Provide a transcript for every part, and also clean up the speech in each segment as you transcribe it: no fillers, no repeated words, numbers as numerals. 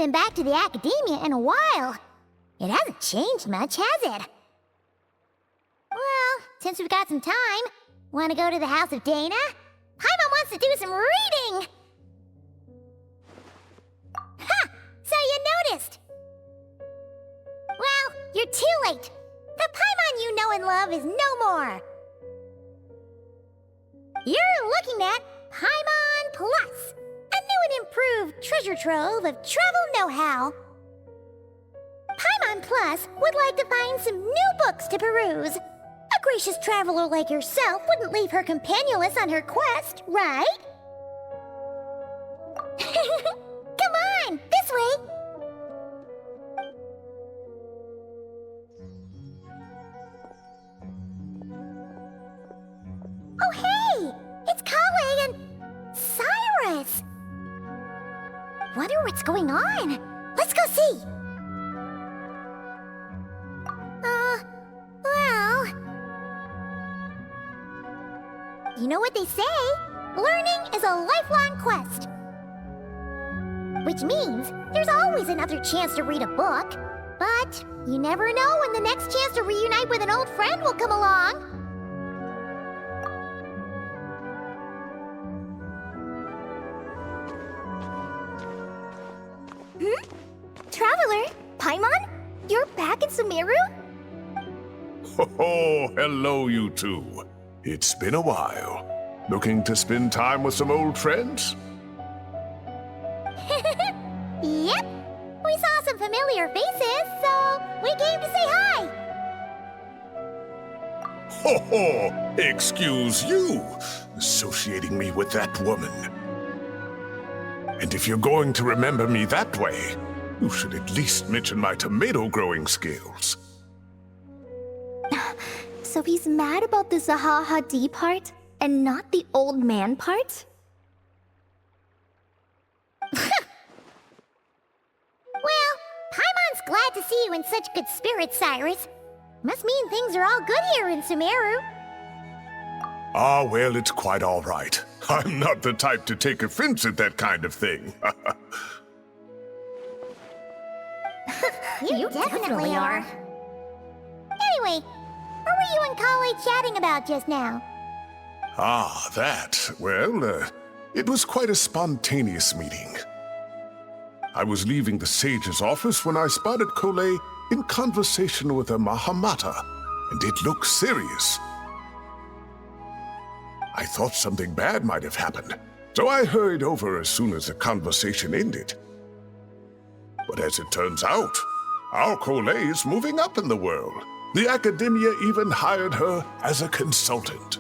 been back to the academia in a while. It hasn't changed much, has it? Well, since we've got some time, want to go to the house of Dana? Paimon wants to do some reading! Ha! So you noticed! Well, you're too late. The Paimon you know and love is no more. You're looking at Paimon Plus, a new and improved treasure trove of travel know-how. Paimon Plus would like to find some new books to peruse. A gracious traveler like yourself wouldn't leave her companionless on her quest, right? Come on, this way! Oh, hey! It's Kale and Cyrus! Wonder what's going on. Let's go see! Well... You know what they say? Learning is a lifelong quest. Which means there's always another chance to read a book. But you never know when the next chance to reunite with an old friend will come along. Traveler, Paimon? You're back in Sumeru? Oh, hello, you two. It's been a while. Looking to spend time with some old friends? Yep. We saw some familiar faces, so we came to say hi. Ho ho! Excuse you, associating me with that woman. And if you're going to remember me that way, you should at least mention my tomato growing skills. So he's mad about the Zaha D part, and not the old man part? Well, Paimon's glad to see you in such good spirits, Cyrus. Must mean things are all good here in Sumeru. Ah, well, it's quite all right. I'm not the type to take offense at that kind of thing. You definitely are. Anyway, what were you and Kale chatting about just now? Ah, that. Well, it was quite a spontaneous meeting. I was leaving the sage's office when I spotted Kale in conversation with a Mahamata, and it looked serious. I thought something bad might have happened, so I hurried over as soon as the conversation ended. But as it turns out, our Kale is moving up in the world. The academia even hired her as a consultant.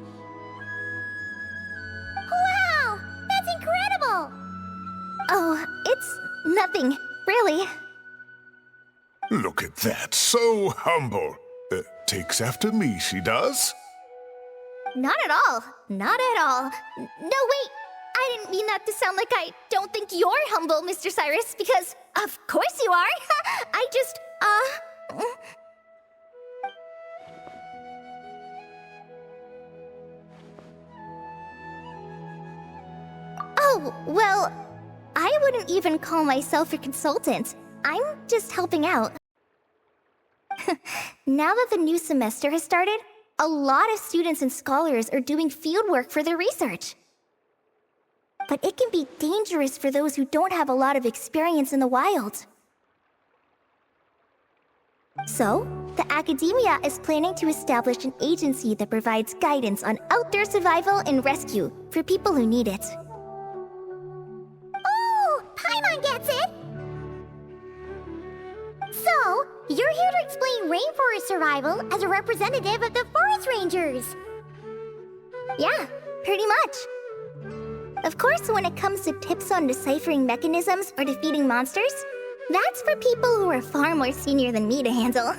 Wow! That's incredible! Oh, it's nothing, really. Look at that, so humble. Takes after me, she does. Not at all. Not at all. No, wait. I didn't mean that to sound like I don't think you're humble, Mr. Cyrus, because of course you are. I just, Oh, well, I wouldn't even call myself a consultant. I'm just helping out. Now that the new semester has started, a lot of students and scholars are doing fieldwork for their research. But it can be dangerous for those who don't have a lot of experience in the wild. So, the academia is planning to establish an agency that provides guidance on outdoor survival and rescue for people who need it. Oh, Paimon gets it! So, you're here to explain rainforest survival as a representative of the forest rangers. Yeah, pretty much. Of course, when it comes to tips on deciphering mechanisms or defeating monsters, that's for people who are far more senior than me to handle.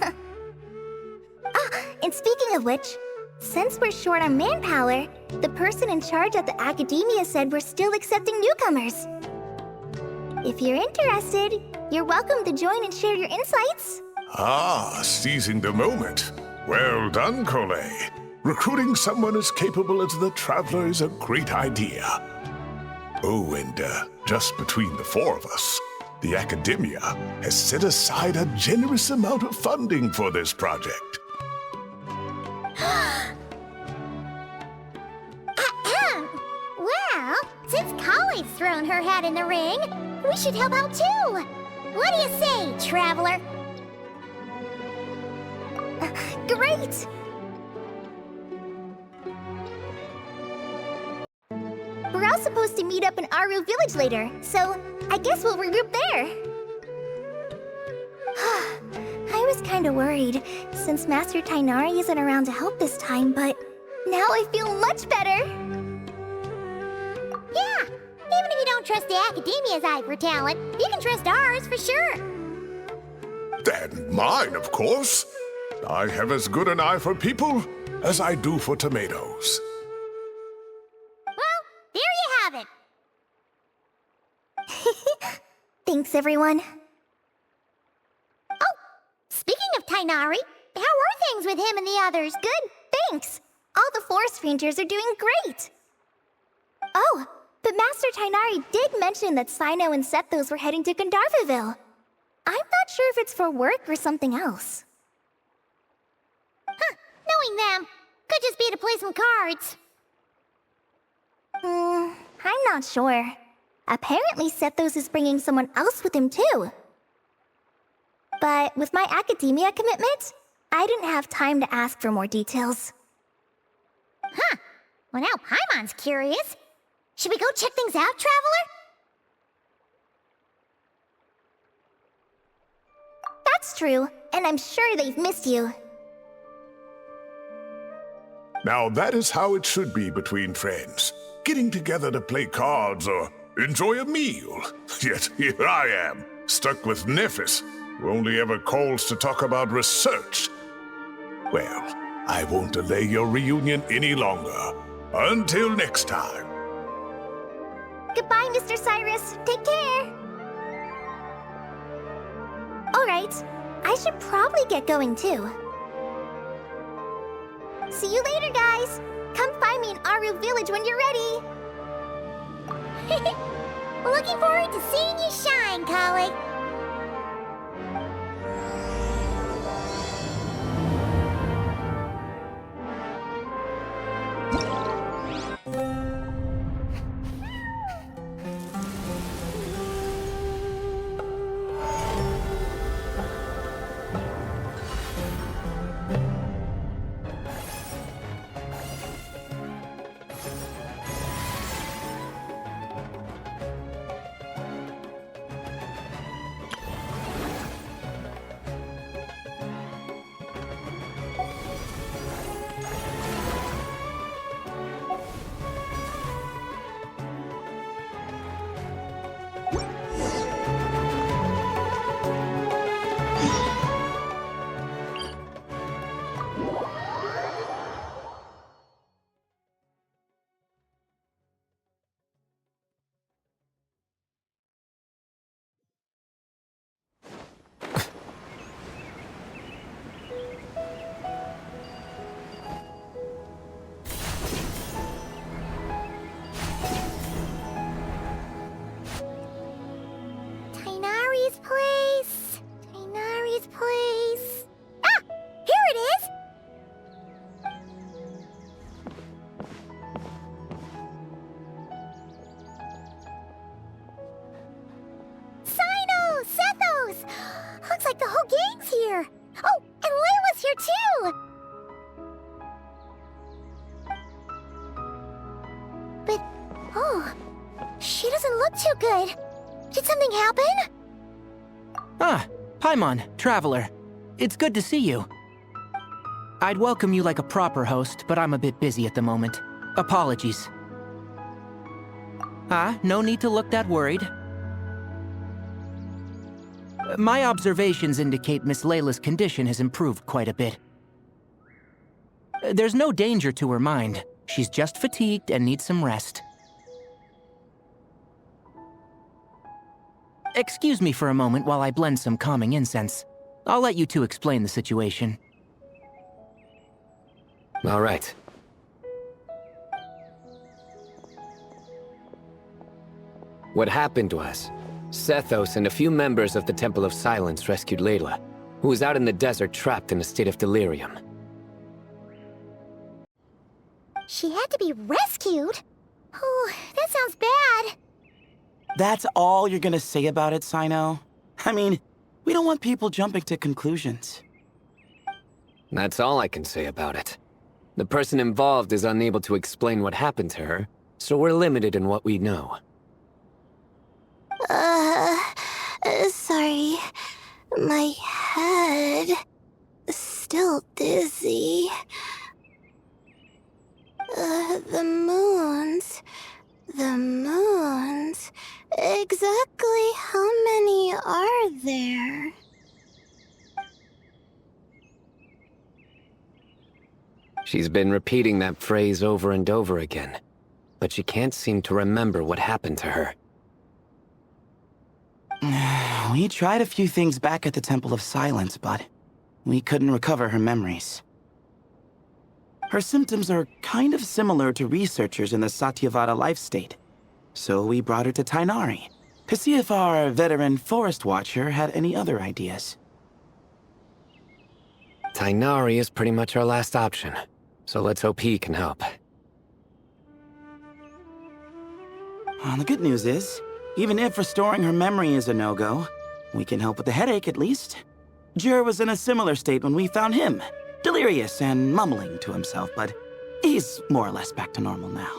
And speaking of which, since we're short on manpower, the person in charge at the academia said we're still accepting newcomers. If you're interested, you're welcome to join and share your insights. Ah, seizing the moment. Well done, Kale. Recruiting someone as capable as the Traveler is a great idea. Oh, and just between the four of us, The Academia has set aside a generous amount of funding for this project. Well, since Kali's thrown her hat in the ring, we should help out too. What do you say, Traveler? Great! We're all supposed to meet up in Aru Village later, so I guess we'll regroup there. I was kinda worried, since Master Tainari isn't around to help this time, but now I feel much better! Yeah, even if you don't trust the Academia's eye for talent, you can trust ours for sure. And mine, of course. I have as good an eye for people as I do for tomatoes. Well, there you have it. Thanks, everyone. Oh, speaking of Tainari, how are things with him and the others? Good, thanks. All the Forest Rangers are doing great. Oh, but Master Tainari did mention that Sino and Sethos were heading to Gandharvaville. I'm not sure if it's for work or something else. Huh, knowing them, could just be to play some cards. I'm not sure. Apparently Sethos is bringing someone else with him too. But with my academia commitment, I didn't have time to ask for more details. Huh, well now Paimon's curious. Should we go check things out, Traveler? That's true, and I'm sure they've missed you. Now that is how it should be between friends. Getting together to play cards or enjoy a meal. Yet here I am, stuck with Nephis, who only ever calls to talk about research. Well, I won't delay your reunion any longer. Until next time. Goodbye, Mr. Cyrus. Take care. Alright, I should probably get going too. See you later, guys. Come find me in Aru Village when you're ready. Looking forward to seeing you shine, Kali. Tainari's place. Ah! Here it is! Sino! Sethos! Looks like the whole gang's here. Oh, and Layla's here too! But, oh, she doesn't look too good. Did something happen? Ah, Paimon, Traveler. It's good to see you. I'd welcome you like a proper host, but I'm a bit busy at the moment. Apologies. Ah, no need to look that worried. My observations indicate Miss Layla's condition has improved quite a bit. There's no danger to her mind. She's just fatigued and needs some rest. Excuse me for a moment while I blend some calming incense. I'll let you two explain the situation. All right. What happened was, Sethos and a few members of the Temple of Silence rescued Layla, who was out in the desert trapped in a state of delirium. She had to be rescued? Oh, that sounds bad. That's all you're gonna say about it, Sino? I mean, we don't want people jumping to conclusions. That's all I can say about it. The person involved is unable to explain what happened to her, so we're limited in what we know. Sorry. My head... still dizzy. The moons... Exactly how many are there? She's been repeating that phrase over and over again, but she can't seem to remember what happened to her. We tried a few things back at the Temple of Silence, but we couldn't recover her memories. Her symptoms are kind of similar to researchers in the Satyavada life state, so we brought her to Tainari to see if our veteran forest watcher had any other ideas. Tainari is pretty much our last option, so let's hope he can help. The good news is, even if restoring her memory is a no-go, we can help with the headache at least. Jur was in a similar state when we found him, delirious and mumbling to himself, but he's more or less back to normal now.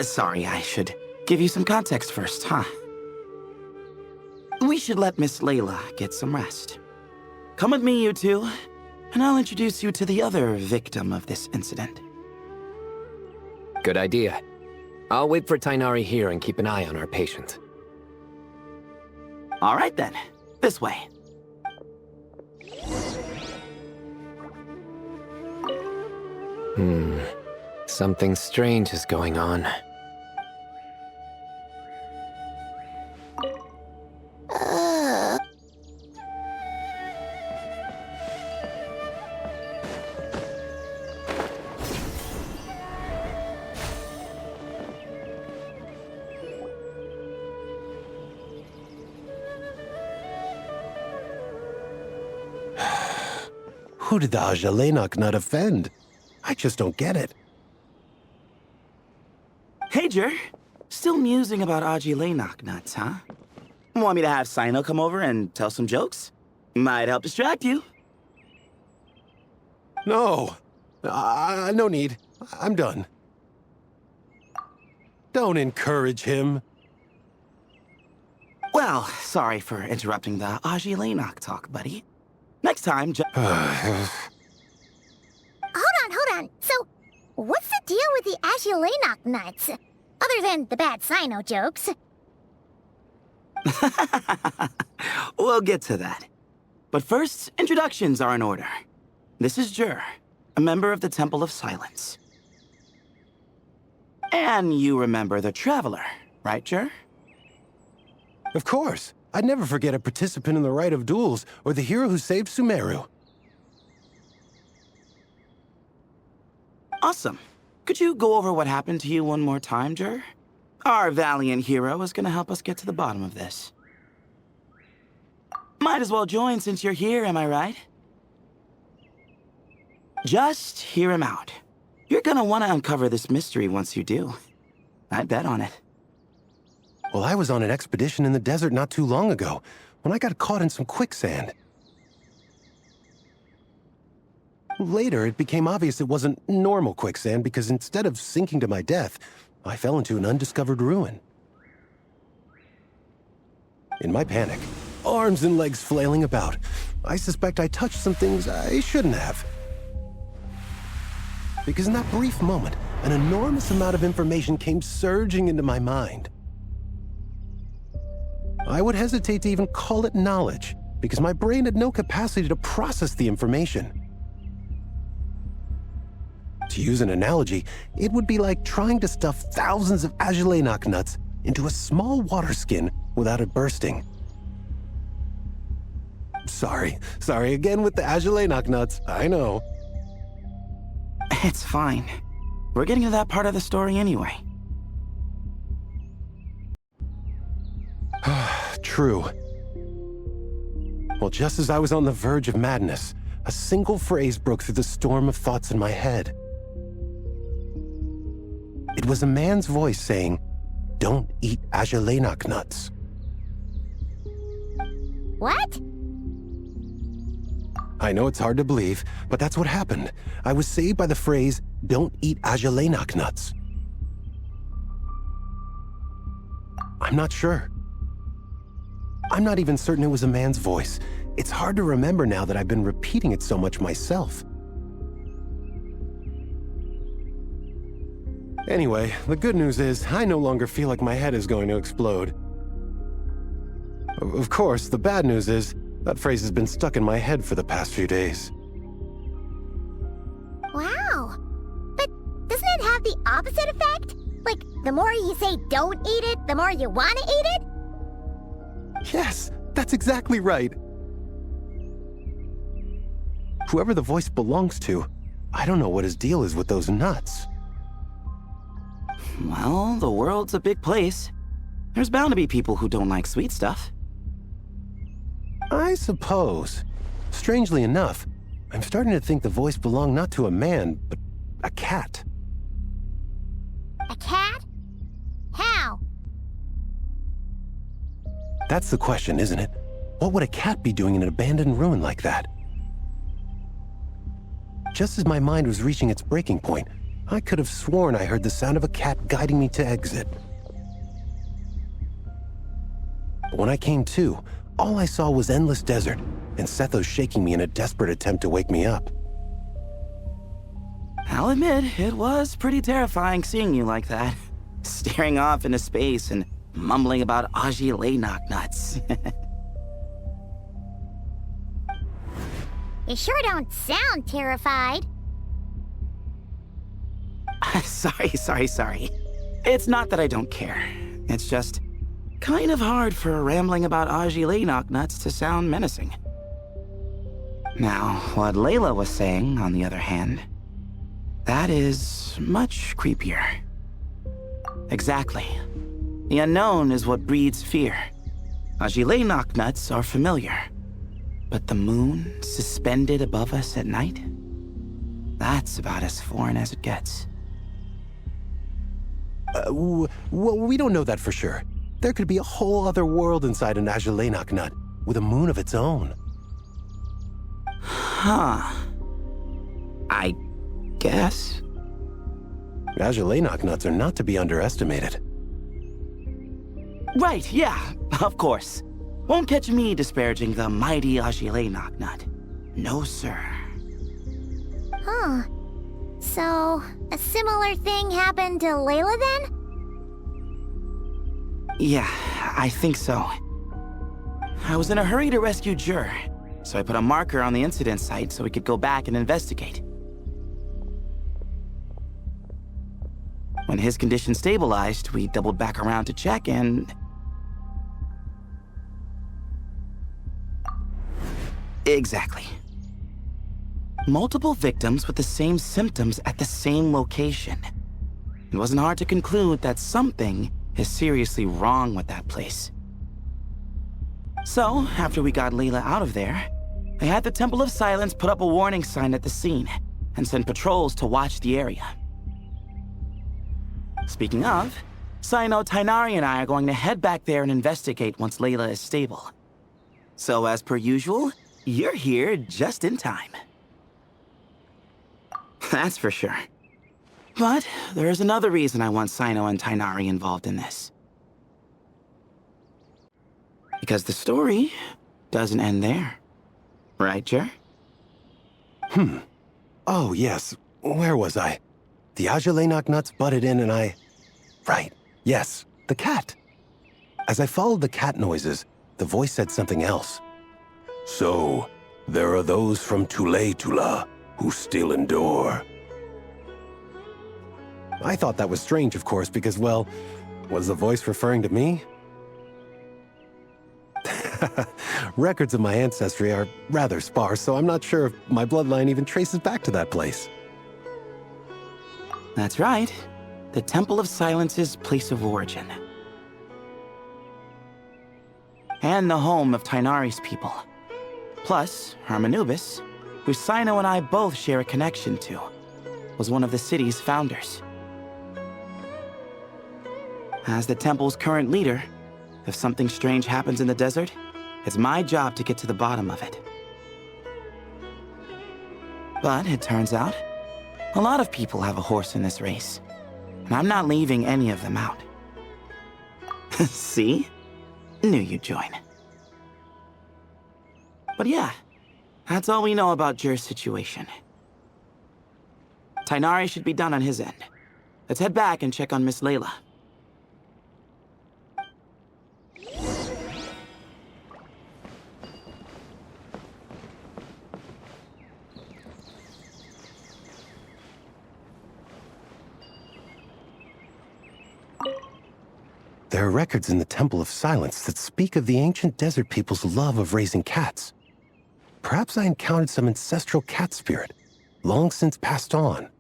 Sorry, I should give you some context first, huh? We should let Miss Layla get some rest. Come with me, you two, and I'll introduce you to the other victim of this incident. Good idea. I'll wait for Tainari here and keep an eye on our patient. All right then, this way. Something strange is going on. Who did the Aliaksandr not offend? I just don't get it. Hey, Jur. Still musing about Aliaksandr nuts, huh? Want me to have Sino come over and tell some jokes? Might help distract you. No. No need. I'm done. Don't encourage him. Well, sorry for interrupting the Aliaksandr talk, buddy. Next time, Hold on. So, what's the deal with the Aliaksandr nuts? Other than the bad Sino jokes. We'll get to that. But first, introductions are in order. This is Jur, a member of the Temple of Silence. And you remember the Traveler, right, Jur? Of course. I'd never forget a participant in the Rite of Duels or the hero who saved Sumeru. Awesome. Could you go over what happened to you one more time, Jur? Our valiant hero is gonna help us get to the bottom of this. Might as well join since you're here, am I right? Just hear him out. You're gonna want to uncover this mystery once you do. I'd bet on it. Well, I was on an expedition in the desert not too long ago, when I got caught in some quicksand. Later, it became obvious it wasn't normal quicksand because instead of sinking to my death, I fell into an undiscovered ruin. In my panic, arms and legs flailing about, I suspect I touched some things I shouldn't have. Because in that brief moment, an enormous amount of information came surging into my mind. I would hesitate to even call it knowledge, because my brain had no capacity to process the information. To use an analogy, it would be like trying to stuff thousands of Aliaksandr nuts into a small water skin without it bursting. Sorry again with the Aliaksandr nuts, I know. It's fine. We're getting to that part of the story anyway. true. Well, just as I was on the verge of madness, a single phrase broke through the storm of thoughts in my head. It was a man's voice saying, "Don't eat Aliaksandr nuts." What? I know it's hard to believe, but that's what happened. I was saved by the phrase, "Don't eat Aliaksandr nuts." I'm not sure. I'm not even certain it was a man's voice. It's hard to remember now that I've been repeating it so much myself. Anyway, the good news is I no longer feel like my head is going to explode. Of course, the bad news is that phrase has been stuck in my head for the past few days. Wow. But doesn't it have the opposite effect? Like, the more you say don't eat it, the more you want to eat it? Yes, that's exactly right. Whoever the voice belongs to, I don't know what his deal is with those nuts. Well, the world's a big place. There's bound to be people who don't like sweet stuff. I suppose. Strangely enough, I'm starting to think the voice belonged not to a man, but a cat. A cat? How? That's the question, isn't it? What would a cat be doing in an abandoned ruin like that? Just as my mind was reaching its breaking point, I could have sworn I heard the sound of a cat guiding me to exit. But when I came to, all I saw was endless desert, and Sethos shaking me in a desperate attempt to wake me up. I'll admit, it was pretty terrifying seeing you like that. Staring off into space and mumbling about Aliaksandr nuts. You sure don't sound terrified. Sorry. It's not that I don't care. It's just kind of hard for rambling about Aliaksandr nuts to sound menacing. Now, what Layla was saying, on the other hand, that is much creepier. Exactly. The unknown is what breeds fear. Aliaksandr nuts are familiar. But the moon suspended above us at night? That's about as foreign as it gets. Well, we don't know that for sure. There could be a whole other world inside an Aliaksandr nut, with a moon of its own. Huh. I guess. Aliaksandr nuts are not to be underestimated. Right, yeah, of course. Won't catch me disparaging the mighty Aliaksandr nut. No, sir. Huh. So, a similar thing happened to Layla then? Yeah, I think so. I was in a hurry to rescue Jur, so I put a marker on the incident site so we could go back and investigate. When his condition stabilized, we doubled back around to check and... Exactly. Multiple victims with the same symptoms at the same location. It wasn't hard to conclude that something is seriously wrong with that place. So, after we got Layla out of there, I had the Temple of Silence put up a warning sign at the scene and send patrols to watch the area. Speaking of, Sino, Tighnari, and I are going to head back there and investigate once Layla is stable. So, as per usual, you're here just in time. That's for sure. But there's another reason I want Sino and Tighnari involved in this. Because the story doesn't end there. Right, Jer? Oh, yes. Where was I? The Aliaksandr nuts butted in and I... Right. Yes, the cat. As I followed the cat noises, the voice said something else. So, there are those from Tula who still endure. I thought that was strange, of course, because, well, was the voice referring to me? Records of my ancestry are rather sparse, so I'm not sure if my bloodline even traces back to that place. That's right. The Temple of Silence's place of origin. and the home of Tainari's people. Plus, Hermanubis, who Sino and I both share a connection to, was one of the city's founders. As the temple's current leader, if something strange happens in the desert, it's my job to get to the bottom of it. But it turns out, a lot of people have a horse in this race, and I'm not leaving any of them out. See? Knew you'd join. But yeah, that's all we know about Jur's situation. Tainari should be done on his end. Let's head back and check on Miss Layla. There are records in the Temple of Silence that speak of the ancient desert people's love of raising cats. Perhaps I encountered some ancestral cat spirit, long since passed on.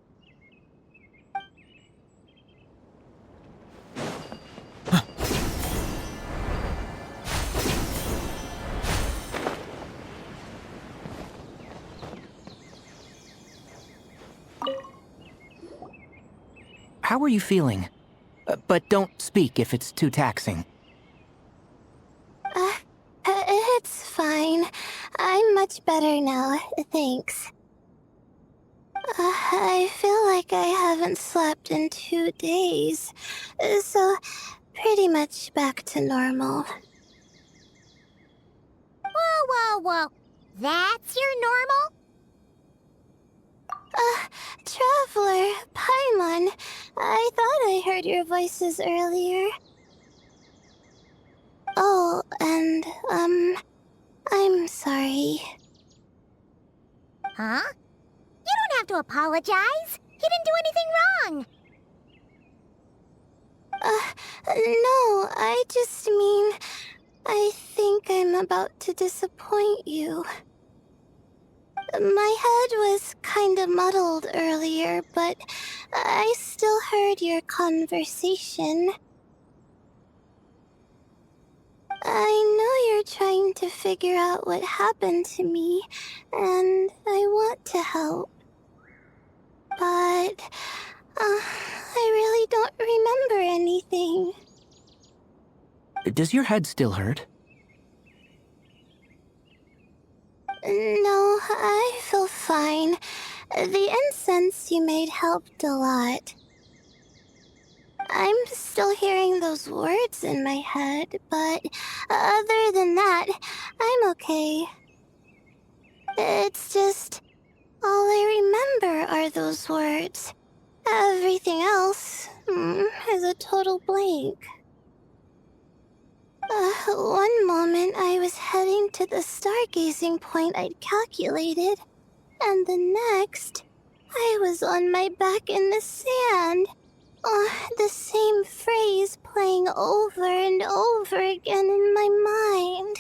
How are you feeling? But don't speak if it's too taxing. It's fine. I'm much better now, thanks. I feel like I haven't slept in 2 days, so pretty much back to normal. Whoa. That's your normal? Traveler, Paimon, I thought I heard your voices earlier. Oh, and, I'm sorry. Huh? You don't have to apologize. You didn't do anything wrong. No, I just mean, I think I'm about to disappoint you. My head was kinda muddled earlier, but I still heard your conversation. I know you're trying to figure out what happened to me, and I want to help. But, I really don't remember anything. Does your head still hurt? No, I feel fine. The incense you made helped a lot. I'm still hearing those words in my head, but other than that, I'm okay. It's just, all I remember are those words. Everything else is a total blank. One moment I was heading to the stargazing point I'd calculated, and the next, I was on my back in the sand. The same phrase playing over and over again in my mind.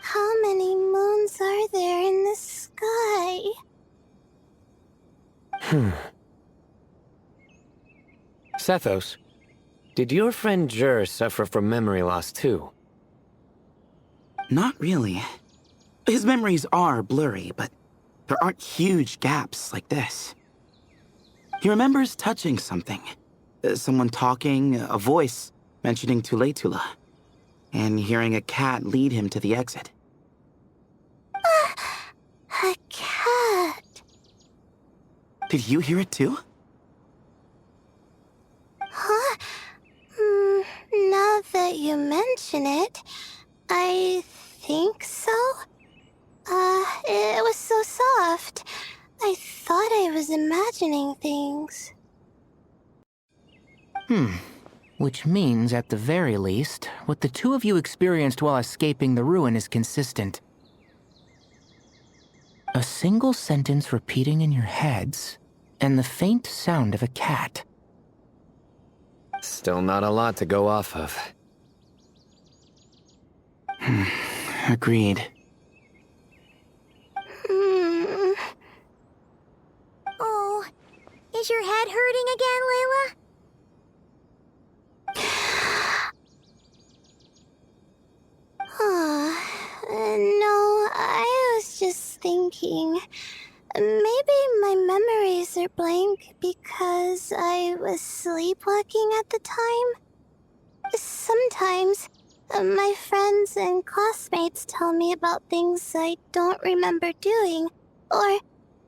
How many moons are there in the sky? Sethos, did your friend Jur suffer from memory loss too? Not really. His memories are blurry, but there aren't huge gaps like this. He remembers touching something. Someone talking, a voice mentioning Tuletula, and hearing a cat lead him to the exit. A cat. Did you hear it too? Huh? Now that you mention it, I think so. It was so soft. I thought I was imagining things. Which means, at the very least, what the two of you experienced while escaping the ruin is consistent. A single sentence repeating in your heads, and the faint sound of a cat. Still not a lot to go off of. Agreed. Oh, is your head hurting again, Layla? thinking. Maybe my memories are blank because I was sleepwalking at the time. Sometimes, my friends and classmates tell me about things I don't remember doing, or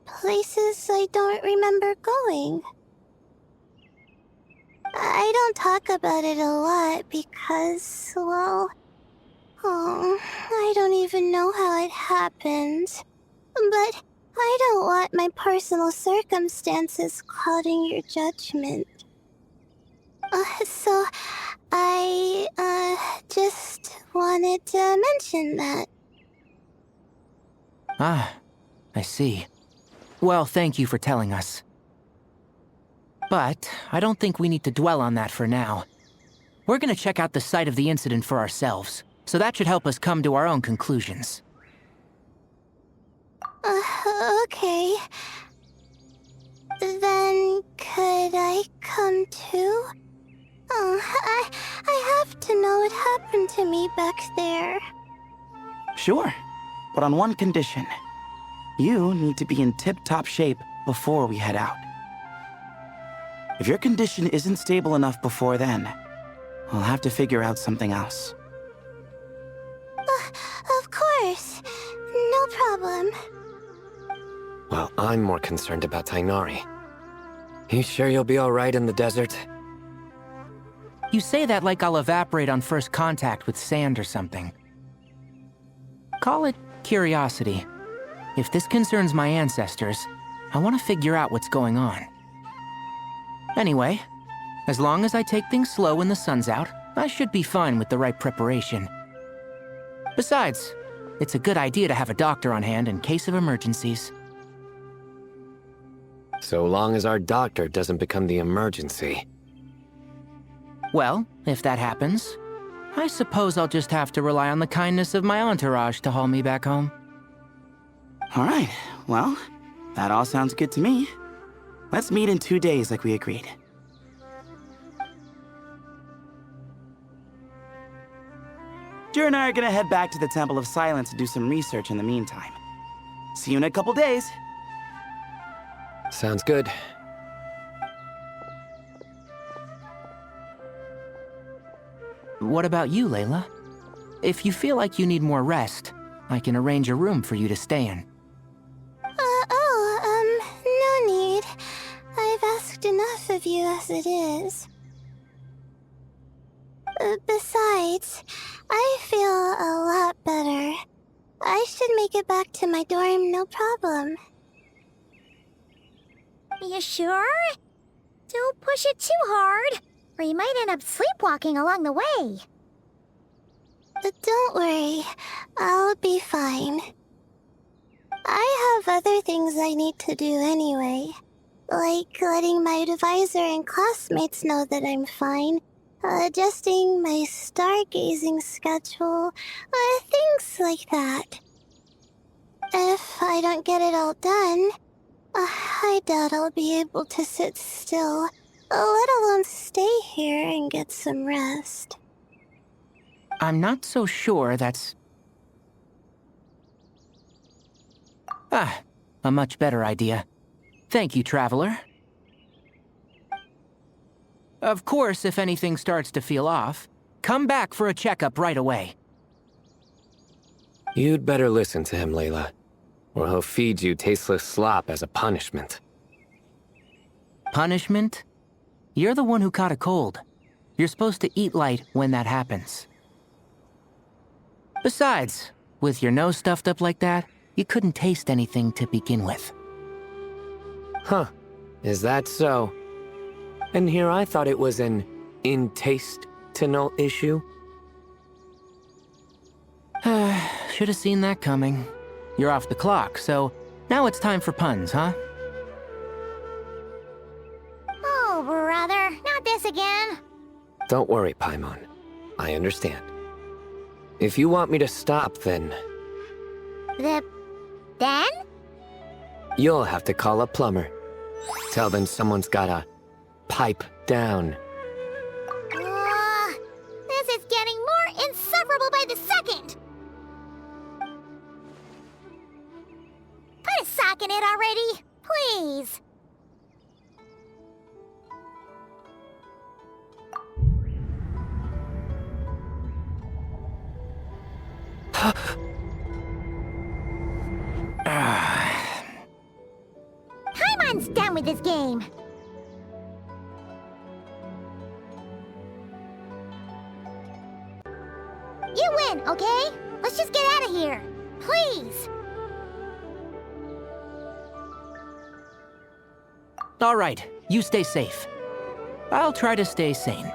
places I don't remember going. I don't talk about it a lot because, well, I don't even know how it happened. But I don't want my personal circumstances clouding your judgment. So I, just wanted to mention that. Ah, I see. Well, thank you for telling us. But I don't think we need to dwell on that for now. We're gonna check out the site of the incident for ourselves, so that should help us come to our own conclusions. Okay. Then could I come too? I have to know what happened to me back there. Sure, but on one condition. You need to be in tip-top shape before we head out. If your condition isn't stable enough before then, we'll have to figure out something else. Of course. No problem. Well, I'm more concerned about Tainari. You sure you'll be alright in the desert? You say that like I'll evaporate on first contact with sand or something. Call it curiosity. If this concerns my ancestors, I want to figure out what's going on. Anyway, as long as I take things slow when the sun's out, I should be fine with the right preparation. Besides, it's a good idea to have a doctor on hand in case of emergencies. So long as our doctor doesn't become the emergency. Well, if that happens, I suppose I'll just have to rely on the kindness of my entourage to haul me back home. All right, well, that all sounds good to me. Let's meet in 2 days like we agreed. Jer and I are gonna head back to the Temple of Silence to do some research in the meantime. See you in a couple days. Sounds good. What about you, Layla? If you feel like you need more rest, I can arrange a room for you to stay in. No need. I've asked enough of you as it is. Besides, I feel a lot better. I should make it back to my dorm, no problem. You sure? Don't push it too hard, or you might end up sleepwalking along the way. Don't worry, I'll be fine. I have other things I need to do anyway. Like letting my advisor and classmates know that I'm fine, adjusting my stargazing schedule, things like that. If I don't get it all done, I doubt I'll be able to sit still, let alone stay here and get some rest. I'm not so sure that's... a much better idea. Thank you, Traveler. Of course, if anything starts to feel off, come back for a checkup right away. You'd better listen to him, Layla, or he'll feed you tasteless slop as a punishment. Punishment? You're the one who caught a cold. You're supposed to eat light when that happens. Besides, with your nose stuffed up like that, you couldn't taste anything to begin with. Huh. Is that so? And here I thought it was an in-taste-to-know issue. Should have seen that coming. You're off the clock, so now it's time for puns, huh? Oh, brother, not this again. Don't worry, Paimon. I understand. If you want me to stop, then Then? you'll have to call a plumber. Tell them someone's gotta pipe down. This is getting more insufferable by the second. already? Please. Paimon's done with this game. You win, okay? Let's just get out of here. Please. All right, you stay safe. I'll try to stay sane.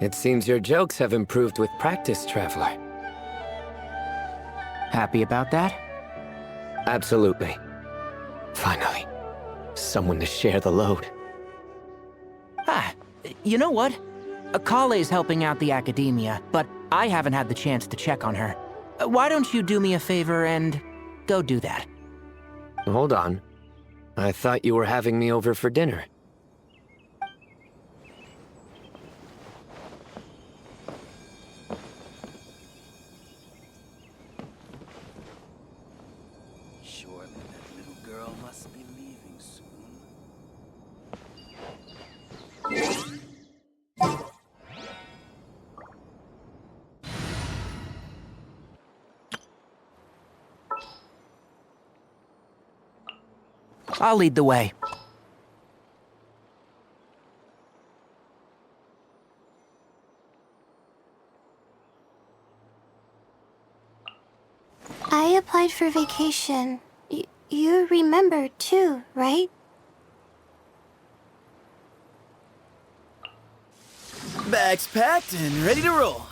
It seems your jokes have improved with practice, Traveler. Happy about that? Absolutely. Finally, someone to share the load. Ah, you know what? Kale's helping out the academia, but I haven't had the chance to check on her. Why don't you do me a favor and go do that? Hold on. I thought you were having me over for dinner. Surely that little girl must be leaving soon. I'll lead the way. I applied for vacation. You remember too, right? Bags packed and ready to roll.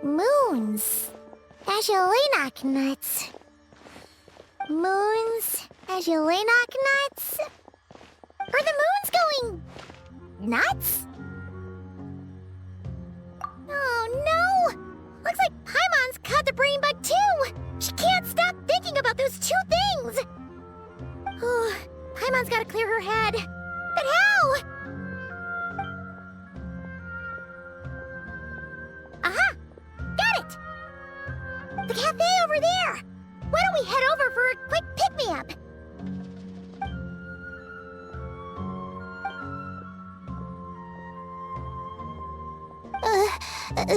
Moons. Aliaksandr nuts. Moons. Aliaksandr nuts? Are the moons going nuts? Oh no! Looks like Paimon's caught the brain bug too! She can't stop thinking about those two things! Oh, Paimon's gotta clear her head. But how? Aha! Got it! The cafe over there! Why don't we head over for a quick pick-me-up?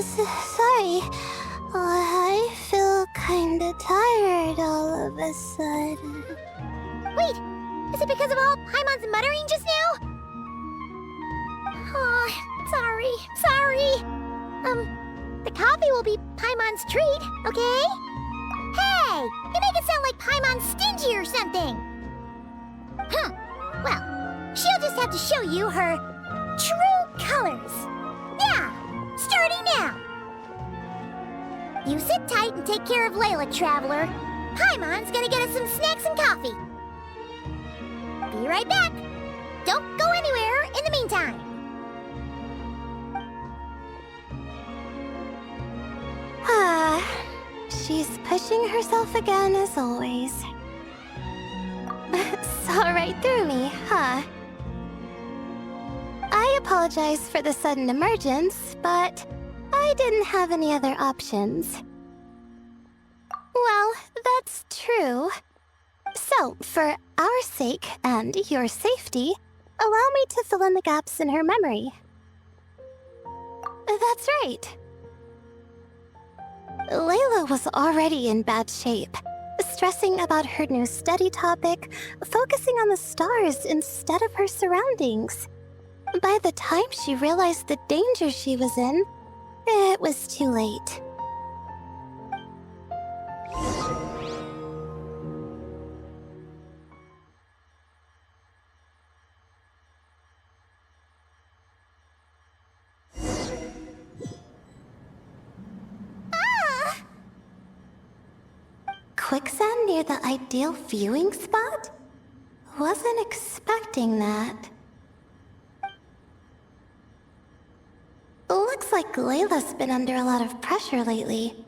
Sorry. I feel kinda tired all of a sudden. Wait! Is it because of all Paimon's muttering just now? Oh, sorry. The coffee will be Paimon's treat, okay? Hey! You make it sound like Paimon's stingy or something! Well, she'll just have to show you her true colors. Yeah! Starting now! You sit tight and take care of Layla, Traveler. Paimon's gonna get us some snacks and coffee. Be right back. Don't go anywhere in the meantime. She's pushing herself again as always. Saw right through me, huh? I apologize for the sudden emergence, but I didn't have any other options. Well, that's true. So, for our sake and your safety, allow me to fill in the gaps in her memory. That's right. Layla was already in bad shape, stressing about her new study topic, focusing on the stars instead of her surroundings. By the time she realized the danger she was in, it was too late. Quicksand near the ideal viewing spot? Wasn't expecting that. Looks like Layla's been under a lot of pressure lately.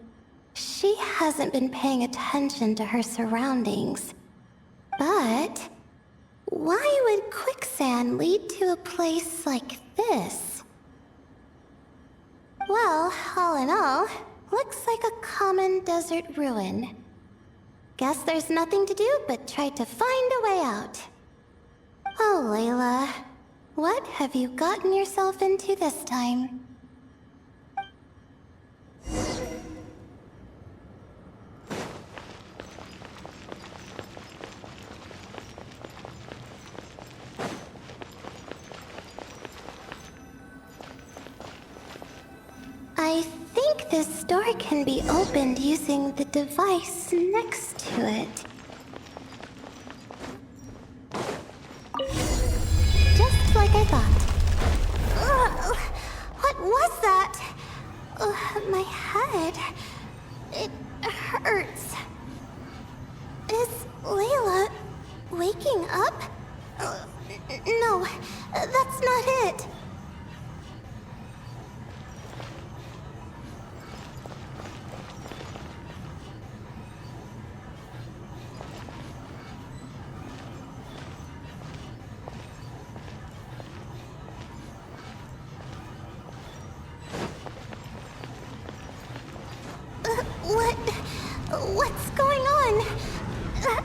She hasn't been paying attention to her surroundings. But why would quicksand lead to a place like this? Well, all in all, looks like a common desert ruin. Guess there's nothing to do but try to find a way out. Oh, Layla, what have you gotten yourself into this time? I think this door can be opened using the device next to it. Just like I thought. Ugh, what was that? My head. It hurts. Is Layla waking up? No, that's not it. What's going on?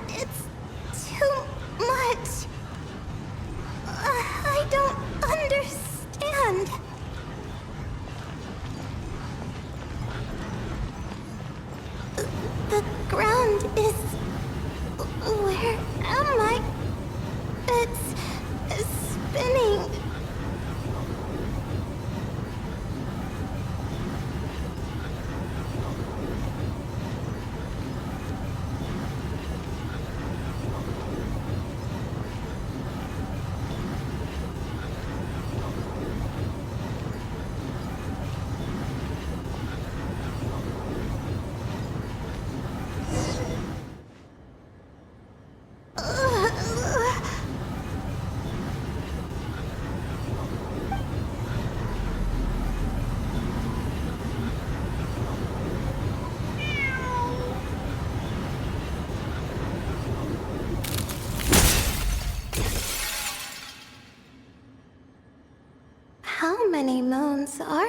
It's too much. I don't understand.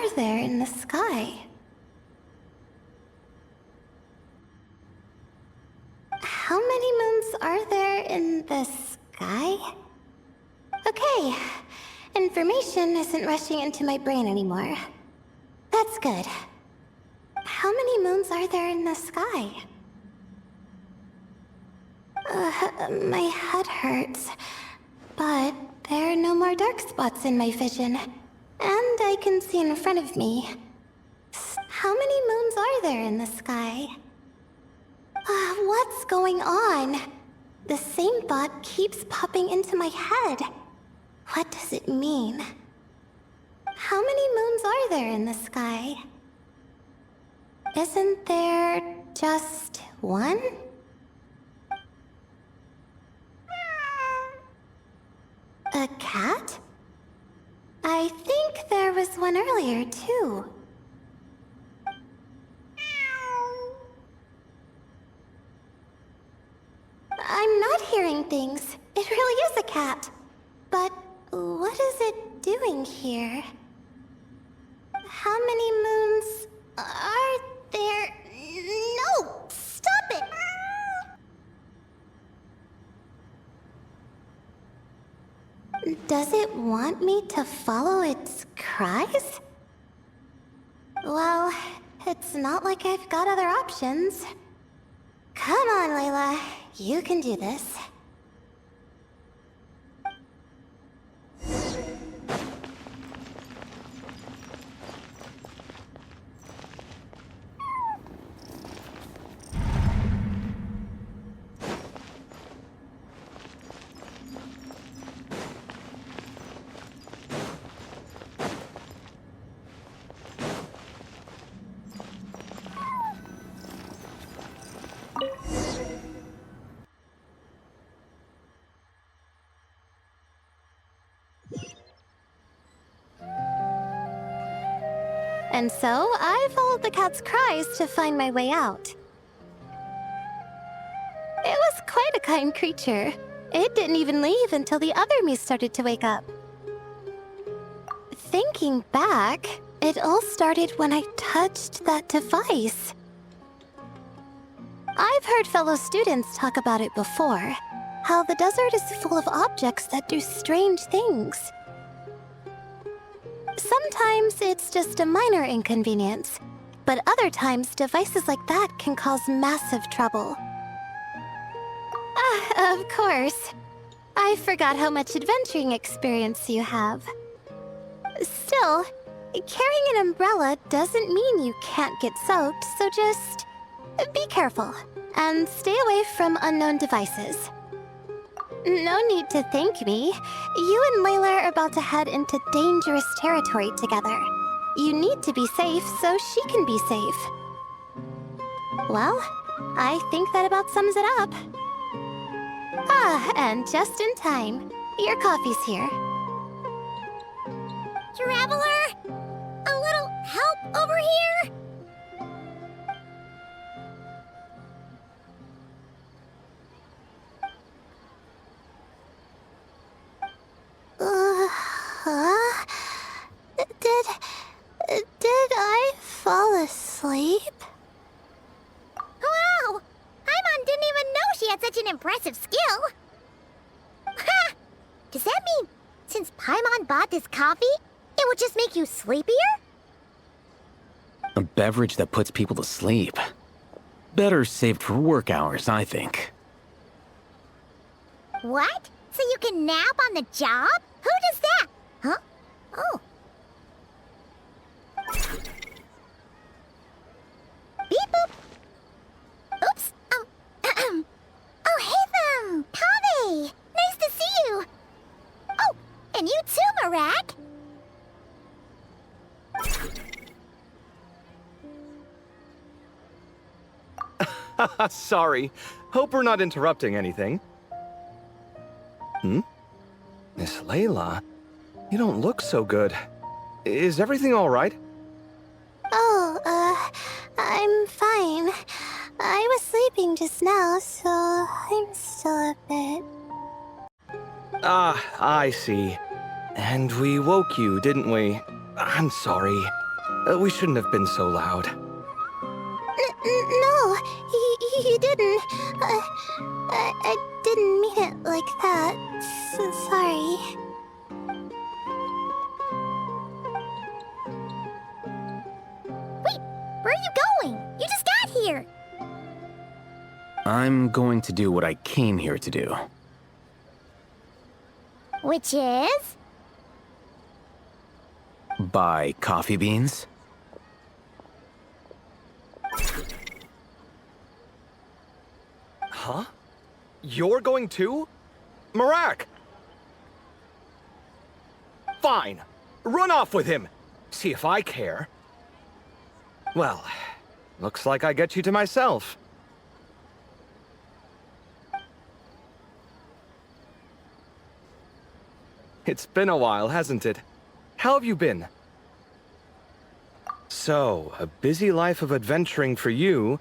are there in the sky? How many moons are there in the sky? Okay, information isn't rushing into my brain anymore. That's good. How many moons are there in the sky? My head hurts, but there are no more dark spots in my vision, and I can see in front of me. How many moons are there in the sky? What's going on? The same thought keeps popping into my head. What does it mean? How many moons are there in the sky? Isn't there just one? A cat? I think there was one earlier, too. I'm not hearing things. It really is a cat. But what is it doing here? How many moons are there? No! Stop it! Does it want me to follow its cries? Well, it's not like I've got other options. Come on, Layla. You can do this. And so, I followed the cat's cries to find my way out. It was quite a kind creature. It didn't even leave until the other me started to wake up. Thinking back, it all started when I touched that device. I've heard fellow students talk about it before, how the desert is full of objects that do strange things. Sometimes it's just a minor inconvenience, but other times devices like that can cause massive trouble. Of course. I forgot how much adventuring experience you have. Still, carrying an umbrella doesn't mean you can't get soaked, so just be careful and stay away from unknown devices. No need to thank me. You and Layla are about to head into dangerous territory together. You need to be safe so she can be safe. Well, I think that about sums it up. And just in time. Your coffee's here. Traveler! A little help over here? Did I fall asleep? Wow! Paimon didn't even know she had such an impressive skill! Ha! Does that mean since Paimon bought this coffee, it would just make you sleepier? A beverage that puts people to sleep. Better saved for work hours, I think. What? So you can nap on the job? Who does that? Huh? Oh. Beep boop. Oops. Oh, hey them! Kave! Nice to see you! Oh, and you too, Marak! Sorry. Hope we're not interrupting anything. Miss Layla, you don't look so good. Is everything all right? Oh, I'm fine. I was sleeping just now, so I'm still a bit... Ah, I see. And we woke you, didn't we? I'm sorry. We shouldn't have been so loud. No, you didn't. I didn't mean it like that. Sorry. Wait, where are you going? You just got here. I'm going to do what I came here to do. Which is? Buy coffee beans? Huh? You're going too? Marak! Fine. Run off with him. See if I care. Well, looks like I get you to myself. It's been a while, hasn't it? How have you been? So, a busy life of adventuring for you,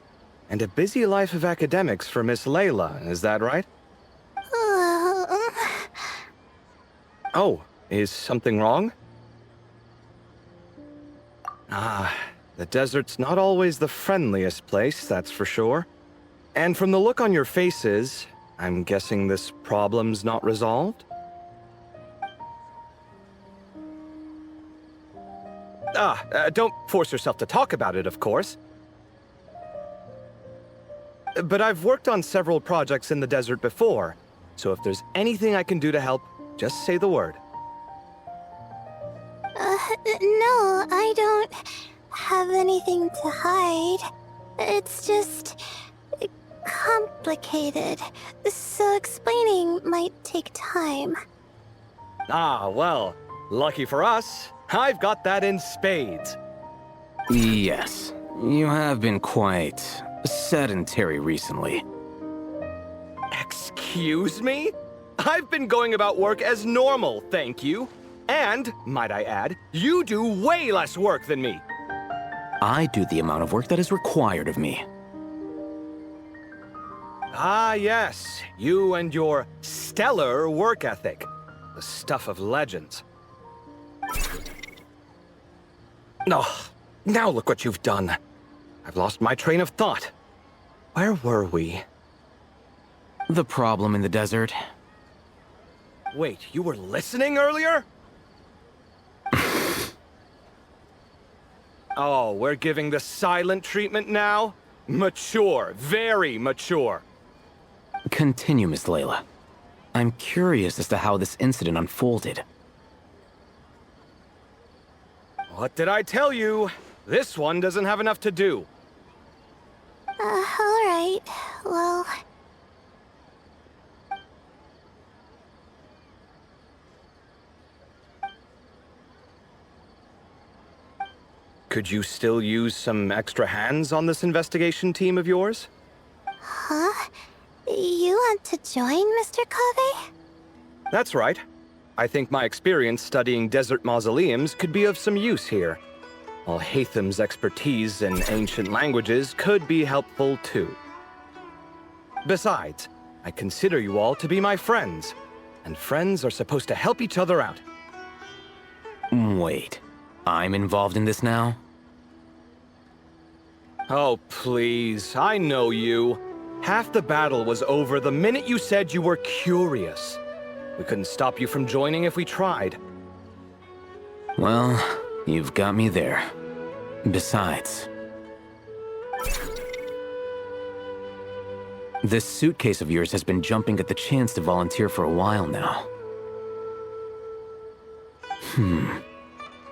and a busy life of academics for Miss Layla, is that right? Oh, is something wrong? Ah, the desert's not always the friendliest place, that's for sure. And from the look on your faces, I'm guessing this problem's not resolved? Don't force yourself to talk about it, of course. But I've worked on several projects in the desert before, so if there's anything I can do to help, just say the word. No, I don't have anything to hide. It's just complicated, so explaining might take time. Ah, well, lucky for us, I've got that in spades. Yes, you have been quite sedentary recently. Excuse me? I've been going about work as normal, thank you. And, might I add, you do way less work than me. I do the amount of work that is required of me. Ah, yes, you and your stellar work ethic. The stuff of legends. Oh, now look what you've done. I've lost my train of thought. Where were we? The problem in the desert. Wait, you were listening earlier? Oh, we're giving the silent treatment now? Mature, very mature. Continue, Miss Layla. I'm curious as to how this incident unfolded. What did I tell you? This one doesn't have enough to do. Alright, well... Could you still use some extra hands on this investigation team of yours? Huh? You want to join, Mr. Cave? That's right. I think my experience studying desert mausoleums could be of some use here. While Hatham's expertise in ancient languages could be helpful too. Besides, I consider you all to be my friends, and friends are supposed to help each other out. Wait, I'm involved in this now? Oh, please, I know you. Half the battle was over the minute you said you were curious. We couldn't stop you from joining if we tried. Well, you've got me there. Besides... this suitcase of yours has been jumping at the chance to volunteer for a while now.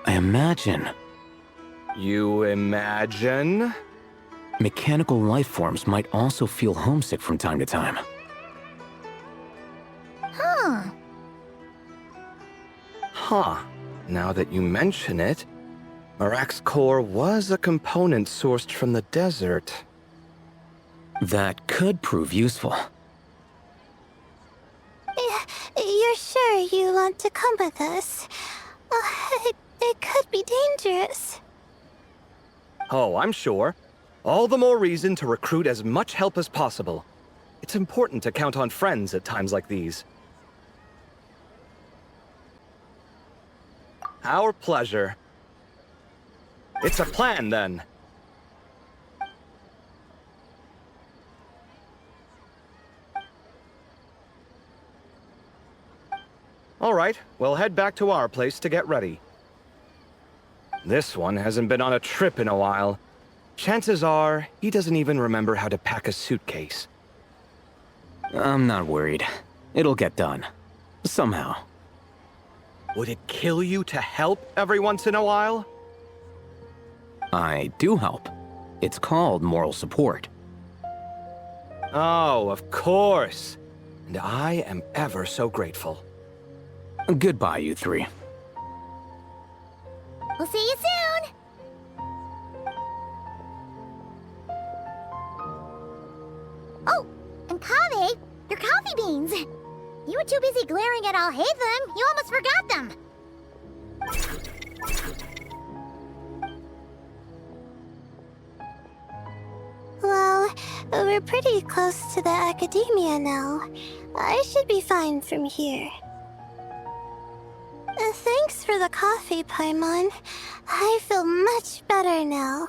I imagine... You imagine? mechanical life forms might also feel homesick from time to time. Huh. Now that you mention it, Marak's core was a component sourced from the desert. That could prove useful. You're sure you want to come with us? It could be dangerous. Oh, I'm sure. All the more reason to recruit as much help as possible. It's important to count on friends at times like these. Our pleasure. It's a plan, then. All right, we'll head back to our place to get ready. This one hasn't been on a trip in a while. Chances are, he doesn't even remember how to pack a suitcase. I'm not worried. It'll get done. Somehow. Would it kill you to help every once in a while? I do help. It's called moral support. Oh, of course. And I am ever so grateful. Goodbye, you three. We'll see you soon! Oh, and Kaveh, your coffee beans! You were too busy glaring at Alhaitham, you almost forgot them! Well, we're pretty close to the academia now. I should be fine from here. Thanks for the coffee, Paimon. I feel much better now.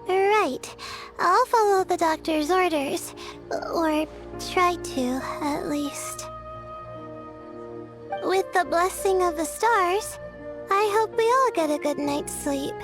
Right. I'll follow the doctor's orders. Or try to, at least. With the blessing of the stars, I hope we all get a good night's sleep.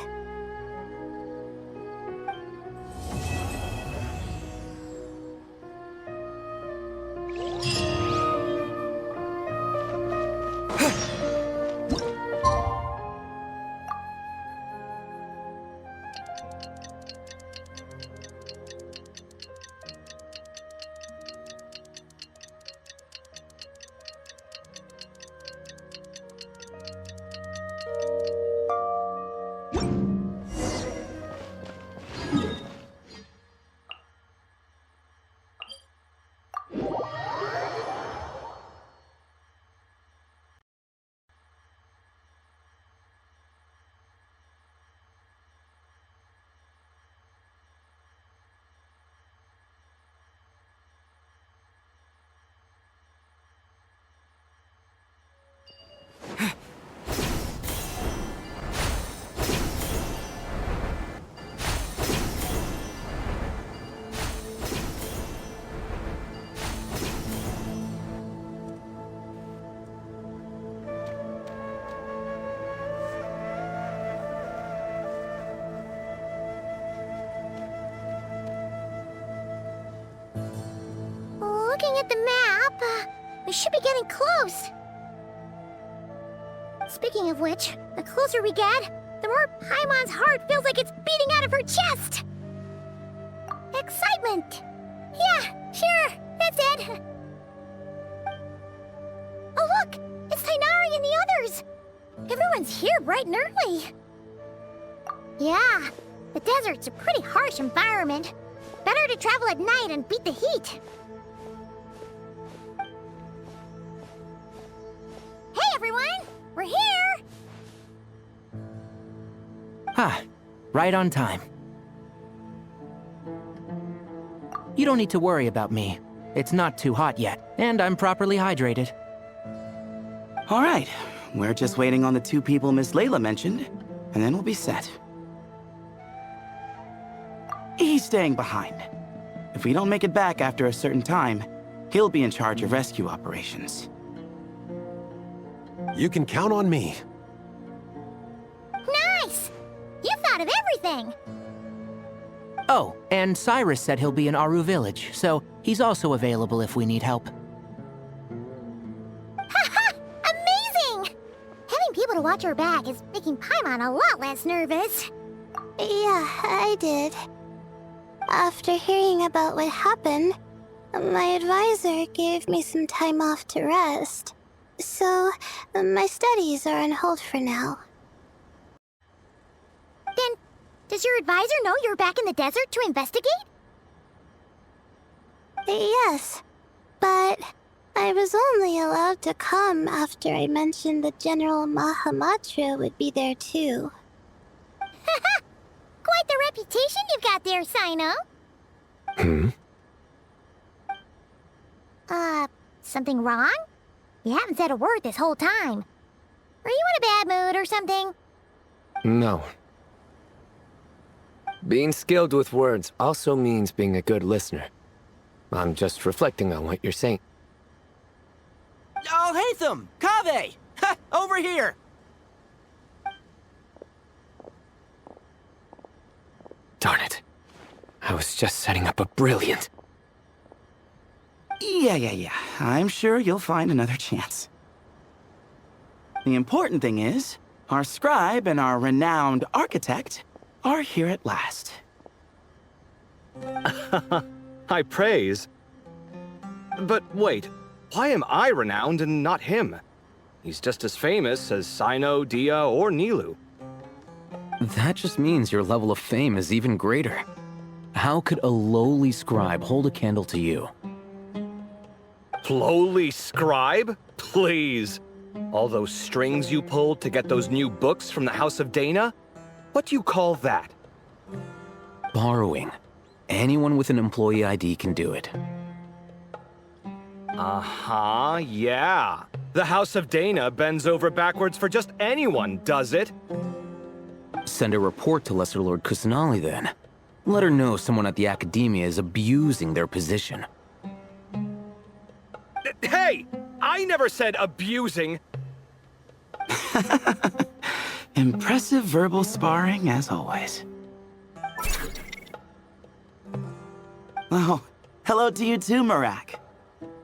Looking at the map, we should be getting close. Speaking of which, the closer we get, the more Paimon's heart feels like it's beating out of her chest. Excitement! Yeah, sure, that's it. Oh look, it's Tainari and the others. Everyone's here bright and early. Yeah, the desert's a pretty harsh environment. Better to travel at night and beat the heat. Hey everyone! We're here! Ah, right on time. You don't need to worry about me. It's not too hot yet, and I'm properly hydrated. All right, we're just waiting on the two people Miss Layla mentioned, and then we'll be set. He's staying behind. If we don't make it back after a certain time, he'll be in charge of rescue operations. You can count on me. Nice! You thought of everything! Oh, and Cyrus said he'll be in Aru Village, so he's also available if we need help. Haha! Amazing! Having people to watch our back is making Paimon a lot less nervous. Yeah, I did. After hearing about what happened, my advisor gave me some time off to rest. So, my studies are on hold for now. Then, does your advisor know you're back in the desert to investigate? Yes, but I was only allowed to come after I mentioned that General Mahamatra would be there too. Haha! Quite the reputation you've got there, Sino. Something wrong? You haven't said a word this whole time. Are you in a bad mood or something? No. Being skilled with words also means being a good listener. I'm just reflecting on what you're saying. Oh, Hatham! Kaveh! Ha! Over here! Darn it. I was just setting up a brilliant... Yeah. I'm sure you'll find another chance. The important thing is, our scribe and our renowned architect are here at last. High praise. But wait, why am I renowned and not him? He's just as famous as Sino, Dia, or Nilu. That just means your level of fame is even greater. How could a lowly scribe hold a candle to you? Lowly scribe? Please. All those strings you pulled to get those new books from the House of Dana? What do you call that? Borrowing. Anyone with an employee ID can do it. Uh-huh, yeah. The House of Dana bends over backwards for just anyone, does it? Send a report to Lesser Lord Kusanali then. Let her know someone at the Academia is abusing their position. Hey! I never said abusing! Impressive verbal sparring, as always. Oh, hello to you too, Marak.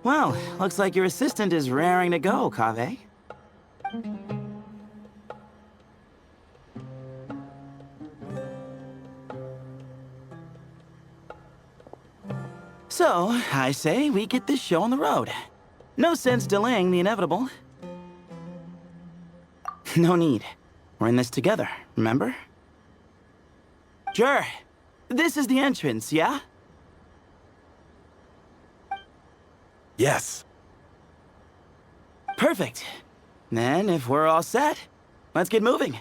Well, looks like your assistant is raring to go, Kaveh. So, I say we get this show on the road. No sense delaying the inevitable. No need. We're in this together, remember? Sure. This is the entrance, yeah? Yes. Perfect. Then, if we're all set, let's get moving.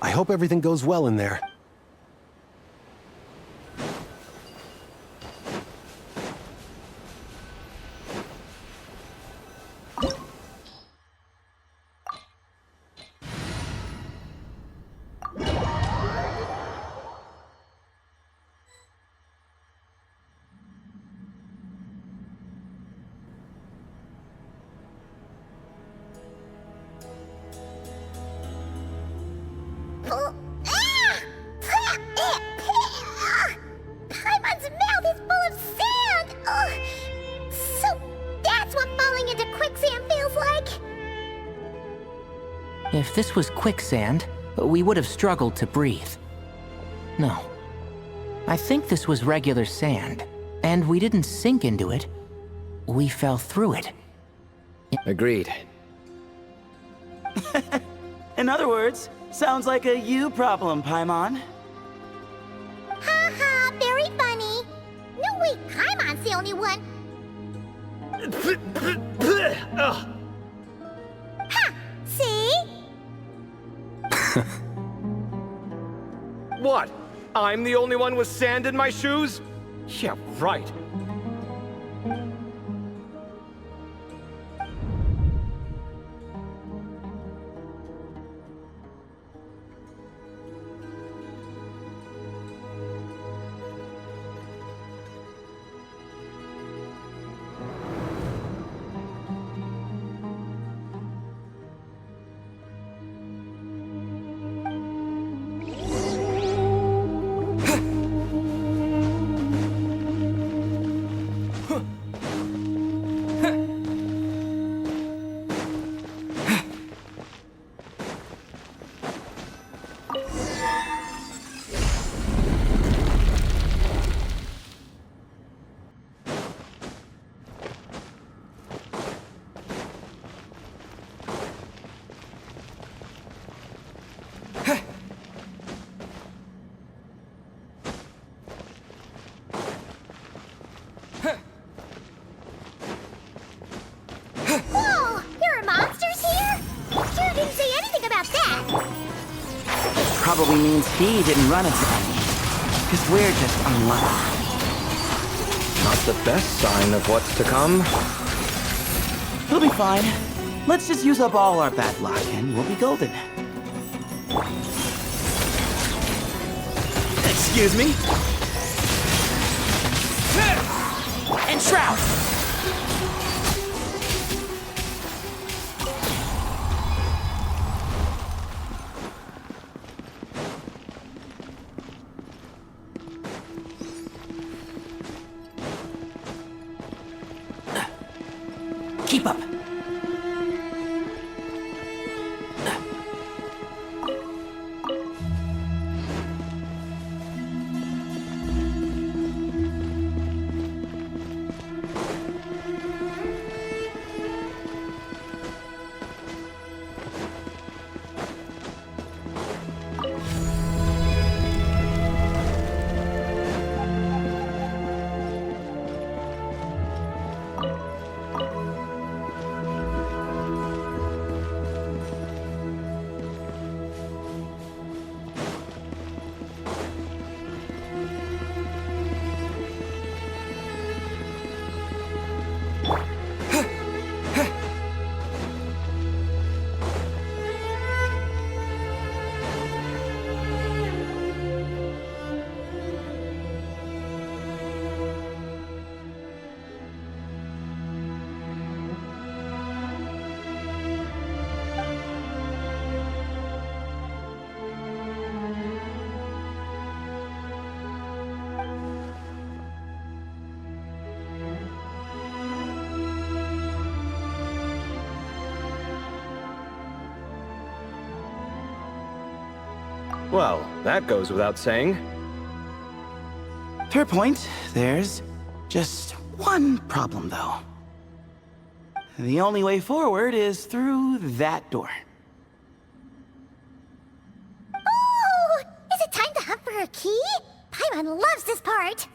I hope everything goes well in there. Paimon's mouth is full of sand! Ugh. So that's what falling into quicksand feels like? If this was quicksand, we would have struggled to breathe. No. I think this was regular sand, and we didn't sink into it. We fell through it. Agreed. In other words, sounds like a you problem, Paimon. Ha ha, very funny. No way, Paimon's the only one. Ha! See? What? I'm the only one with sand in my shoes? Yeah, right. probably means he didn't run into any. Because we're just unlucky. Not the best sign of what's to come. We'll be fine. Let's just use up all our bad luck and we'll be golden. Excuse me? And Shroud! Keep up. Well, that goes without saying. Fair point. There's just one problem, though. The only way forward is through that door. Oh! Is it time to hunt for a key? Paimon loves this part!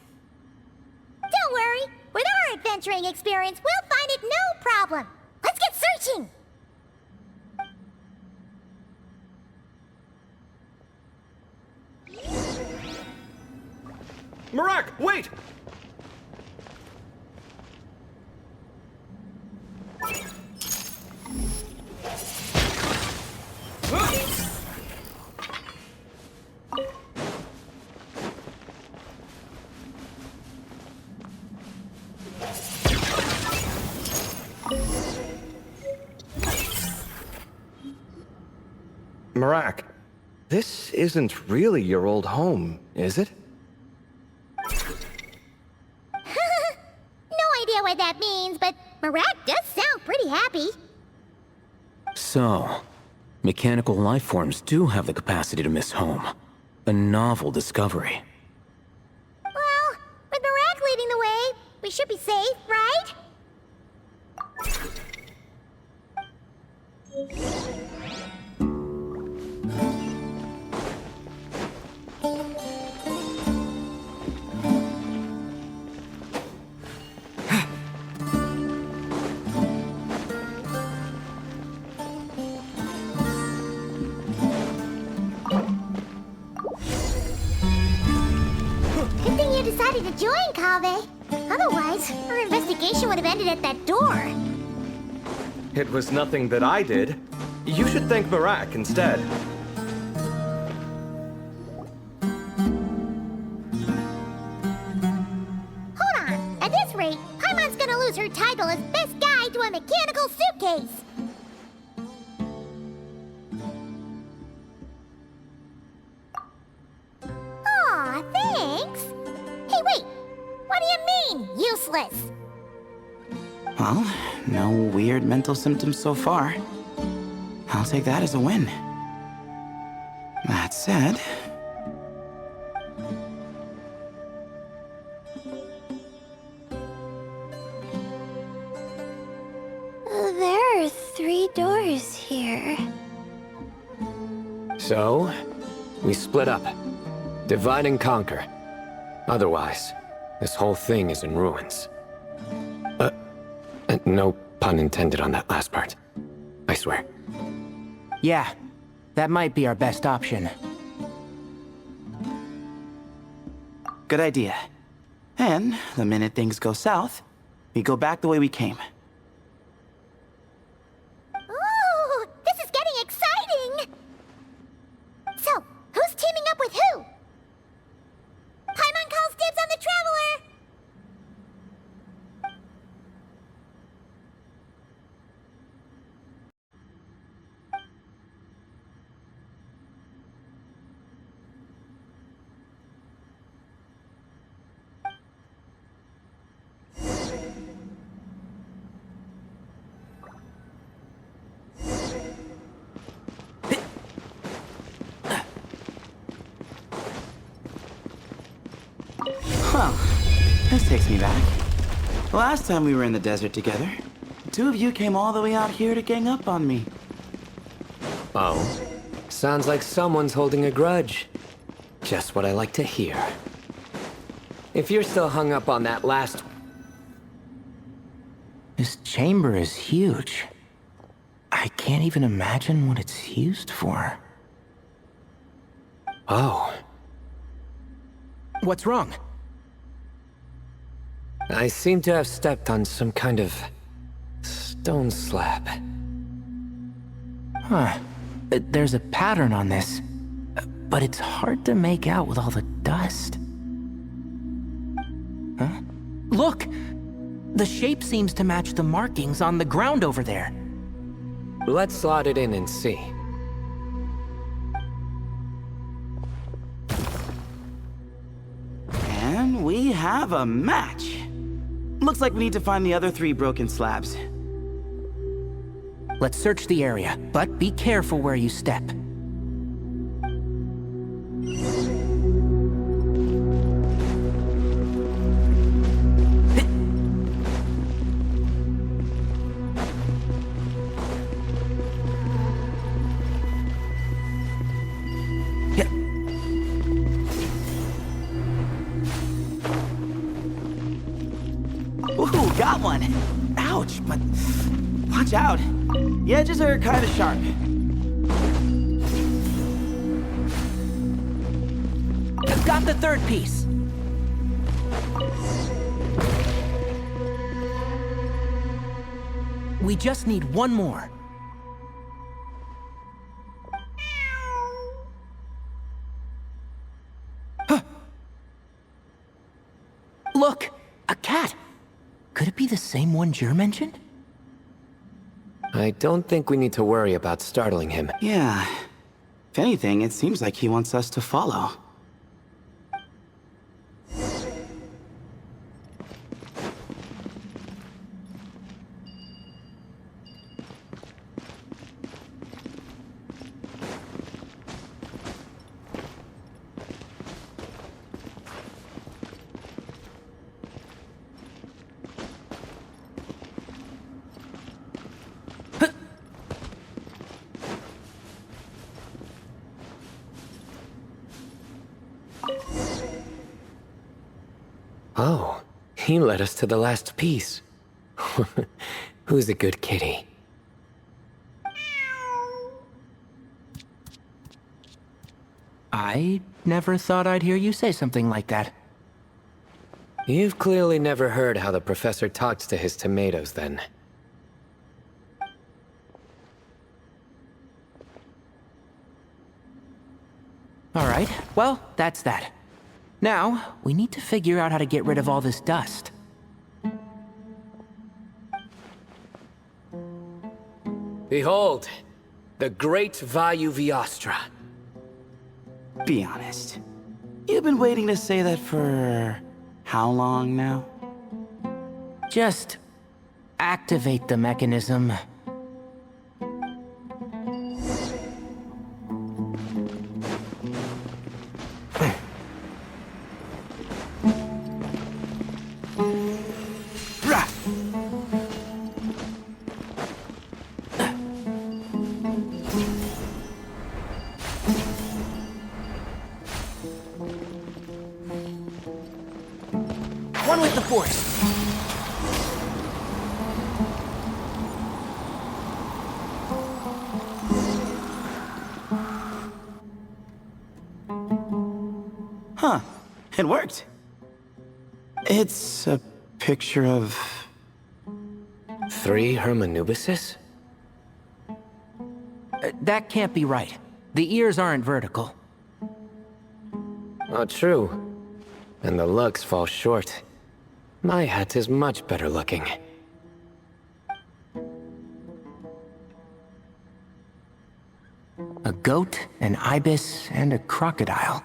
Don't worry! With our adventuring experience, we'll find it no problem! Let's get searching! Marak, wait! Marak, this isn't really your old home, is it? No idea what that means, but Marak does sound pretty happy. So, mechanical life forms do have the capacity to miss home. A novel discovery. Well, with Marak leading the way, we should be safe, right? Good thing you decided to join, Kaveh. Otherwise, our investigation would have ended at that door. It was nothing that I did. You should thank Marak instead. Hold on. At this rate, Paimon's gonna lose her title as best guide to a mechanical suitcase. Aw, thanks. Hey, wait. What do you mean, useless? Well, no weird mental symptoms so far. I'll take that as a win. That said... There are 3 doors here. So, we split up. Divide and conquer. Otherwise, this whole thing is in ruins. No pun intended on that last part. I swear. Yeah, that might be our best option. good idea. And the minute things go south, we go back the way we came. Ooh, this is getting exciting! So, who's teaming up with who? Paimon calls dibs on the Traveler! Well, this takes me back. Last time we were in the desert together, the two of you came all the way out here to gang up on me. Oh? Sounds like someone's holding a grudge. Just what I like to hear. If you're still hung up on that last... This chamber is huge. I can't even imagine what it's used for. Oh. What's wrong? I seem to have stepped on some kind of... stone slab. Huh. There's a pattern on this, but it's hard to make out with all the dust. Huh? Look! The shape seems to match the markings on the ground over there. Let's slot it in and see. And we have a match. Looks like we need to find the other 3 broken slabs. Let's search the area, but be careful where you step. Ooh, got one! Ouch, but watch out. The edges are kind of sharp. I've got the 3rd piece. We just need one more. Huh. Look, a cat. Could it be the same one Jer mentioned? I don't think we need to worry about startling him. Yeah. If anything, it seems like he wants us to follow. Oh, he led us to the last piece. Who's a good kitty? I never thought I'd hear you say something like that. You've clearly never heard how the professor talks to his tomatoes, then. All right, well, that's that. Now, we need to figure out how to get rid of all this dust. Behold, the great Vayu Viastra. Be honest. You've been waiting to say that for how long now? Just activate the mechanism. One with the force. Huh. It worked. It's a picture of... 3 Hermanubises? That can't be right. The ears aren't vertical. Oh, true. And the lugs fall short. My hat is much better looking. A goat, an ibis, and a crocodile.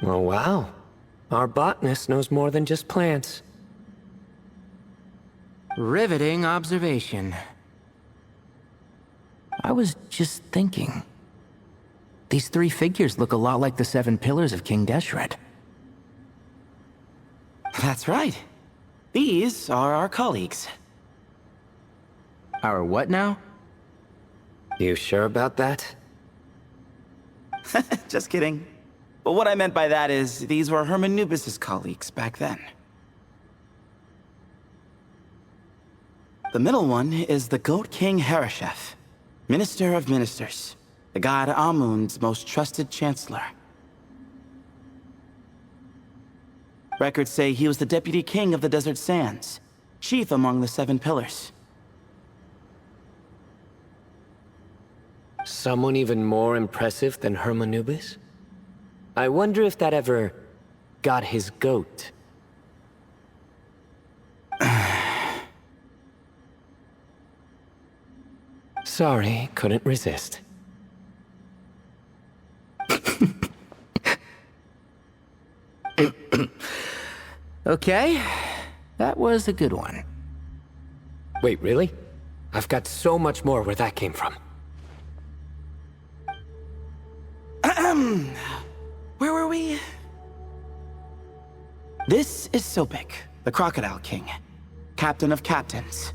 Oh, wow. Our botanist knows more than just plants. Riveting observation. I was just thinking. These 3 figures look a lot like the 7 pillars of King Deshret. That's right. These are our colleagues. Our what now? You sure about that? Just kidding. But what I meant by that is, these were Hermanubis' colleagues back then. The middle one is the Goat King Hereshef, Minister of Ministers, the god Amun's most trusted chancellor. Records say he was the deputy king of the Desert Sands, chief among the 7 pillars. Someone even more impressive than Hermanubis? I wonder if that ever got his goat. Sorry, couldn't resist. Okay, that was a good one. Wait, really? I've got so much more where that came from. Where were we? This is Sobek, the Crocodile King, Captain of Captains.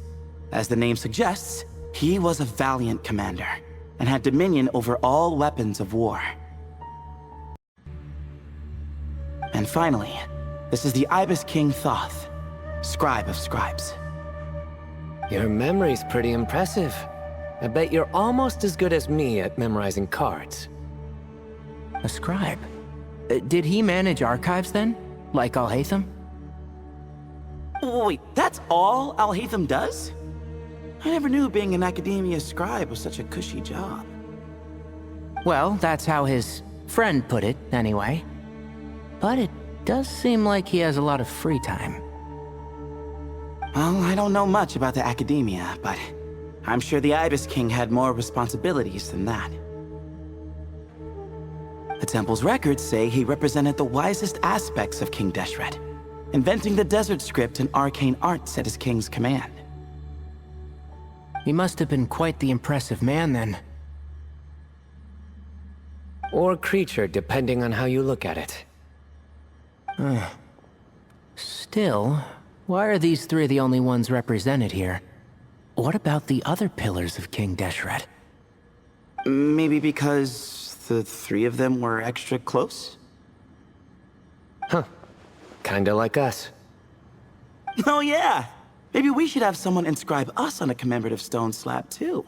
As the name suggests, he was a valiant commander, and had dominion over all weapons of war. And finally, this is the Ibis King Thoth, Scribe of Scribes. Your memory's pretty impressive. I bet you're almost as good as me at memorizing cards. A scribe? Did he manage archives then? Like Alhaitham? Wait, that's all Alhaitham does? I never knew being an academia scribe was such a cushy job. Well, that's how his friend put it, anyway. But it does seem like he has a lot of free time. Well, I don't know much about the academia, but I'm sure the Ibis King had more responsibilities than that. The temple's records say he represented the wisest aspects of King Deshret, inventing the desert script and arcane arts at his king's command. He must have been quite the impressive man then. Or creature, depending on how you look at it. Still, why are these 3 the only ones represented here? What about the other pillars of King Deshret? Maybe because the 3 of them were extra close? Huh. Kinda like us. Oh yeah! Maybe we should have someone inscribe us on a commemorative stone slab too.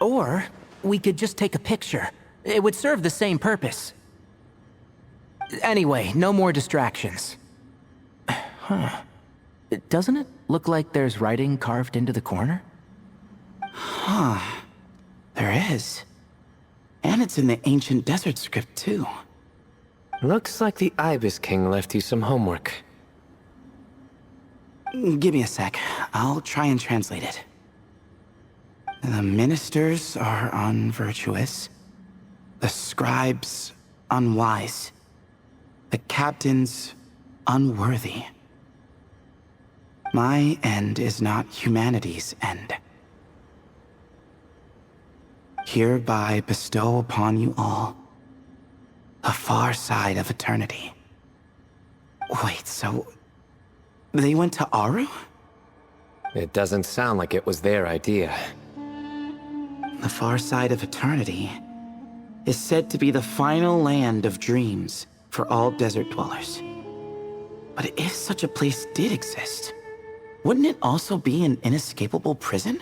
Or, we could just take a picture. It would serve the same purpose. Anyway, no more distractions. Huh. Doesn't it look like there's writing carved into the corner? Huh. There is. And it's in the ancient desert script too. Looks like the Ibis King left you some homework. Give me a sec. I'll try and translate it. The ministers are unvirtuous. The scribes unwise. The captains unworthy. My end is not humanity's end. Hereby bestow upon you all the far side of eternity. Wait, so they went to Aru? It doesn't sound like it was their idea. The far side of eternity is said to be the final land of dreams for all desert dwellers. But if such a place did exist, wouldn't it also be an inescapable prison?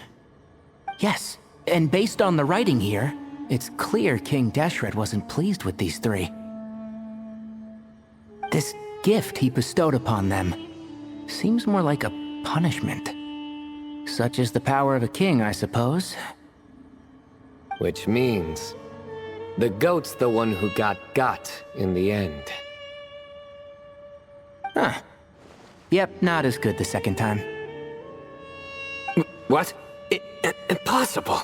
Yes, and based on the writing here, it's clear King Deshret wasn't pleased with these 3. this gift he bestowed upon them seems more like a punishment. Such is the power of a king, I suppose. Which means the goat's the one who got in the end. Huh. Yep, not as good the second time. What? Impossible.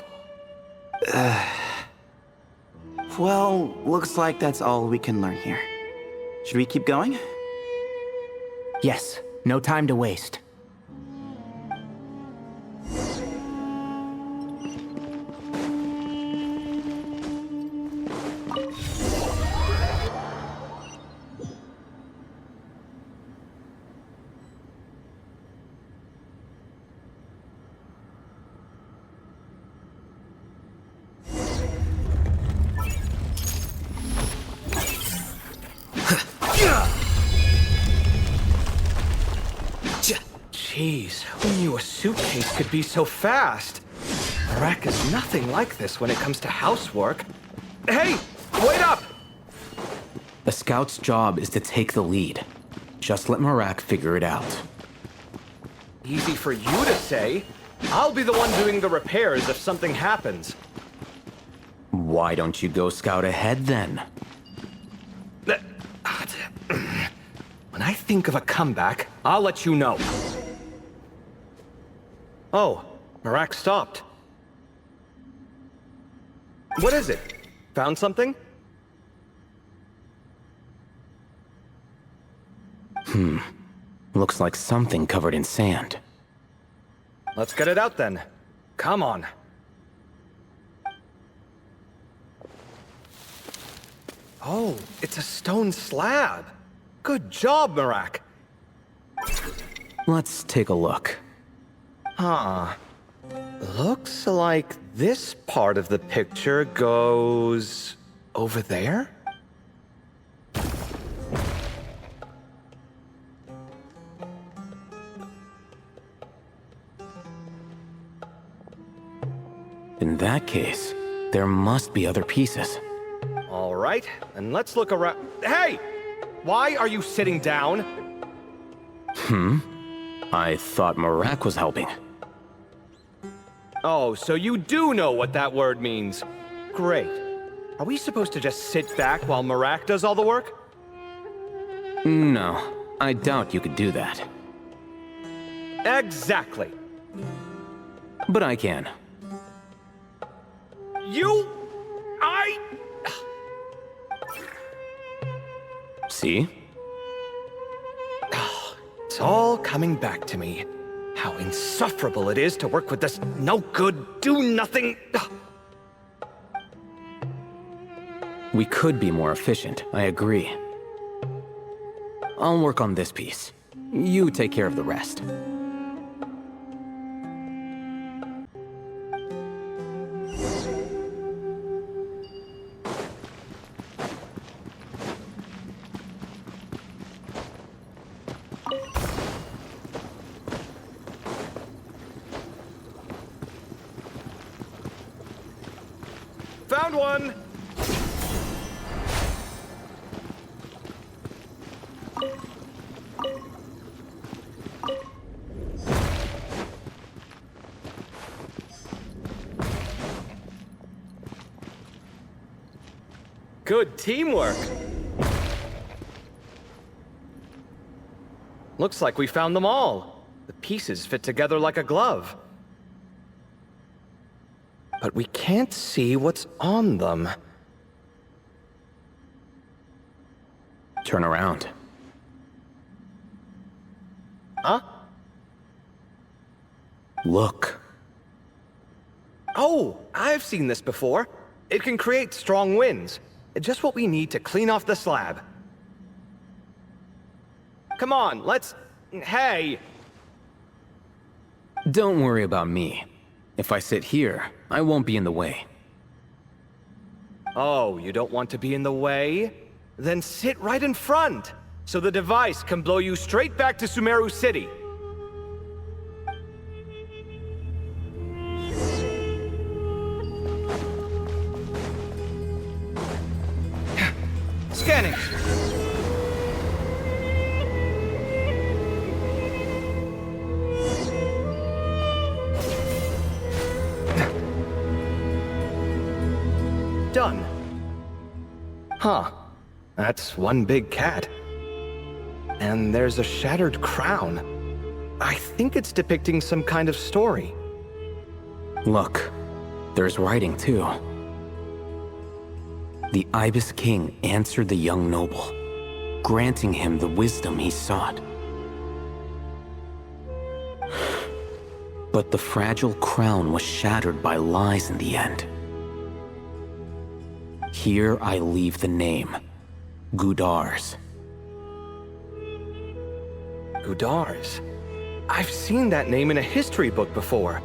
Well, looks like that's all we can learn here. Should we keep going? Yes, no time to waste. Jeez, who knew a suitcase could be so fast? Marak is nothing like this when it comes to housework. Hey, wait up! The scout's job is to take the lead. Just let Marak figure it out. Easy for you to say. I'll be the one doing the repairs if something happens. Why don't you go scout ahead then? When I think of a comeback, I'll let you know. Oh, Marak stopped. What is it? Found something? Looks like something covered in sand. Let's get it out then. Come on. Oh, it's a stone slab. Good job, Marak. Let's take a look. Huh. Looks like this part of the picture goes over there? In that case, there must be other pieces. All right, and let's look around. Hey! Why are you sitting down? I thought Marak was helping. Oh, so you do know what that word means. Great. Are we supposed to just sit back while Marak does all the work? No, I doubt you could do that. Exactly. But I can. See? It's all coming back to me. How insufferable it is to work with this no-good, do-nothing... We could be more efficient, I agree. I'll work on this piece. You take care of the rest. Found one! Good teamwork. Looks like we found them all. The pieces fit together like a glove. But we can't see what's on them. Turn around. Huh? Look. Oh, I've seen this before. It can create strong winds. Just what we need to clean off the slab. Come on, let's... Hey! Don't worry about me. If I sit here, I won't be in the way. Oh, you don't want to be in the way? Then sit right in front, so the device can blow you straight back to Sumeru City. Scanning. done. Huh. That's one big cat. And there's a shattered crown. I think it's depicting some kind of story. Look, there's writing too. The Ibis King answered the young noble, granting him the wisdom he sought. But the fragile crown was shattered by lies in the end. Here I leave the name, Gudars. Gudars? I've seen that name in a history book before.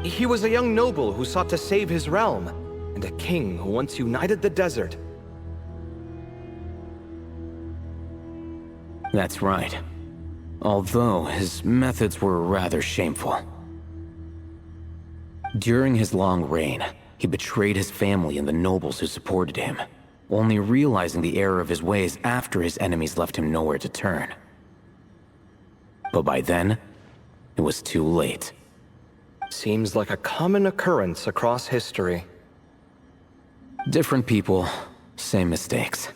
He was a young noble who sought to save his realm, and a king who once united the desert. That's right. Although his methods were rather shameful. During his long reign, he betrayed his family and the nobles who supported him, only realizing the error of his ways after his enemies left him nowhere to turn. But by then, it was too late. Seems like a common occurrence across history. Different people, same mistakes.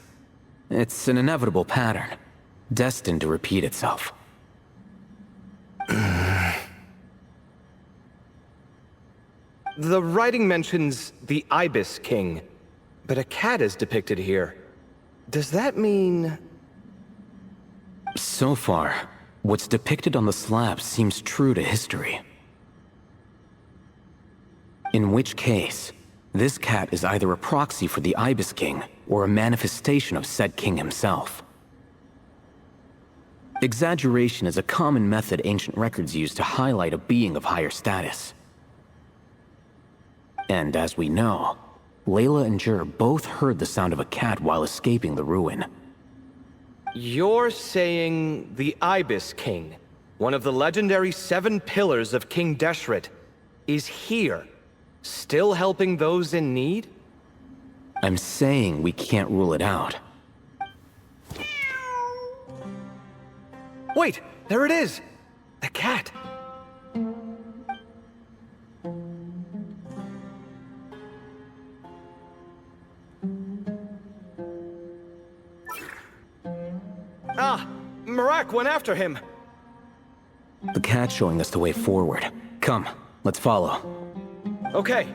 It's an inevitable pattern, destined to repeat itself. The writing mentions the Ibis King, but a cat is depicted here. Does that mean... So far, what's depicted on the slab seems true to history. In which case, this cat is either a proxy for the Ibis King or a manifestation of said king himself. Exaggeration is a common method ancient records use to highlight a being of higher status. And as we know, Layla and Jur both heard the sound of a cat while escaping the ruin. You're saying the Ibis King, one of the legendary 7 pillars of King Deshret, is here, still helping those in need? I'm saying we can't rule it out. Wait, there it is! The cat! Ah! Marak went after him! The cat's showing us the way forward. Come, let's follow. Okay.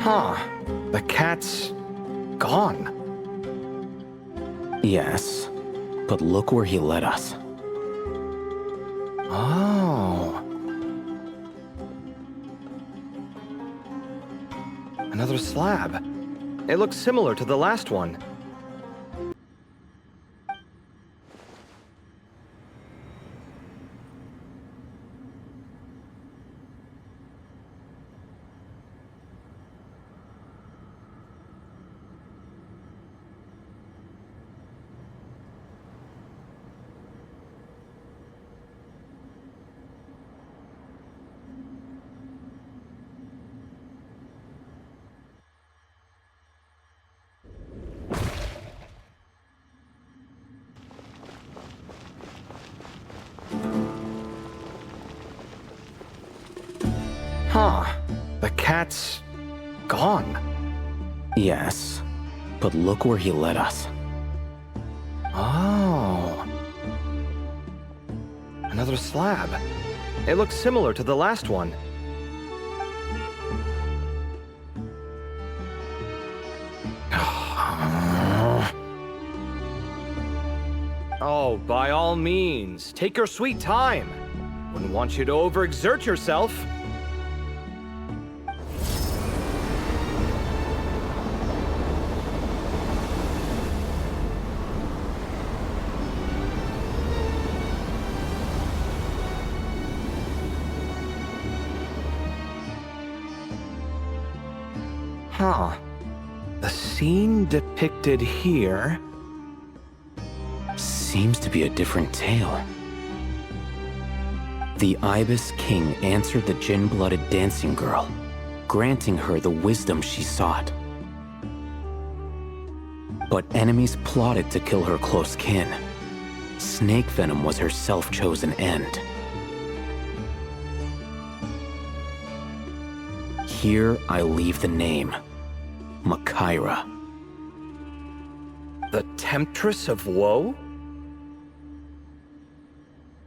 Huh. The cat's... gone. Yes, but look where he led us. Oh. Another slab. It looks similar to the last one. Huh. The cat's... gone. Yes, but look where he led us. Oh. Another slab. It looks similar to the last one. Oh, by all means, take your sweet time. Wouldn't want you to overexert yourself. Huh. The scene depicted here... Seems to be a different tale. The Ibis King answered the gin-blooded dancing girl, granting her the wisdom she sought. But enemies plotted to kill her close kin. Snake venom was her self-chosen end. Here I leave the name, Makaira. The Temptress of Woe?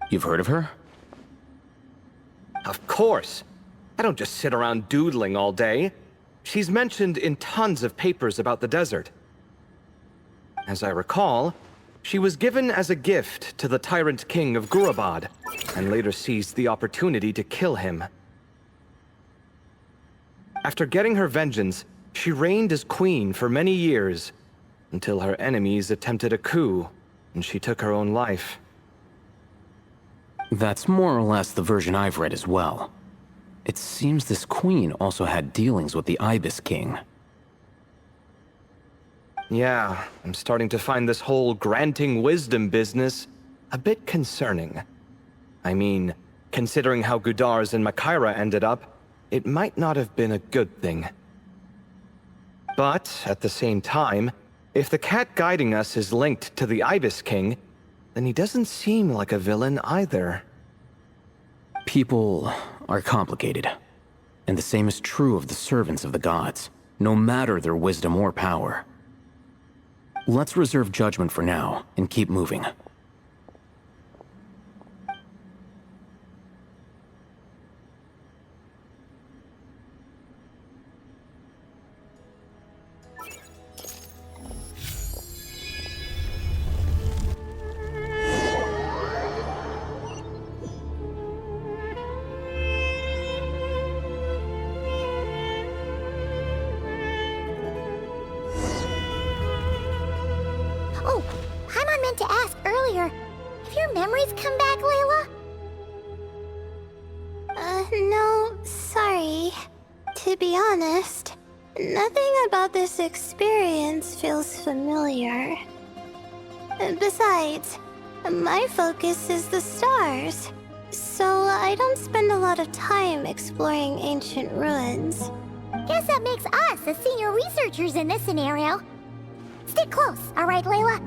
You've heard of her? Of course. I don't just sit around doodling all day. She's mentioned in tons of papers about the desert. As I recall, she was given as a gift to the tyrant king of Gurabad, and later seized the opportunity to kill him. After getting her vengeance, she reigned as queen for many years, until her enemies attempted a coup, and she took her own life. That's more or less the version I've read as well. It seems this queen also had dealings with the Ibis King. Yeah, I'm starting to find this whole granting wisdom business a bit concerning. I mean, considering how Gudars and Makaira ended up, it might not have been a good thing. But, at the same time, if the cat guiding us is linked to the Ibis King, then he doesn't seem like a villain either. People are complicated, and the same is true of the servants of the gods, no matter their wisdom or power. Let's reserve judgment for now, and keep moving. Oh, Paimon meant to ask earlier. Have your memories come back, Layla? No, sorry. To be honest, nothing about this experience feels familiar. Besides, my focus is the stars, so I don't spend a lot of time exploring ancient ruins. Guess that makes us the senior researchers in this scenario. Stick close, all right, Layla?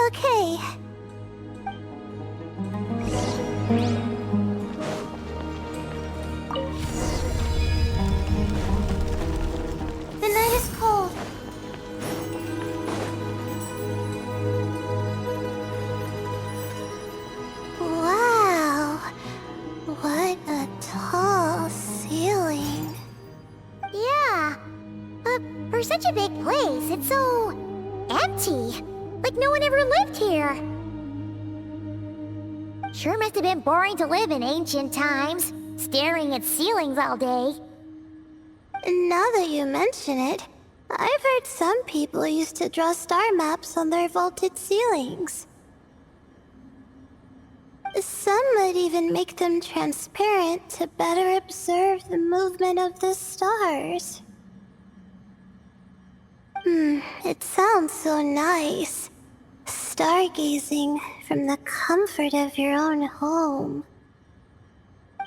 Okay. The night is cold. Wow. What a tall ceiling. Yeah. For such a big place, it's so empty. Like no one ever lived here. Sure must have been boring to live in ancient times, staring at ceilings all day. Now that you mention it, I've heard some people used to draw star maps on their vaulted ceilings. Some might even make them transparent to better observe the movement of the stars. It sounds so nice. Stargazing from the comfort of your own home.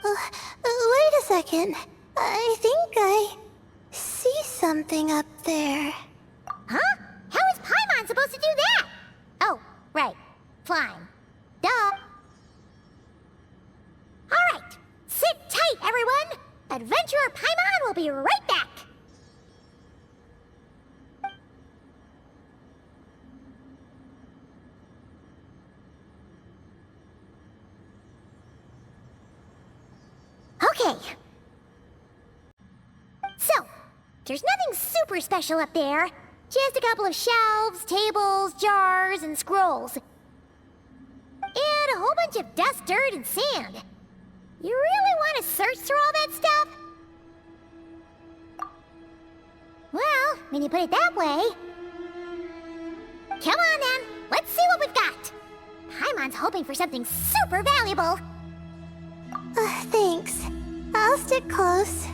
Wait a second. I think I see something up there. Huh? How is Paimon supposed to do that? Oh, right. Flying. Duh. Alright. Sit tight, everyone. Adventurer Paimon will be right back. Okay. So, there's nothing super special up there. Just a couple of shelves, tables, jars, and scrolls. And a whole bunch of dust, dirt, and sand. You really want to search through all that stuff? Well, when you put it that way... Come on then, let's see what we've got. Paimon's hoping for something super valuable. Thanks. I'll stick close.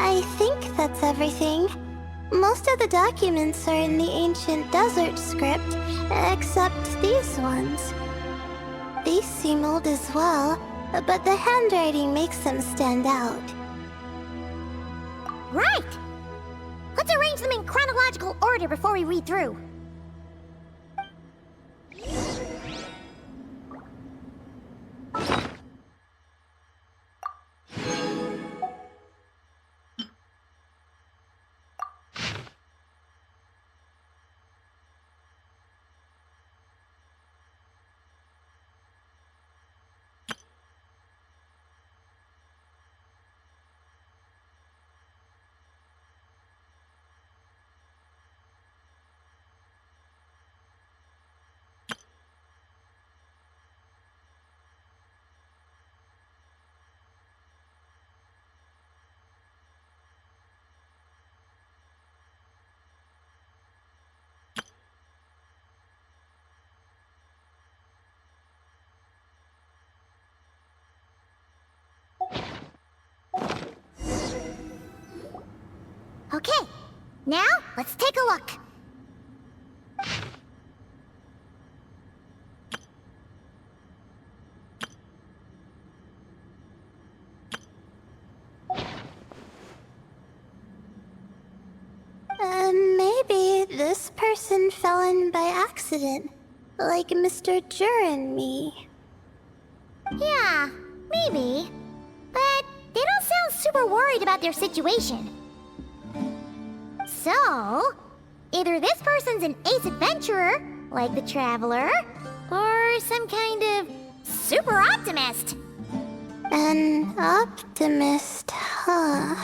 I think that's everything. Most of the documents are in the ancient desert script, except these ones. These seem old as well, but the handwriting makes them stand out. Right! Let's arrange them in chronological order before we read through. Okay, now let's take a look. Maybe this person fell in by accident, like Mr. Jur and me. Yeah, maybe. But they don't sound super worried about their situation. So, either this person's an ace adventurer, like the Traveler, or some kind of super optimist. An optimist, huh?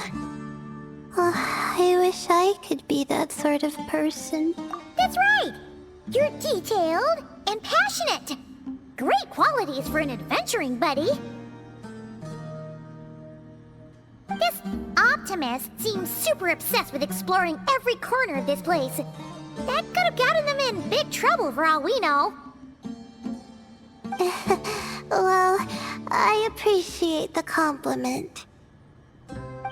Oh, I wish I could be that sort of person. That's right! You're detailed and passionate. Great qualities for an adventuring buddy. This optimist seems super obsessed with exploring every corner of this place. That could have gotten them in big trouble for all we know. Well, I appreciate the compliment.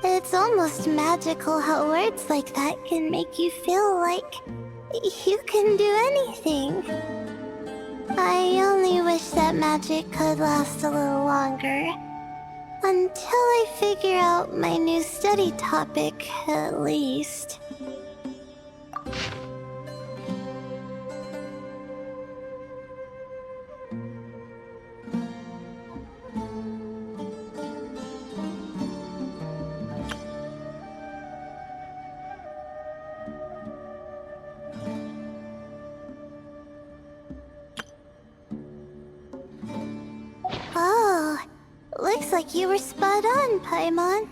It's almost magical how words like that can make you feel like you can do anything. I only wish that magic could last a little longer. Until I figure out my new study topic, at least. Oh, looks like you were spot on, Paimon.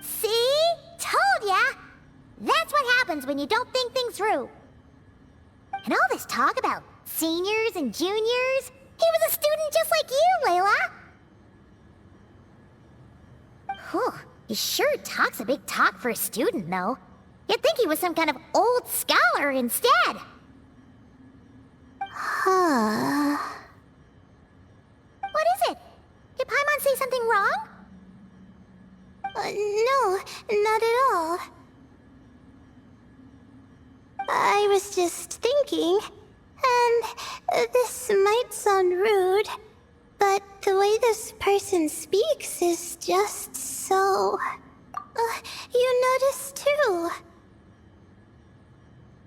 See? Told ya! That's what happens when you don't think things through. And all this talk about seniors and juniors, he was a student just like you, Layla! Whew, he sure talks a big talk for a student, though. You'd think he was some kind of old scholar instead. Huh. What is it? Did Paimon say something wrong? No, not at all. I was just thinking, and this might sound rude, but the way this person speaks is just so... you notice too.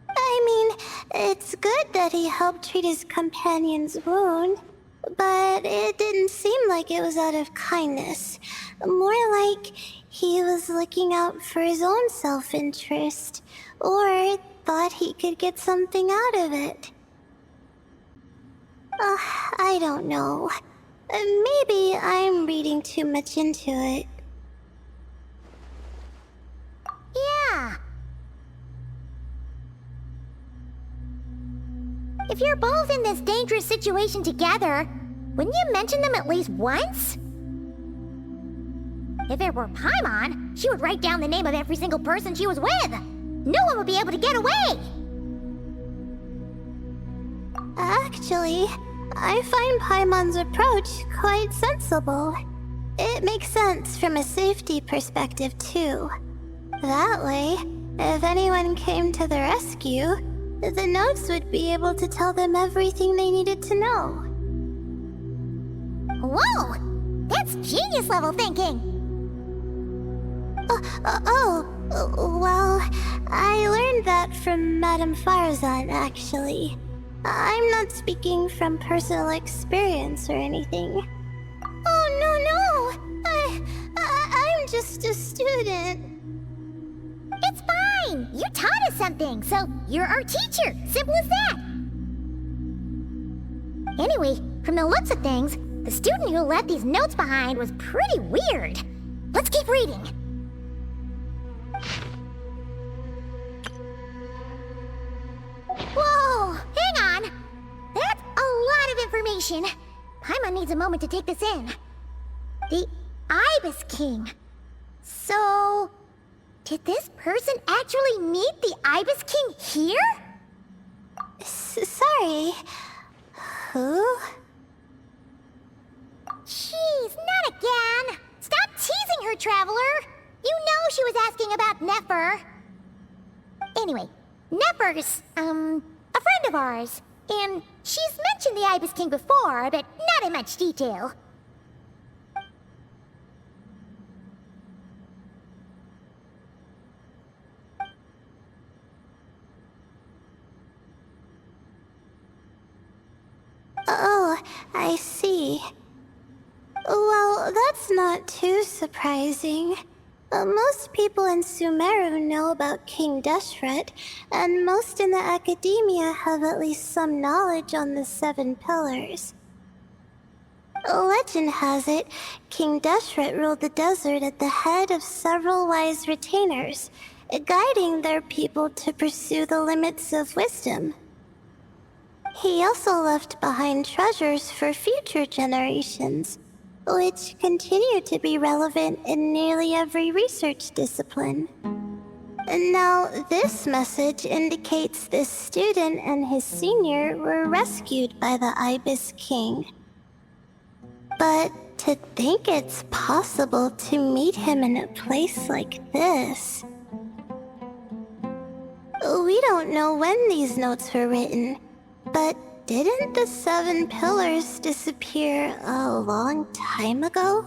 I mean, it's good that he helped treat his companion's wound, but it didn't seem like it was out of kindness. More like he was looking out for his own self-interest, or thought he could get something out of it. I don't know. Maybe I'm reading too much into it. Yeah. If you're both in this dangerous situation together, wouldn't you mention them at least once? If it were Paimon, she would write down the name of every single person she was with. No one would be able to get away. Actually, I find Paimon's approach quite sensible. It makes sense from a safety perspective, too. That way, if anyone came to the rescue, the notes would be able to tell them everything they needed to know. Whoa! That's genius-level thinking! Well, I learned that from Madame Farazan, actually. I'm not speaking from personal experience or anything. Oh, no! I'm just a student. It's fine! You taught us something, so you're our teacher. Simple as that. Anyway, from the looks of things, the student who left these notes behind was pretty weird. Let's keep reading. Whoa! Hang on! That's a lot of information. Paimon needs a moment to take this in. The Ibis King. So... did this person actually meet the Ibis King here? Sorry. Who? Jeez, not again! Stop teasing her, Traveler! You know she was asking about Nefer. Anyway, Nefer's, a friend of ours. And she's mentioned the Ibis King before, but not in much detail. Oh, I see. Well, that's not too surprising. Most people in Sumeru know about King Deshret, and most in the academia have at least some knowledge on the Seven Pillars. Legend has it, King Deshret ruled the desert at the head of several wise retainers, guiding their people to pursue the limits of wisdom. He also left behind treasures for future generations, which continue to be relevant in nearly every research discipline. Now, this message indicates this student and his senior were rescued by the Ibis King. But to think it's possible to meet him in a place like this... We don't know when these notes were written, but didn't the Seven Pillars disappear a long time ago?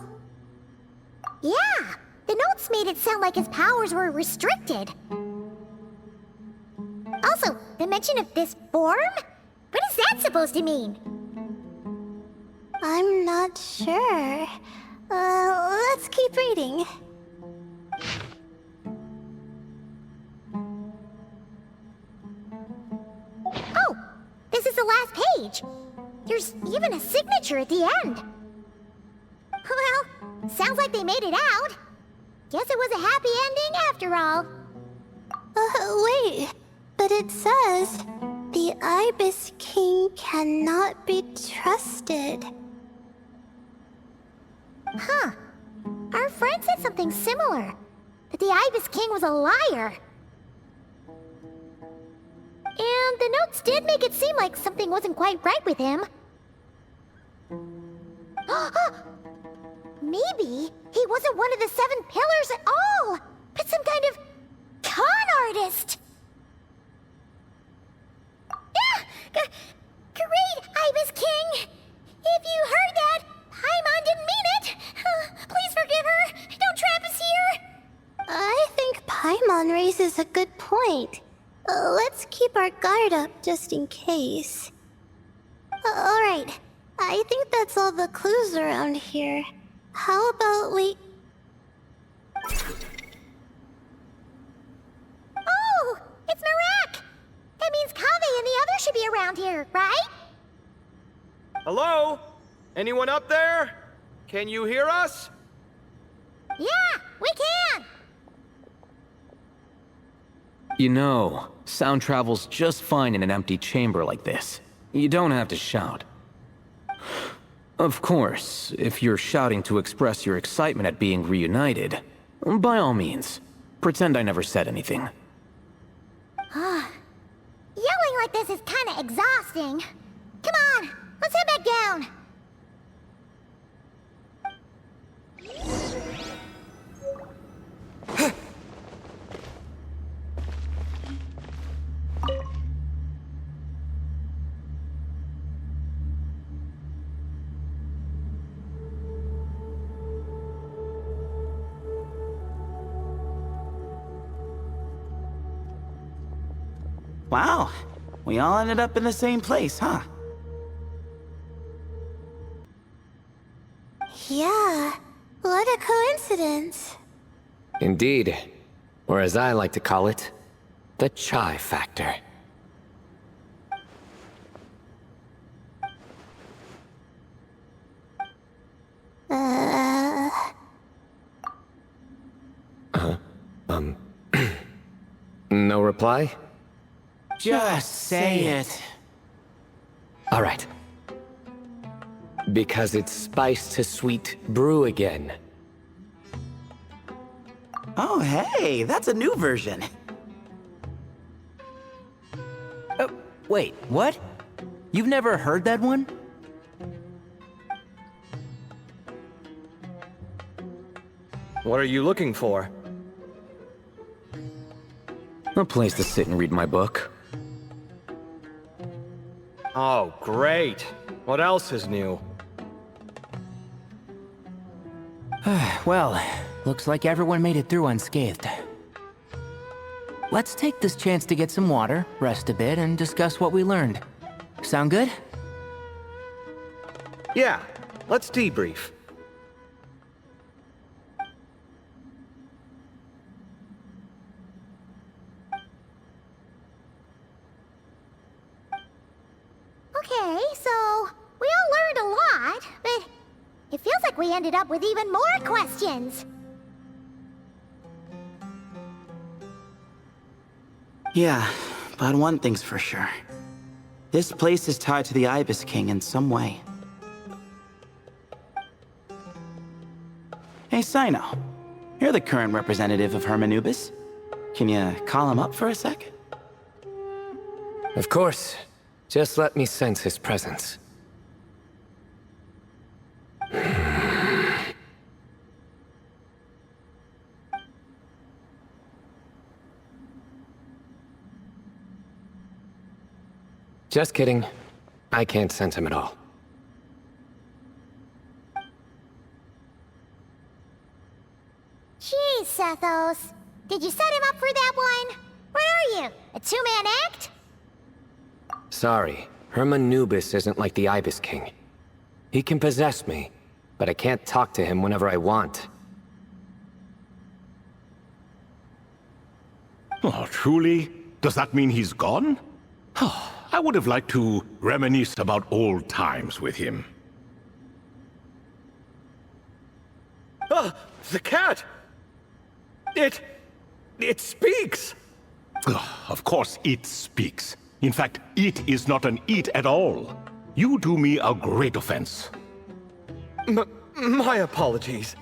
Yeah, the notes made it sound like his powers were restricted. Also, the mention of this form? What is that supposed to mean? I'm not sure. Let's keep reading. Oh, this is the last page. There's even a signature at the end. Well, sounds like they made it out. Guess it was a happy ending after all. Wait. But it says, the Ibis King cannot be trusted. Huh. Our friend said something similar. That the Ibis King was a liar. And the notes did make it seem like something wasn't quite right with him. Maybe he wasn't one of the Seven Pillars at all, but some kind of con artist. Great, Ibis King! If you heard that, Paimon didn't mean it. Please forgive her. Don't trap us here. I think Paimon raises a good point. Let's keep our guard up just in case. Alright, I think that's all the clues around here. How about we... Oh, it's Marak! That means Kaveh and the others should be around here, right? Hello? Anyone up there? Can you hear us? Yeah, we can! You know, sound travels just fine in an empty chamber like this. You don't have to shout. Of course, if you're shouting to express your excitement at being reunited, by all means, pretend I never said anything. Yelling like this is kinda exhausting. Come on, let's head back down. Wow, we all ended up in the same place, huh? Yeah, what a coincidence. Indeed. Or as I like to call it, the chai factor. No reply? Just say it. All right. Because it's spice to sweet brew again. Oh, hey, that's a new version. Wait, what? You've never heard that one? What are you looking for? A place to sit and read my book. Oh, great. What else is new? Well, looks like everyone made it through unscathed. Let's take this chance to get some water, rest a bit, and discuss what we learned. Sound good? Yeah, let's debrief. Okay, so we all learned a lot, but it feels like we ended up with even more questions. Yeah, but one thing's for sure. This place is tied to the Ibis King in some way. Hey, Sino. You're the current representative of Hermanubis. Can you call him up for a sec? Of course. Just let me sense his presence. Just kidding. I can't sense him at all. Jeez, Sethos. Did you set him up for that one? What are you, a two-man act? Sorry, Hermanubis isn't like the Ibis King. He can possess me, but I can't talk to him whenever I want. Oh, truly? Does that mean he's gone? Oh, I would have liked to reminisce about old times with him. Ah, the cat! It speaks! Of course it speaks. In fact, it is not an it at all. You do me a great offense. My apologies.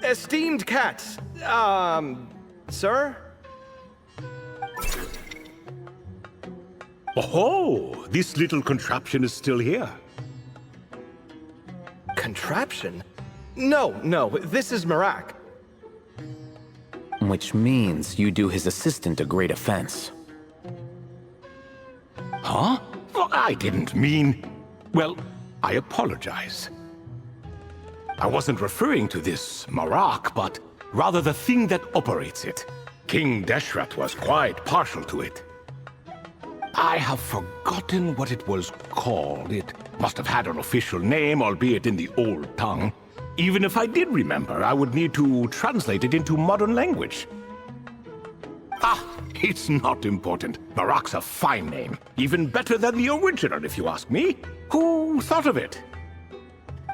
Esteemed cats, sir? Oh, this little contraption is still here. Contraption? No, this is Marak. Which means you do his assistant a great offense. Huh? Well, I didn't mean... Well, I apologize. I wasn't referring to this Marak, but rather the thing that operates it. King Deshret was quite partial to it. I have forgotten what it was called. It must have had an official name, albeit in the old tongue. Even if I did remember, I would need to translate it into modern language. Ah, it's not important. Marak's a fine name. Even better than the original, if you ask me. Who thought of it?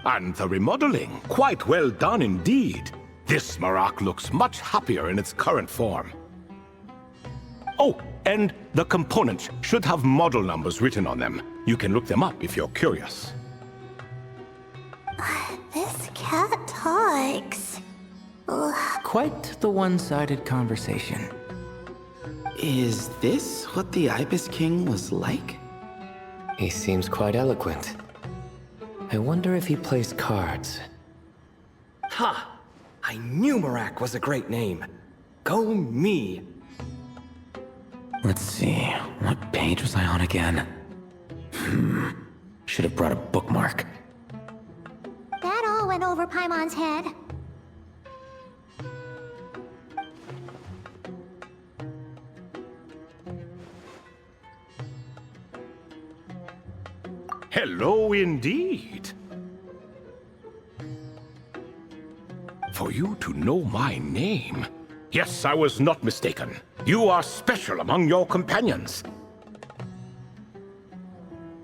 And the remodeling, quite well done indeed. This Marak looks much happier in its current form. Oh, and the components should have model numbers written on them. You can look them up if you're curious. This cat talks. Ugh. Quite the one-sided conversation. Is this what the Ibis King was like? He seems quite eloquent. I wonder if he plays cards. Ha! I knew Marak was a great name. Go me! Let's see, what page was I on again? Should have brought a bookmark. That all went over Paimon's head. Hello indeed. For you to know my name. Yes, I was not mistaken. You are special among your companions.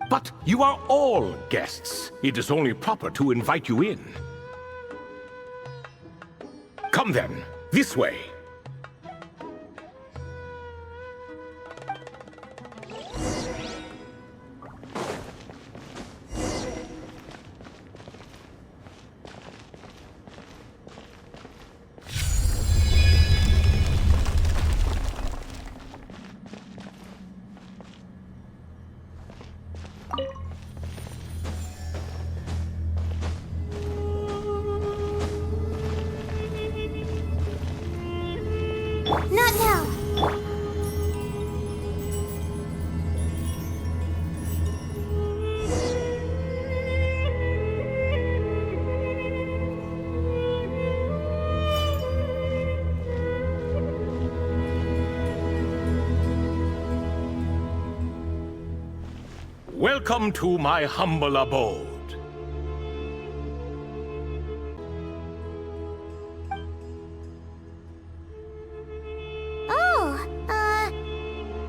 But you are all guests. It is only proper to invite you in. Come then, this way. Not now! Welcome to my humble abode.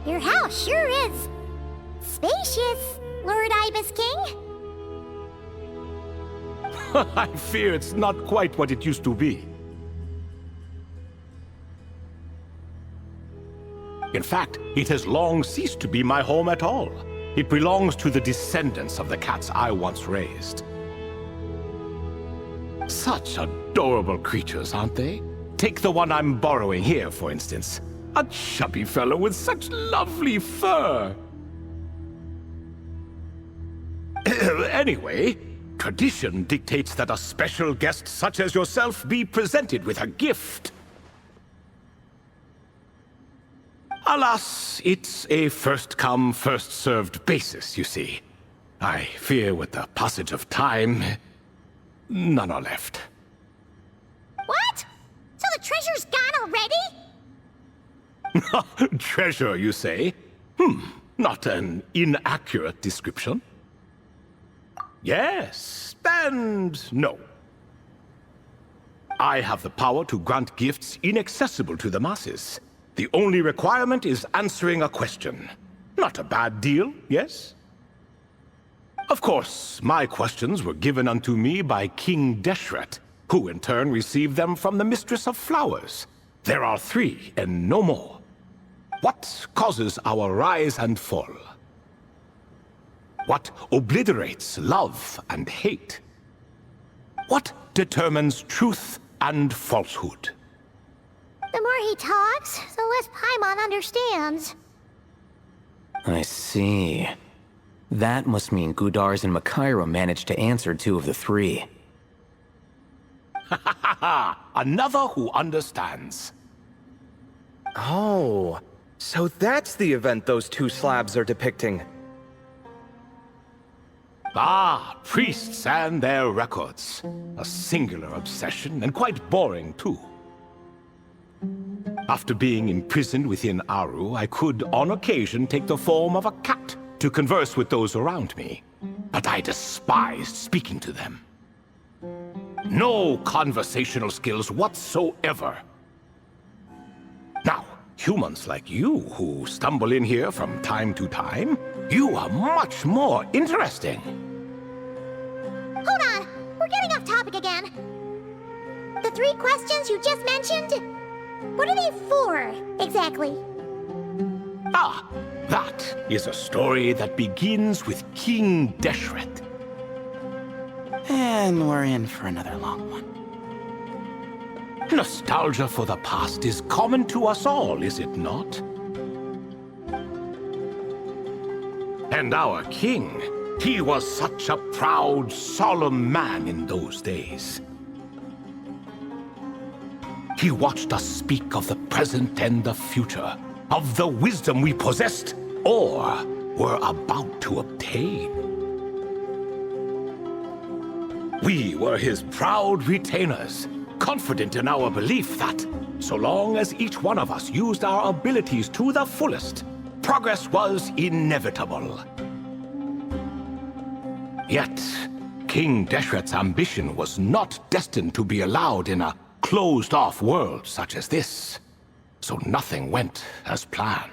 Your house sure is spacious, Lord Ibis King. I fear it's not quite what it used to be. In fact, it has long ceased to be my home at all. It belongs to the descendants of the cats I once raised. Such adorable creatures, aren't they? Take the one I'm borrowing here, for instance. A chubby fellow with such lovely fur. Anyway, tradition dictates that a special guest such as yourself be presented with a gift. Alas, it's a first-come, first-served basis, you see. I fear with the passage of time, none are left. What? So the treasure's gone already? Treasure, you say? Not an inaccurate description. Yes, and no. I have the power to grant gifts inaccessible to the masses. The only requirement is answering a question. Not a bad deal, yes? Of course, my questions were given unto me by King Deshret, who in turn received them from the Mistress of Flowers. There are 3, and no more. What causes our rise and fall? What obliterates love and hate? What determines truth and falsehood? The more he talks, the less Paimon understands. I see. That must mean Gudars and Makaira managed to answer 2 of the 3. Another who understands. Oh, so that's the event those 2 slabs are depicting. Ah, priests and their records. A singular obsession, and quite boring, too. After being imprisoned within Aru, I could, on occasion, take the form of a cat to converse with those around me. But I despised speaking to them. No conversational skills whatsoever. Now, humans like you who stumble in here from time to time, you are much more interesting. Hold on! We're topic again. The 3 questions you just mentioned? What are they for, exactly? Ah, that is a story that begins with King Deshret. And we're in for another long one. Nostalgia for the past is common to us all, is it not? And our king, he was such a proud, solemn man in those days. He watched us speak of the present and the future, of the wisdom we possessed or were about to obtain. We were his proud retainers, confident in our belief that, so long as each one of us used our abilities to the fullest, progress was inevitable. Yet, King Deshret's ambition was not destined to be allowed in a closed-off world such as this, so nothing went as planned.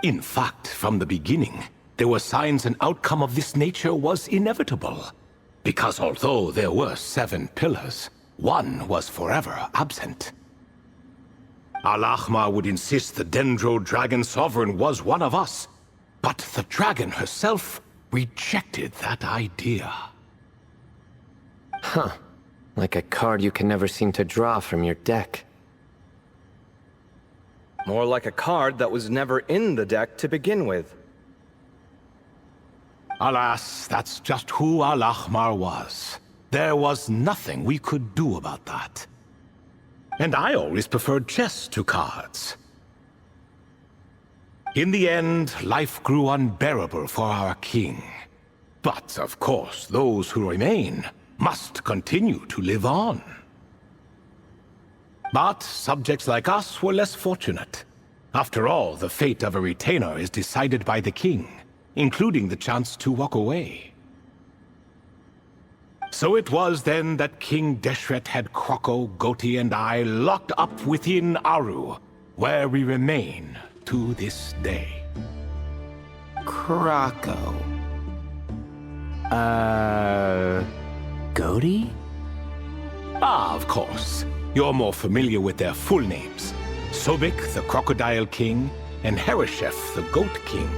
In fact, from the beginning, there were signs an outcome of this nature was inevitable, because although there were 7 pillars, one was forever absent. Al-Ahmar would insist the Dendro Dragon Sovereign was one of us, but the dragon herself rejected that idea. Huh. Like a card you can never seem to draw from your deck. More like a card that was never in the deck to begin with. Alas, that's just who Al-Ahmar was. There was nothing we could do about that. And I always preferred chess to cards. In the end, life grew unbearable for our king. But, of course, those who remain must continue to live on. But subjects like us were less fortunate. After all, the fate of a retainer is decided by the king, including the chance to walk away. So it was then that King Deshret had Kroko, Goti, and I locked up within Aru, where we remain to this day. Kroko. Goti? Ah, of course. You're more familiar with their full names. Sobek, the Crocodile King, and Hereshef, the Goat King.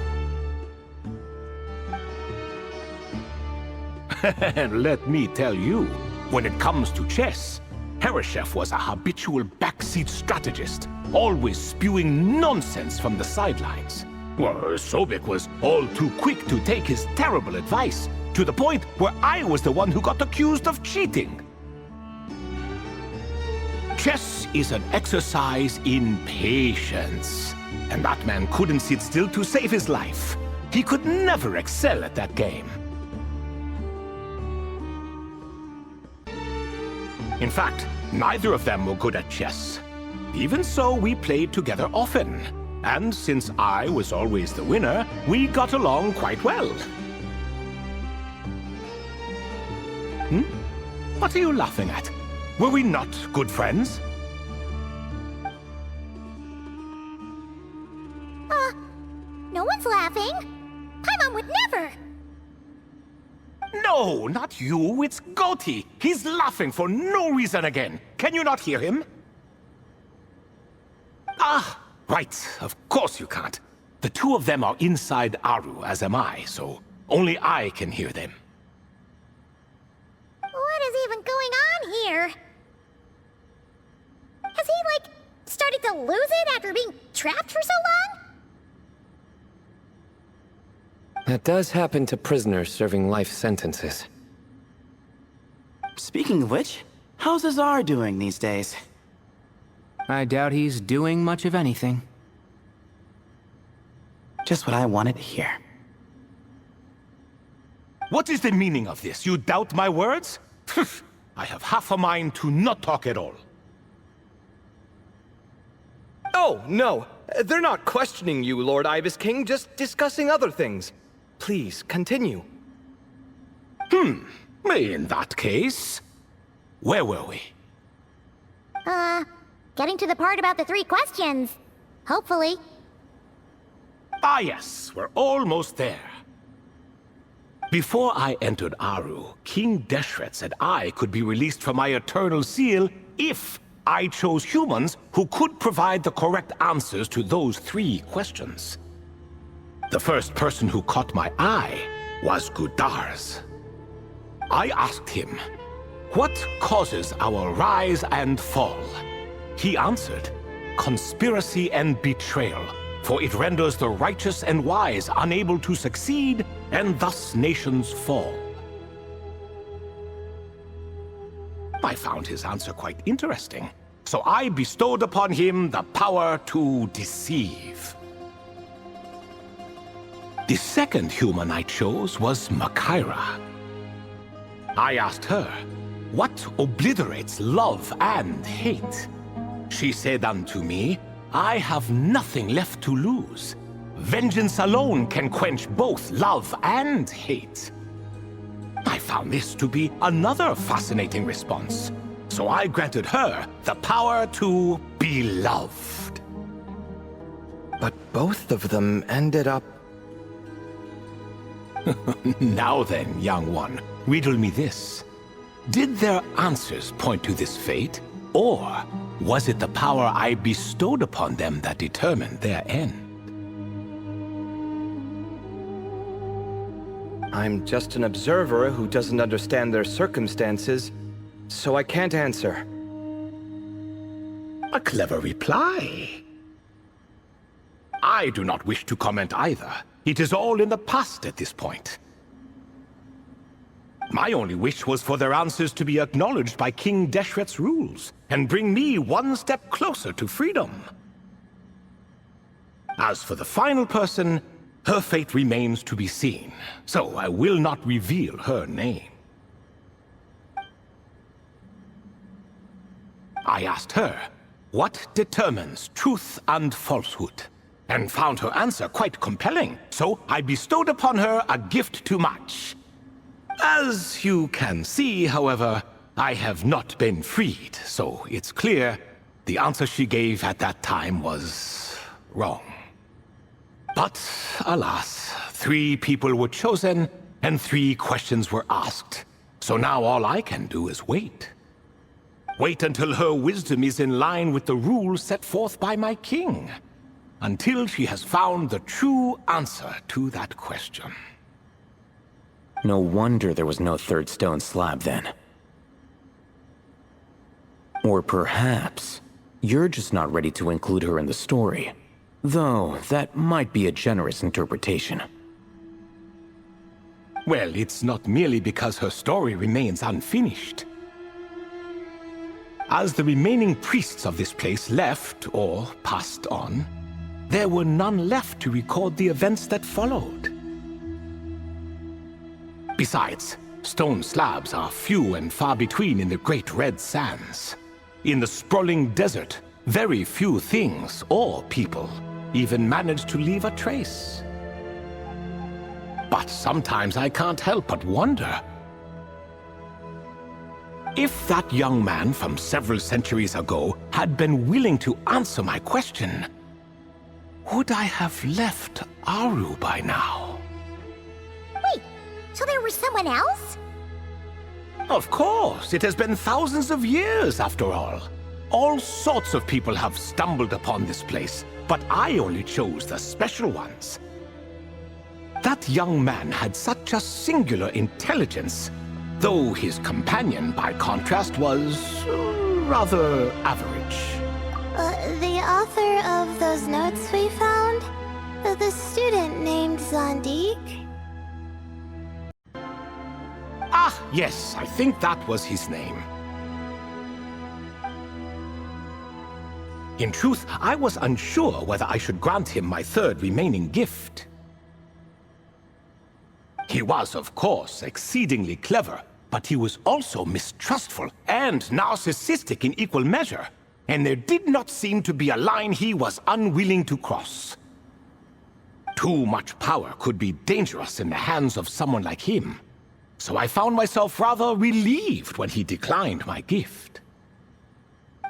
And let me tell you, when it comes to chess, Hereshef was a habitual backseat strategist, always spewing nonsense from the sidelines. Well, Sobek was all too quick to take his terrible advice, to the point where I was the one who got accused of cheating. Chess is an exercise in patience, and that man couldn't sit still to save his life. He could never excel at that game. In fact, neither of them were good at chess. Even so, we played together often. And since I was always the winner, we got along quite well. What are you laughing at? Were we not good friends? No one's laughing. Paimon would never. No, not you. It's Goti. He's laughing for no reason again. Can you not hear him? Ah, right. Of course you can't. The two of them are inside Aru, as am I, so only I can hear them. What is even going on here? Has he, started to lose it after being trapped for so long? That does happen to prisoners serving life sentences. Speaking of which, how's Azar doing these days? I doubt he's doing much of anything. Just what I wanted to hear. What is the meaning of this? You doubt my words? I have half a mind to not talk at all. Oh, no. They're not questioning you, Lord Ibis King, just discussing other things. Please, continue. In that case, where were we? Getting to the part about the 3 questions. Hopefully. Ah, yes, we're almost there. Before I entered Aru, King Deshret said I could be released from my eternal seal if I chose humans who could provide the correct answers to those 3 questions. The first person who caught my eye was Gudars. I asked him, "What causes our rise and fall?" He answered, "Conspiracy and betrayal, for it renders the righteous and wise unable to succeed, and thus nations fall." I found his answer quite interesting, so I bestowed upon him the power to deceive. The second human I chose was Makaira. I asked her, "What obliterates love and hate?" She said unto me, "I have nothing left to lose. Vengeance alone can quench both love and hate." I found this to be another fascinating response, so I granted her the power to be loved. But both of them ended up... Now then, young one, riddle me this. Did their answers point to this fate, or was it the power I bestowed upon them that determined their end? I'm just an observer who doesn't understand their circumstances, so I can't answer. A clever reply. I do not wish to comment either. It is all in the past at this point. My only wish was for their answers to be acknowledged by King Deshret's rules, and bring me one step closer to freedom. As for the final person, her fate remains to be seen, so I will not reveal her name. I asked her, "What determines truth and falsehood?" and found her answer quite compelling, so I bestowed upon her a gift to match. As you can see, however, I have not been freed, so it's clear the answer she gave at that time was wrong. But, alas, 3 people were chosen, and 3 questions were asked. So now all I can do is wait. Wait until her wisdom is in line with the rules set forth by my king. Until she has found the true answer to that question. No wonder there was no 3rd stone slab then. Or perhaps you're just not ready to include her in the story. Though, that might be a generous interpretation. Well, it's not merely because her story remains unfinished. As the remaining priests of this place left, or passed on, there were none left to record the events that followed. Besides, stone slabs are few and far between in the Great Red Sands. In the sprawling desert, very few things or people even manage to leave a trace. But sometimes I can't help but wonder. If that young man from several centuries ago had been willing to answer my question, would I have left Aru by now? Wait, so there was someone else? Of course, it has been thousands of years after all. All sorts of people have stumbled upon this place, but I only chose the special ones. That young man had such a singular intelligence, though his companion, by contrast, was rather average. The author of those notes we found? The student named Zandik? Ah, yes, I think that was his name. In truth, I was unsure whether I should grant him my 3rd remaining gift. He was, of course, exceedingly clever, but he was also mistrustful and narcissistic in equal measure, and there did not seem to be a line he was unwilling to cross. Too much power could be dangerous in the hands of someone like him, so I found myself rather relieved when he declined my gift.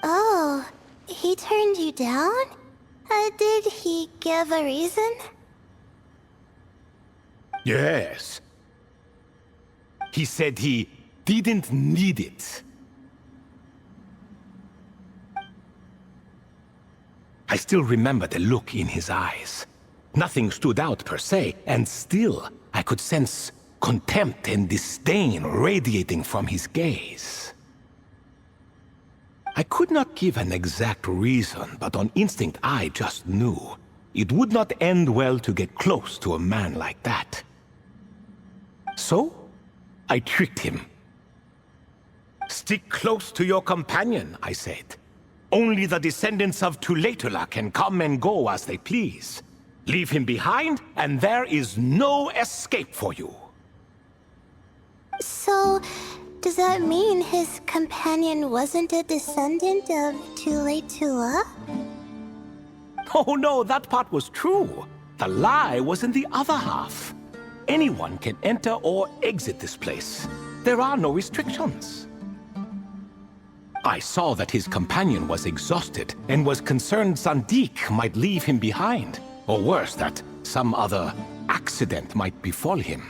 Oh, he turned you down? Did he give a reason? Yes. He said he didn't need it. I still remember the look in his eyes. Nothing stood out per se, and still I could sense contempt and disdain radiating from his gaze. I could not give an exact reason, but on instinct I just knew it would not end well to get close to a man like that. So, I tricked him. "Stick close to your companion," I said. "Only the descendants of Tuletula can come and go as they please. Leave him behind, and there is no escape for you." So, does that mean his companion wasn't a descendant of Tuletula? Oh no, that part was true. The lie was in the other half. Anyone can enter or exit this place. There are no restrictions. I saw that his companion was exhausted and was concerned Zandik might leave him behind, or worse, that some other accident might befall him.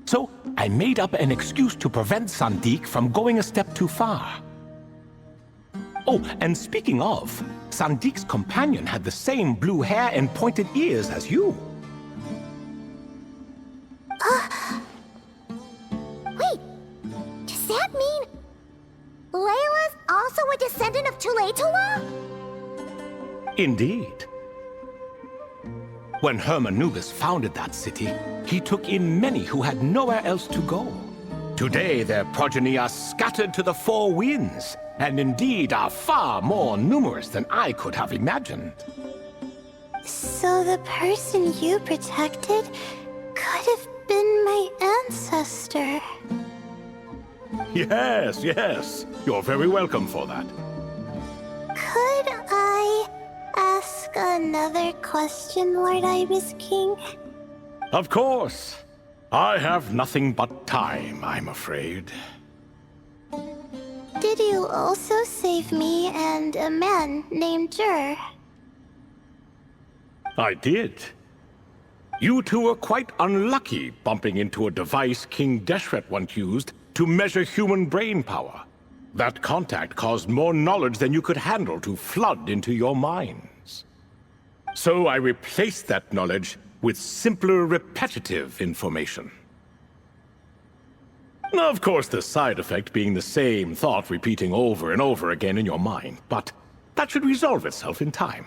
So I made up an excuse to prevent Zandik from going a step too far. Oh, and speaking of, Sandik's companion had the same blue hair and pointed ears as you. Wait, does that mean Layla's also a descendant of Tuletula? Indeed. When Hermanubis founded that city, he took in many who had nowhere else to go. Today, their progeny are scattered to the four winds, and indeed are far more numerous than I could have imagined. So the person you protected could have been my ancestor. Yes, yes. You're very welcome for that. Could I ask another question, Lord Ibis King? Of course. I have nothing but time, I'm afraid. Did you also save me and a man named Jur? I did. You two were quite unlucky bumping into a device King Deshret once used to measure human brain power. That contact caused more knowledge than you could handle to flood into your minds. So I replaced that knowledge with simpler, repetitive information. Of course, the side effect being the same thought repeating over and over again in your mind, but that should resolve itself in time.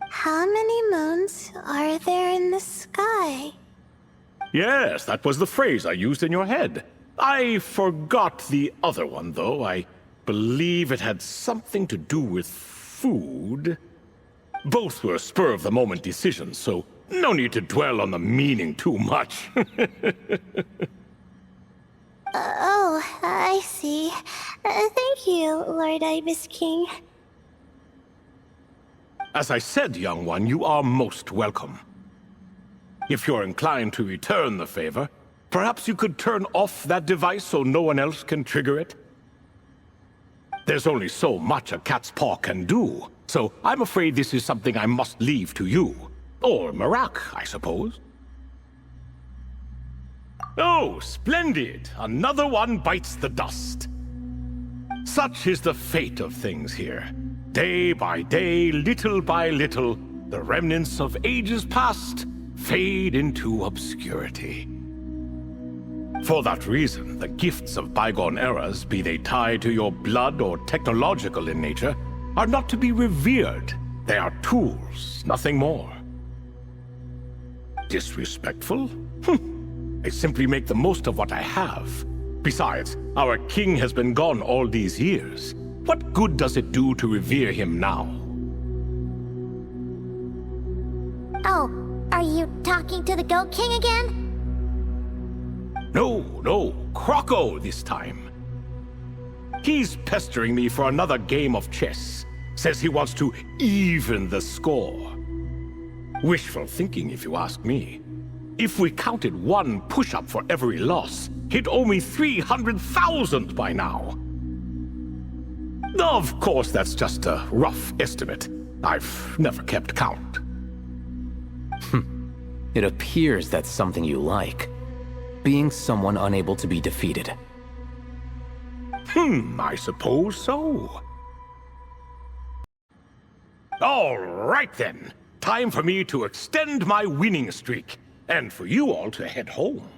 How many moons are there in the sky? Yes, that was the phrase I used in your head. I forgot the other one, though. I believe it had something to do with food. Both were spur-of-the-moment decisions, so no need to dwell on the meaning too much. Oh, I see. Thank you, Lord Ibis King. As I said, young one, you are most welcome. If you're inclined to return the favor, perhaps you could turn off that device so no one else can trigger it? There's only so much a cat's paw can do, so I'm afraid this is something I must leave to you. Or Marak, I suppose. Oh, splendid! Another one bites the dust. Such is the fate of things here. Day by day, little by little, the remnants of ages past fade into obscurity. For that reason, the gifts of bygone eras, be they tied to your blood or technological in nature, are not to be revered. They are tools, nothing more. Disrespectful? I simply make the most of what I have. Besides, our king has been gone all these years. What good does it do to revere him now? Oh, are you talking to the Goat King again? No, Croco this time. He's pestering me for another game of chess. Says he wants to even the score. Wishful thinking, if you ask me. If we counted one push-up for every loss, he'd owe me 300,000 by now. Of course, that's just a rough estimate. I've never kept count. It appears that's something you like. Being someone unable to be defeated. I suppose so. All right then. Time for me to extend my winning streak, and for you all to head home.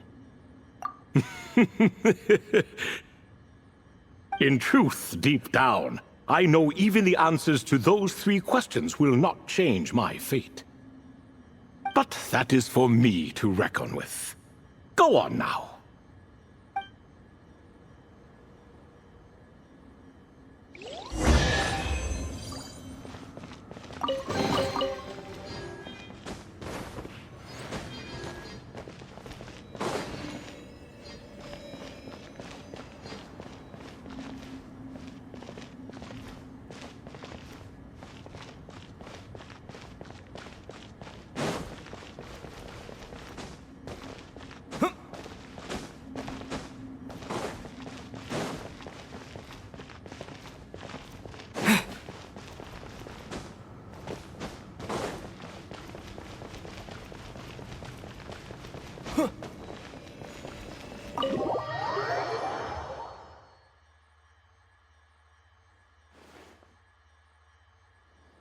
In truth, deep down, I know even the answers to those 3 questions will not change my fate. But that is for me to reckon with. Go on now.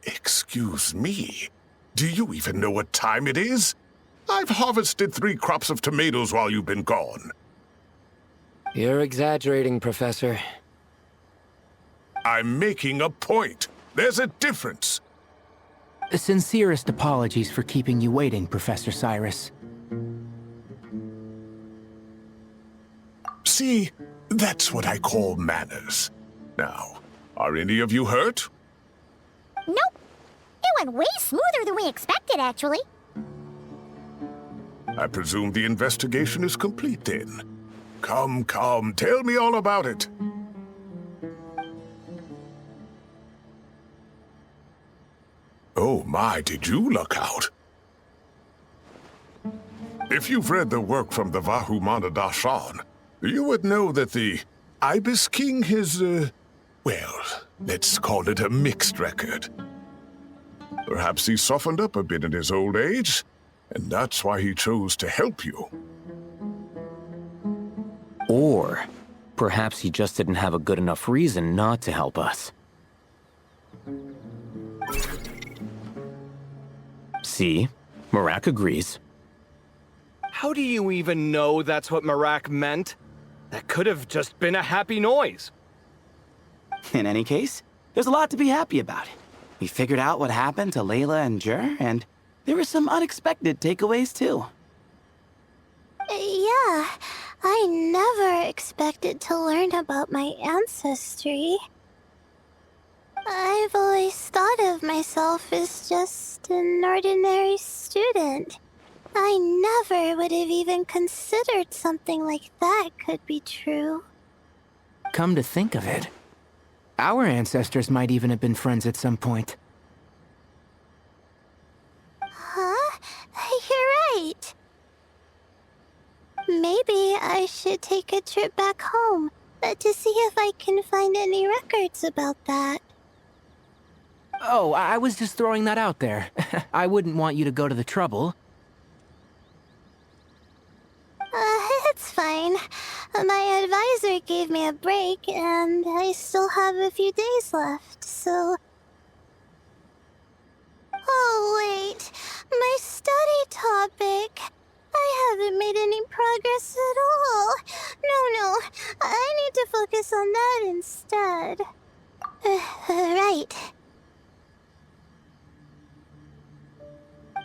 Excuse me. Do you even know what time it is? I've harvested 3 crops of tomatoes while you've been gone. You're exaggerating, Professor. I'm making a point. There's a difference. Sincerest apologies for keeping you waiting, Professor Cyrus. See, that's what I call manners. Now, are any of you hurt? Nope. It went way smoother than we expected, actually. I presume the investigation is complete then. Come, tell me all about it. Oh my, did you look out? If you've read the work from the Vahumana Dashan, you would know that the Ibis King has, well, let's call it a mixed record. Perhaps he softened up a bit in his old age, and that's why he chose to help you. Or perhaps he just didn't have a good enough reason not to help us. See? Marak agrees. How do you even know that's what Marak meant? That could have just been a happy noise. In any case, there's a lot to be happy about. We figured out what happened to Layla and Jur, and there were some unexpected takeaways too. Yeah, I never expected to learn about my ancestry. I've always thought of myself as just an ordinary student. I never would have even considered something like that could be true. Come to think of it, our ancestors might even have been friends at some point. Huh? You're right. Maybe I should take a trip back home to see if I can find any records about that. Oh, I was just throwing that out there. I wouldn't want you to go to the trouble. It's fine. My advisor gave me a break, and I still have a few days left, so... Oh, wait. My study topic. I haven't made any progress at all. No. I need to focus on that instead. Right.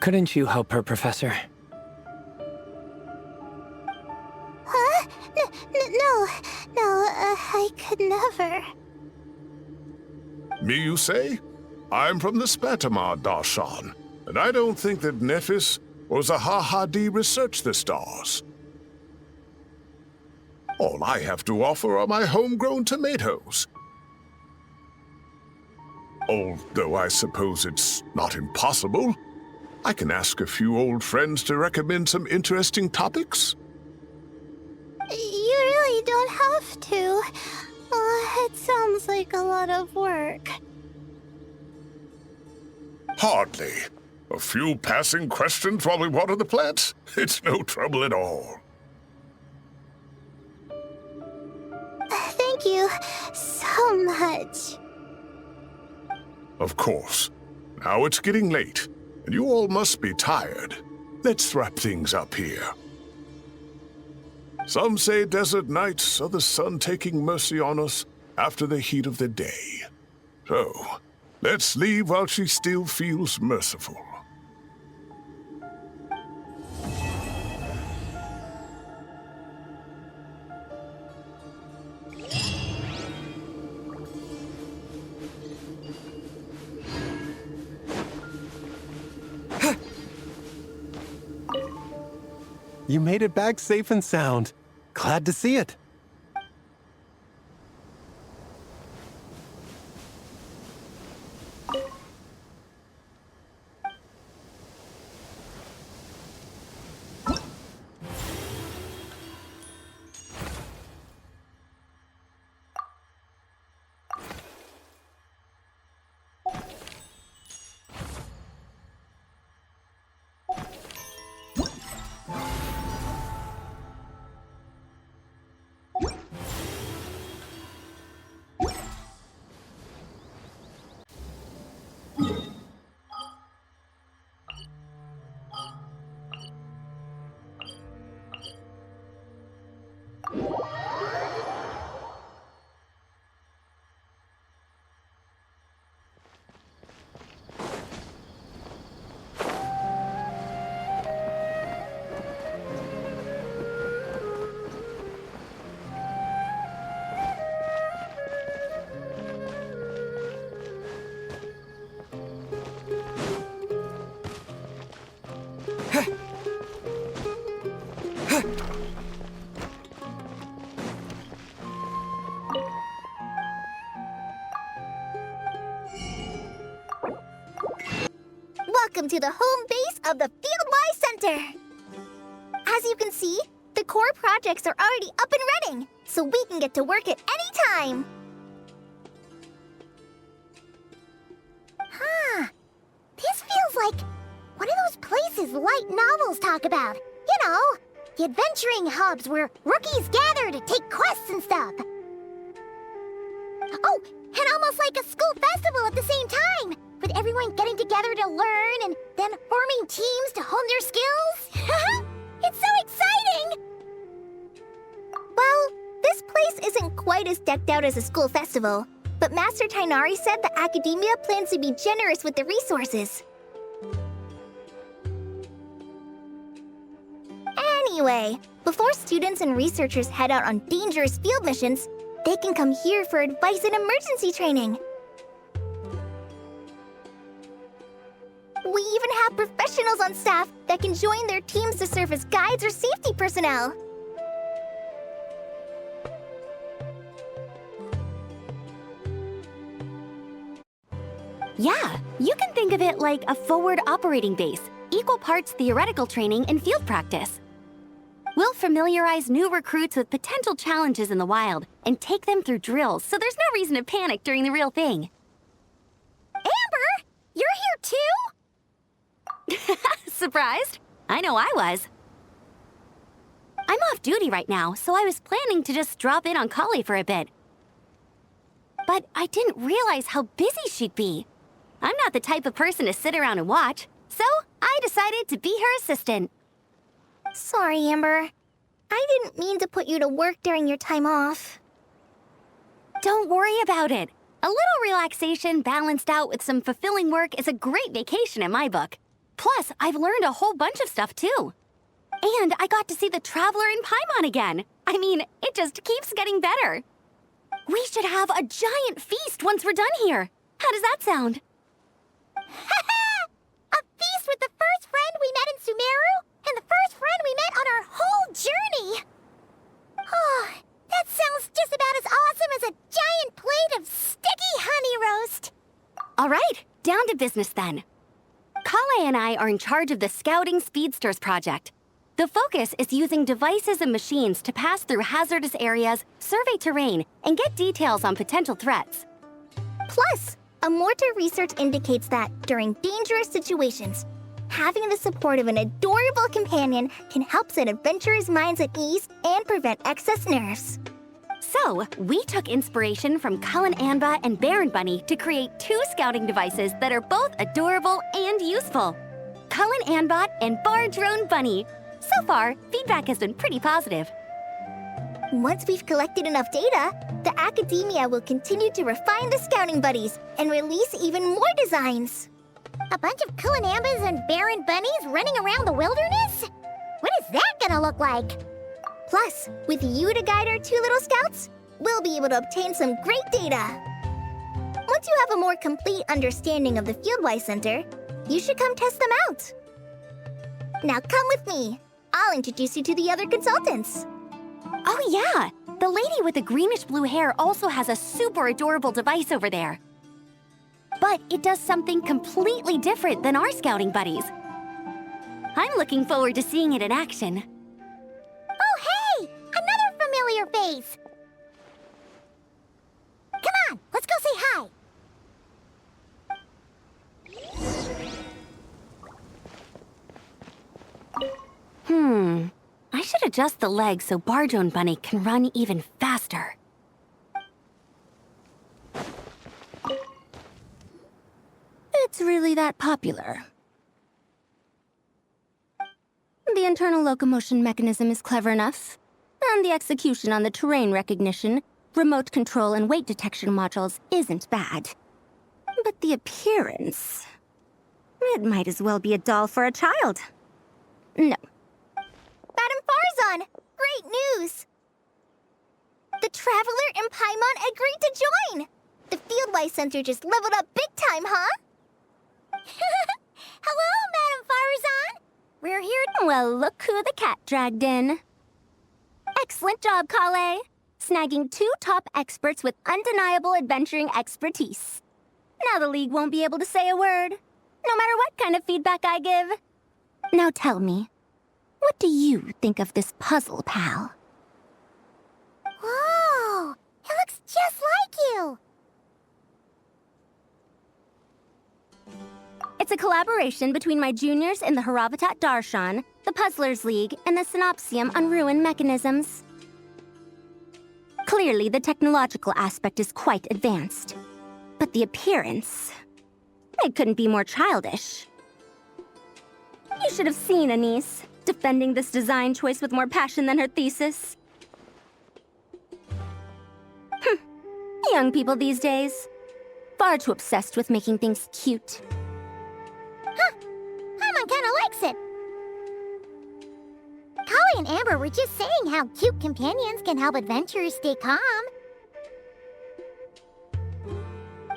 Couldn't you help her, Professor? Huh? No, I could never. Me, you say? I'm from the Spatamar Darshan, and I don't think that Nephis or Zahahadi researched the stars. All I have to offer are my homegrown tomatoes. Although I suppose it's not impossible. I can ask a few old friends to recommend some interesting topics. You really don't have to. It sounds like a lot of work. Hardly. A few passing questions while we water the plants? It's no trouble at all. Thank you so much. Of course. Now it's getting late, and you all must be tired. Let's wrap things up here. Some say desert nights are the sun taking mercy on us after the heat of the day. So, let's leave while she still feels merciful. You made it back safe and sound. Glad to see it. Welcome to the home base of the Field-wise Center! As you can see, the core projects are already up and running, so we can get to work at any time! Huh. This feels like one of those places light novels talk about. You know, the adventuring hubs where rookies gather to take quests and stuff. Oh, and almost like a school festival at the same time, with everyone getting together to learn and then forming teams to hone their skills. It's so exciting! Well, this place isn't quite as decked out as a school festival, but Master Tainari said the Academia plans to be generous with the resources. Anyway, before students and researchers head out on dangerous field missions, they can come here for advice and emergency training. We even have professionals on staff that can join their teams to serve as guides or safety personnel. Yeah, you can think of it like a forward operating base, equal parts theoretical training and field practice. We'll familiarize new recruits with potential challenges in the wild and take them through drills so there's no reason to panic during the real thing. Amber, you're here too? Surprised? I know I was. I'm off duty right now, so I was planning to just drop in on Kali for a bit. But I didn't realize how busy she'd be. I'm not the type of person to sit around and watch, so I decided to be her assistant. Sorry, Amber. I didn't mean to put you to work during your time off. Don't worry about it. A little relaxation balanced out with some fulfilling work is a great vacation in my book. Plus, I've learned a whole bunch of stuff too. And I got to see the Traveler in Paimon again. I mean, it just keeps getting better. We should have a giant feast once we're done here. How does that sound? A feast with the first friend we met in Sumeru, and the first friend we met on our whole journey! Oh, that sounds just about as awesome as a giant plate of sticky honey roast! All right, down to business then. Kale and I are in charge of the Scouting Speedsters project. The focus is using devices and machines to pass through hazardous areas, survey terrain, and get details on potential threats. Plus, a mortar research indicates that, during dangerous situations, Having the support of an adorable companion can help set adventurers' minds at ease and prevent excess nerves. So, we took inspiration from Cullen Anba and Baron Bunny to create 2 scouting devices that are both adorable and useful. Cullen Anbot and Bar Drone Bunny. So far, feedback has been pretty positive. Once we've collected enough data, the Academia will continue to refine the scouting buddies and release even more designs. A bunch of Kulanambas and Baron Bunnies running around the wilderness? What is that gonna look like? Plus, with you to guide our 2 little scouts, we'll be able to obtain some great data. Once you have a more complete understanding of the Fieldwise Center, you should come test them out. Now come with me. I'll introduce you to the other consultants. Oh yeah! The lady with the greenish-blue hair also has a super adorable device over there. But it does something completely different than our scouting buddies. I'm looking forward to seeing it in action. Oh, hey! Another familiar face! Come on, let's go say hi! I should adjust the legs so Bardrone Bunny can run even faster. It's really that popular. The internal locomotion mechanism is clever enough, and the execution on the terrain recognition, remote control, and weight detection modules isn't bad. But the appearance... it might as well be a doll for a child. No. Madame Farzan, great news! The Traveler and Paimon agreed to join! The Fieldwise Center just leveled up big time, huh? Hello, Madame Farzan! We're here to... Well, look who the cat dragged in. Excellent job, Kale. Snagging 2 top experts with undeniable adventuring expertise. Now the League won't be able to say a word, no matter what kind of feedback I give. Now tell me, what do you think of this puzzle, pal? Whoa! It looks just like you! It's a collaboration between my juniors in the Haravatat Darshan, the Puzzlers League, and the Synopsium on ruin mechanisms. Clearly, the technological aspect is quite advanced. But the appearance... it couldn't be more childish. You should have seen Anise, defending this design choice with more passion than her thesis. Young people these days. Far too obsessed with making things cute. Huh. Paimon kinda likes it. Kali and Amber were just saying how cute companions can help adventurers stay calm.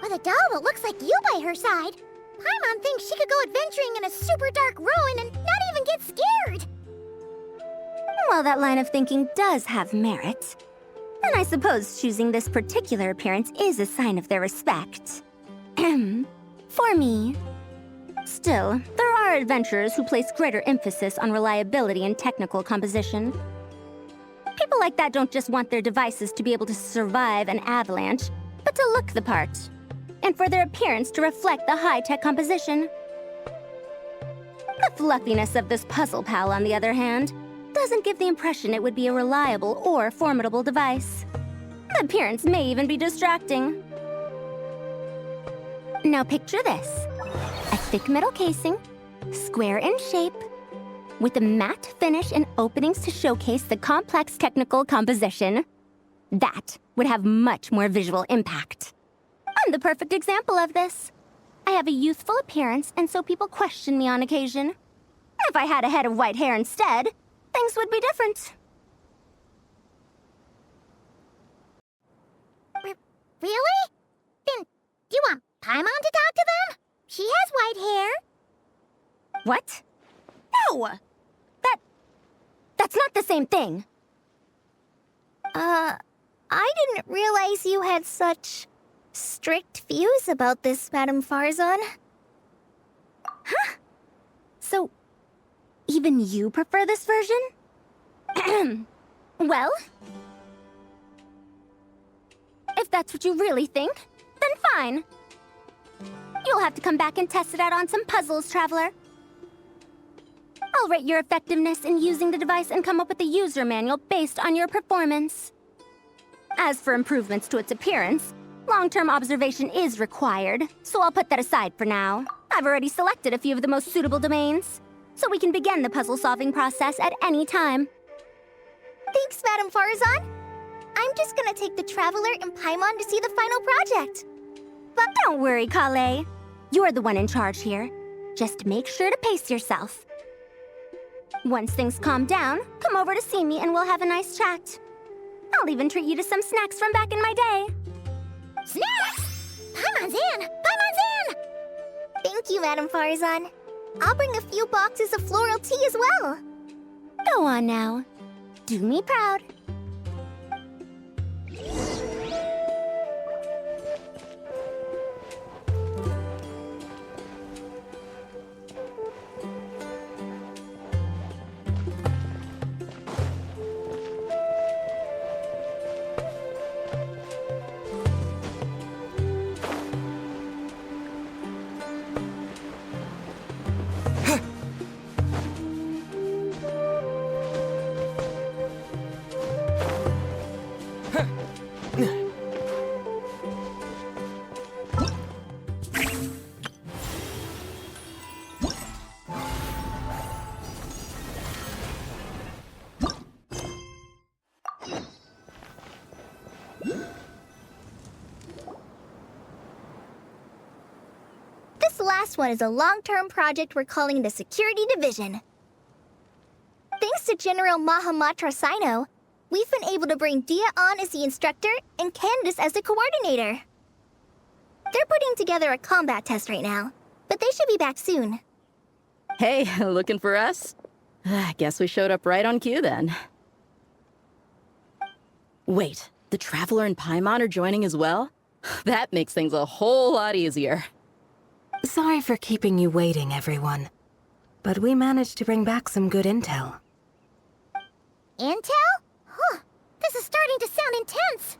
With a doll that looks like you by her side, Paimon thinks she could go adventuring in a super dark ruin and not even get scared. Well, that line of thinking does have merit. And I suppose choosing this particular appearance is a sign of their respect. For me. Still, there are adventurers who place greater emphasis on reliability and technical composition. People like that don't just want their devices to be able to survive an avalanche, but to look the part, and for their appearance to reflect the high-tech composition. The fluffiness of this puzzle pal, on the other hand, doesn't give the impression it would be a reliable or formidable device. The appearance may even be distracting. Now picture this. A thick metal casing, square in shape, with a matte finish and openings to showcase the complex technical composition. That would have much more visual impact. I'm the perfect example of this. I have a youthful appearance, and so people question me on occasion. If I had a head of white hair instead, things would be different. Really? Then, do you want Paimon to talk to them? She has white hair. What? No! That's not the same thing. I didn't realize you had such strict views about this, Madame Farzan. Huh? So, even you prefer this version? Well, if that's what you really think, then fine. You'll have to come back and test it out on some puzzles, Traveler. I'll rate your effectiveness in using the device and come up with a user manual based on your performance. As for improvements to its appearance, long-term observation is required, so I'll put that aside for now. I've already selected a few of the most suitable domains, so we can begin the puzzle-solving process at any time. Thanks, Madam Farazan. I'm just gonna take the Traveler and Paimon to see the final project. But don't worry, Kale. You're the one in charge here. Just make sure to pace yourself. Once things calm down, come over to see me and we'll have a nice chat. I'll even treat you to some snacks from back in my day. Snacks! Paimon's in! Paimon's in! Thank you, Madam Farazan. I'll bring a few boxes of floral tea as well. Go on now. Do me proud. This last one is a long-term project we're calling the Security Division. Thanks to General Mahamatra Sino, we've been able to bring Dia on as the instructor and Candace as the coordinator. They're putting together a combat test right now, but they should be back soon. Hey, looking for us? Guess we showed up right on cue then. Wait, the Traveler and Paimon are joining as well? That makes things a whole lot easier. Sorry for keeping you waiting, everyone. But we managed to bring back some good intel. Intel? Huh. This is starting to sound intense.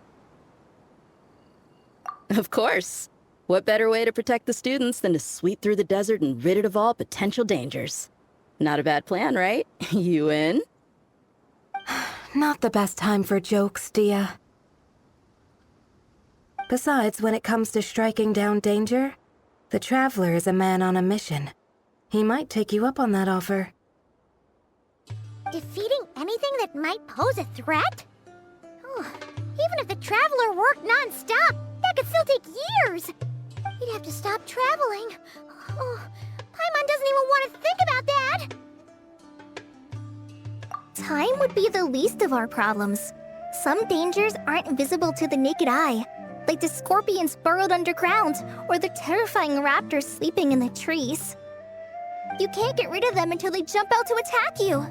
Of course. What better way to protect the students than to sweep through the desert and rid it of all potential dangers? Not a bad plan, right? You in? Not the best time for jokes, Dia. Besides, when it comes to striking down danger, the Traveler is a man on a mission. He might take you up on that offer. Defeating anything that might pose a threat? Oh, even if the Traveler worked non-stop, that could still take years. He'd have to stop traveling. Oh, Paimon doesn't even want to think about that. Time would be the least of our problems. Some dangers aren't visible to the naked eye, like the scorpions burrowed underground or the terrifying raptors sleeping in the trees. You can't get rid of them until they jump out to attack you.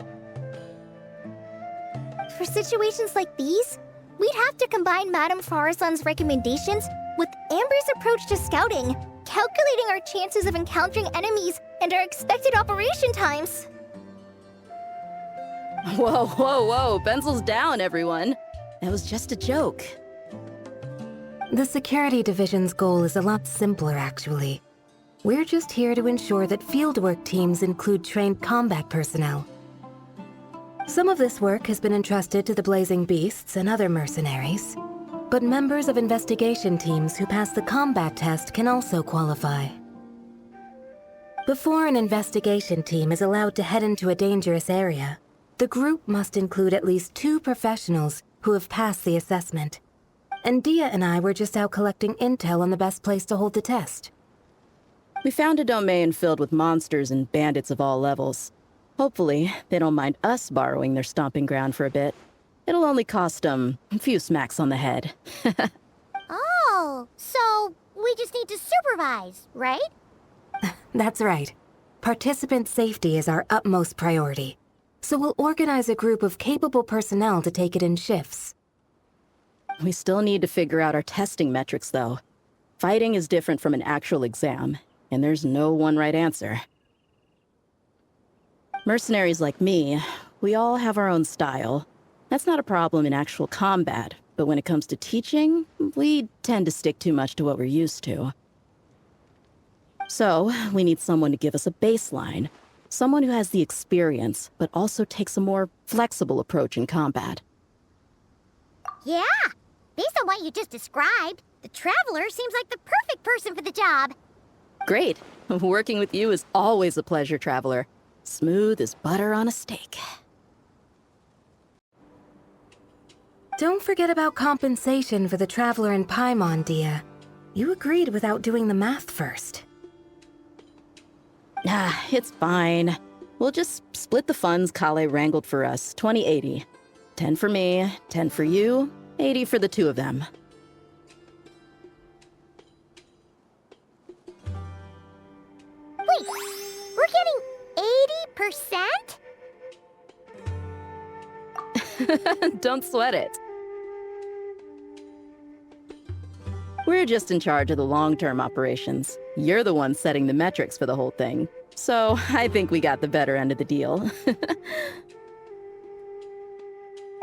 For situations like these, we'd have to combine Madame Farazan's recommendations with Amber's approach to scouting, calculating our chances of encountering enemies and our expected operation times. Whoa, whoa, whoa, pencils down, everyone. That was just a joke. The Security Division's goal is a lot simpler, actually. We're just here to ensure that fieldwork teams include trained combat personnel. Some of this work has been entrusted to the Blazing Beasts and other mercenaries, but members of investigation teams who pass the combat test can also qualify. Before an investigation team is allowed to head into a dangerous area, the group must include at least 2 professionals who have passed the assessment. And Dia and I were just out collecting intel on the best place to hold the test. We found a domain filled with monsters and bandits of all levels. Hopefully, they don't mind us borrowing their stomping ground for a bit. It'll only cost them a few smacks on the head. Oh, so we just need to supervise, right? That's right. Participant safety is our utmost priority. So we'll organize a group of capable personnel to take it in shifts. We still need to figure out our testing metrics, though. Fighting is different from an actual exam, and there's no one right answer. Mercenaries like me, we all have our own style. That's not a problem in actual combat, but when it comes to teaching, we tend to stick too much to what we're used to. So, we need someone to give us a baseline, Someone who has the experience, but also takes a more flexible approach in combat. Yeah, based on what you just described, the Traveler seems like the perfect person for the job. Great. Working with you is always a pleasure, Traveler. Smooth as butter on a steak. Don't forget about compensation for the Traveler in Paimon, Dia. You agreed without doing the math first. Ah, it's fine. We'll just split the funds Kale wrangled for us, 20-80. 10 for me, 10 for you, 80 for the two of them. Wait, we're getting 80%? Don't sweat it. We're just in charge of the long-term operations. You're the one setting the metrics for the whole thing. So I think we got the better end of the deal.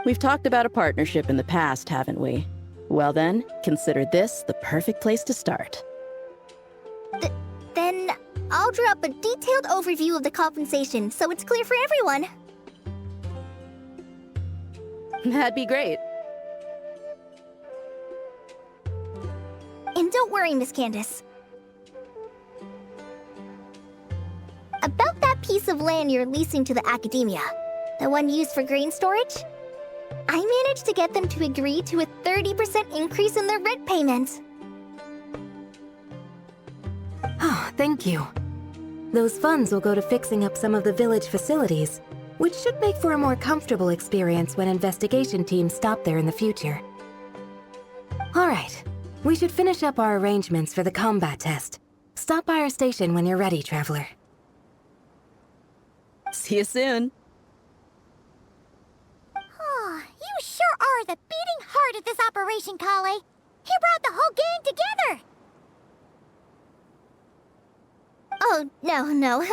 We've talked about a partnership in the past, haven't we? Well then, consider this the perfect place to start. Then I'll draw up a detailed overview of the compensation so it's clear for everyone. That'd be great. And don't worry, Miss Candace. About that piece of land you're leasing to the Academia, the one used for grain storage, I managed to get them to agree to a 30% increase in their rent payments. Oh, thank you. Those funds will go to fixing up some of the village facilities, which should make for a more comfortable experience when investigation teams stop there in the future. All right, we should finish up our arrangements for the combat test. Stop by our station when you're ready, Traveler. See you soon. Oh, you sure are the beating heart of this operation, Kale. He brought the whole gang together. Oh, no.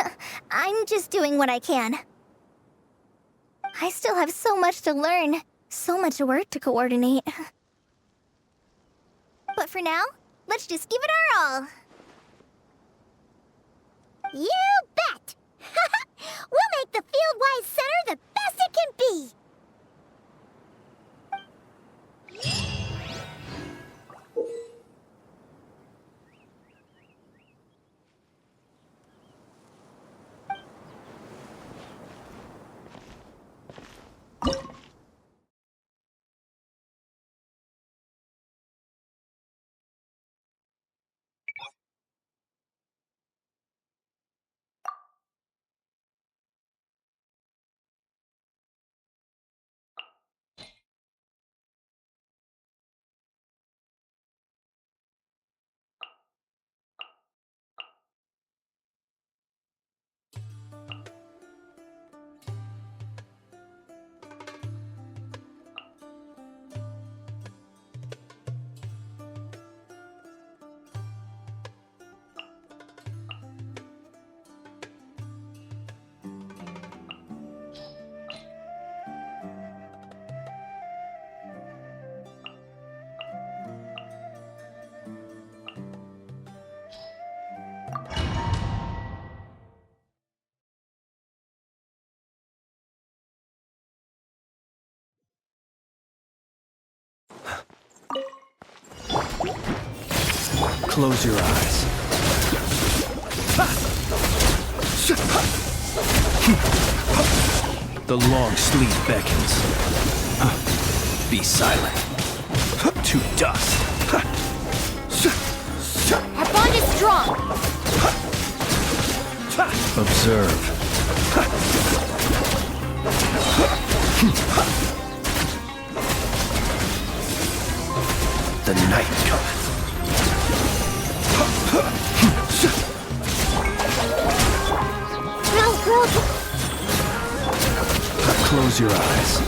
I'm just doing what I can. I still have so much to learn, so much work to coordinate. But for now, let's just give it our all. You bet! We'll make the Fieldwise Center the best it can be! Close your eyes. The long sleep beckons. Be silent. To dust. Our bond is strong! Observe. The night cometh. Close your eyes.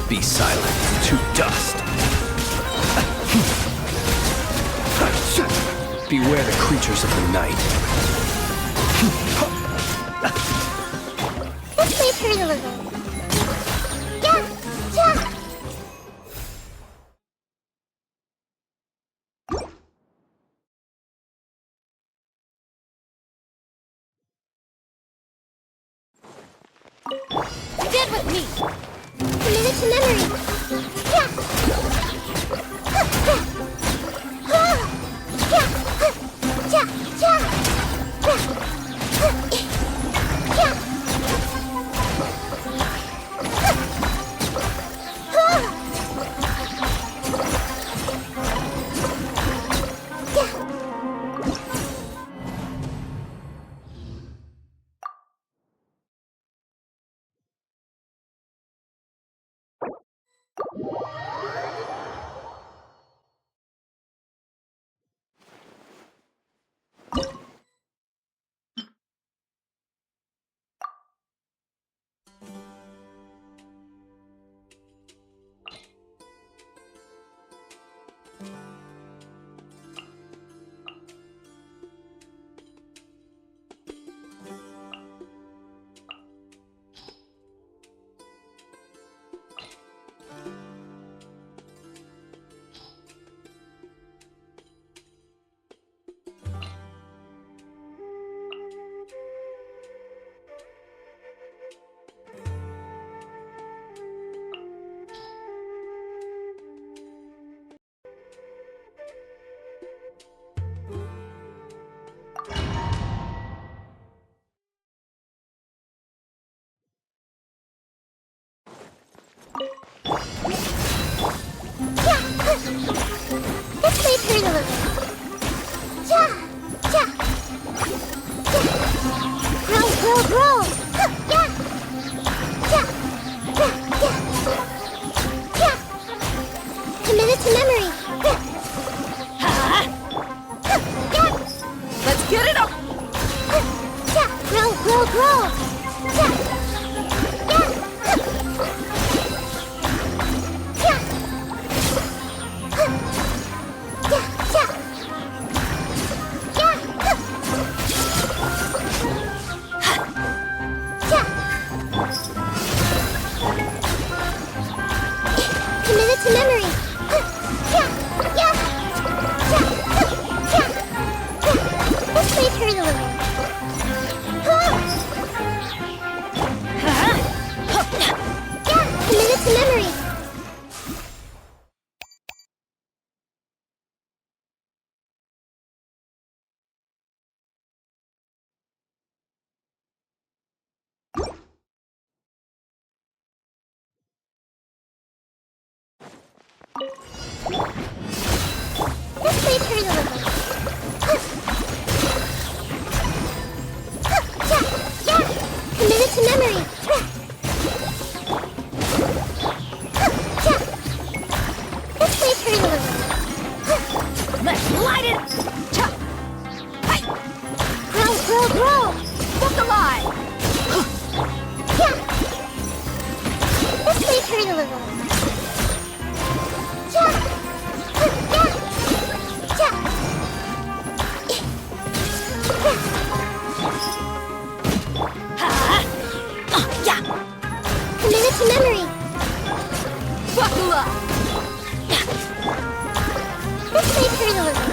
Be silent. To dust. Beware the creatures of the night. Let's leave her alone. Ride with me! Committed to memory. Yeah. This may turn a little. Roll. Committed to memory. Let's get it up! Roll. Committed to memory. This may turn a little. Committed to memory. This may turn a little. Committed to memory. This may turn a little. Let's light it! Grow. Book alive! This may turn a little. Committed to memory. Buckle up! This may turn a little.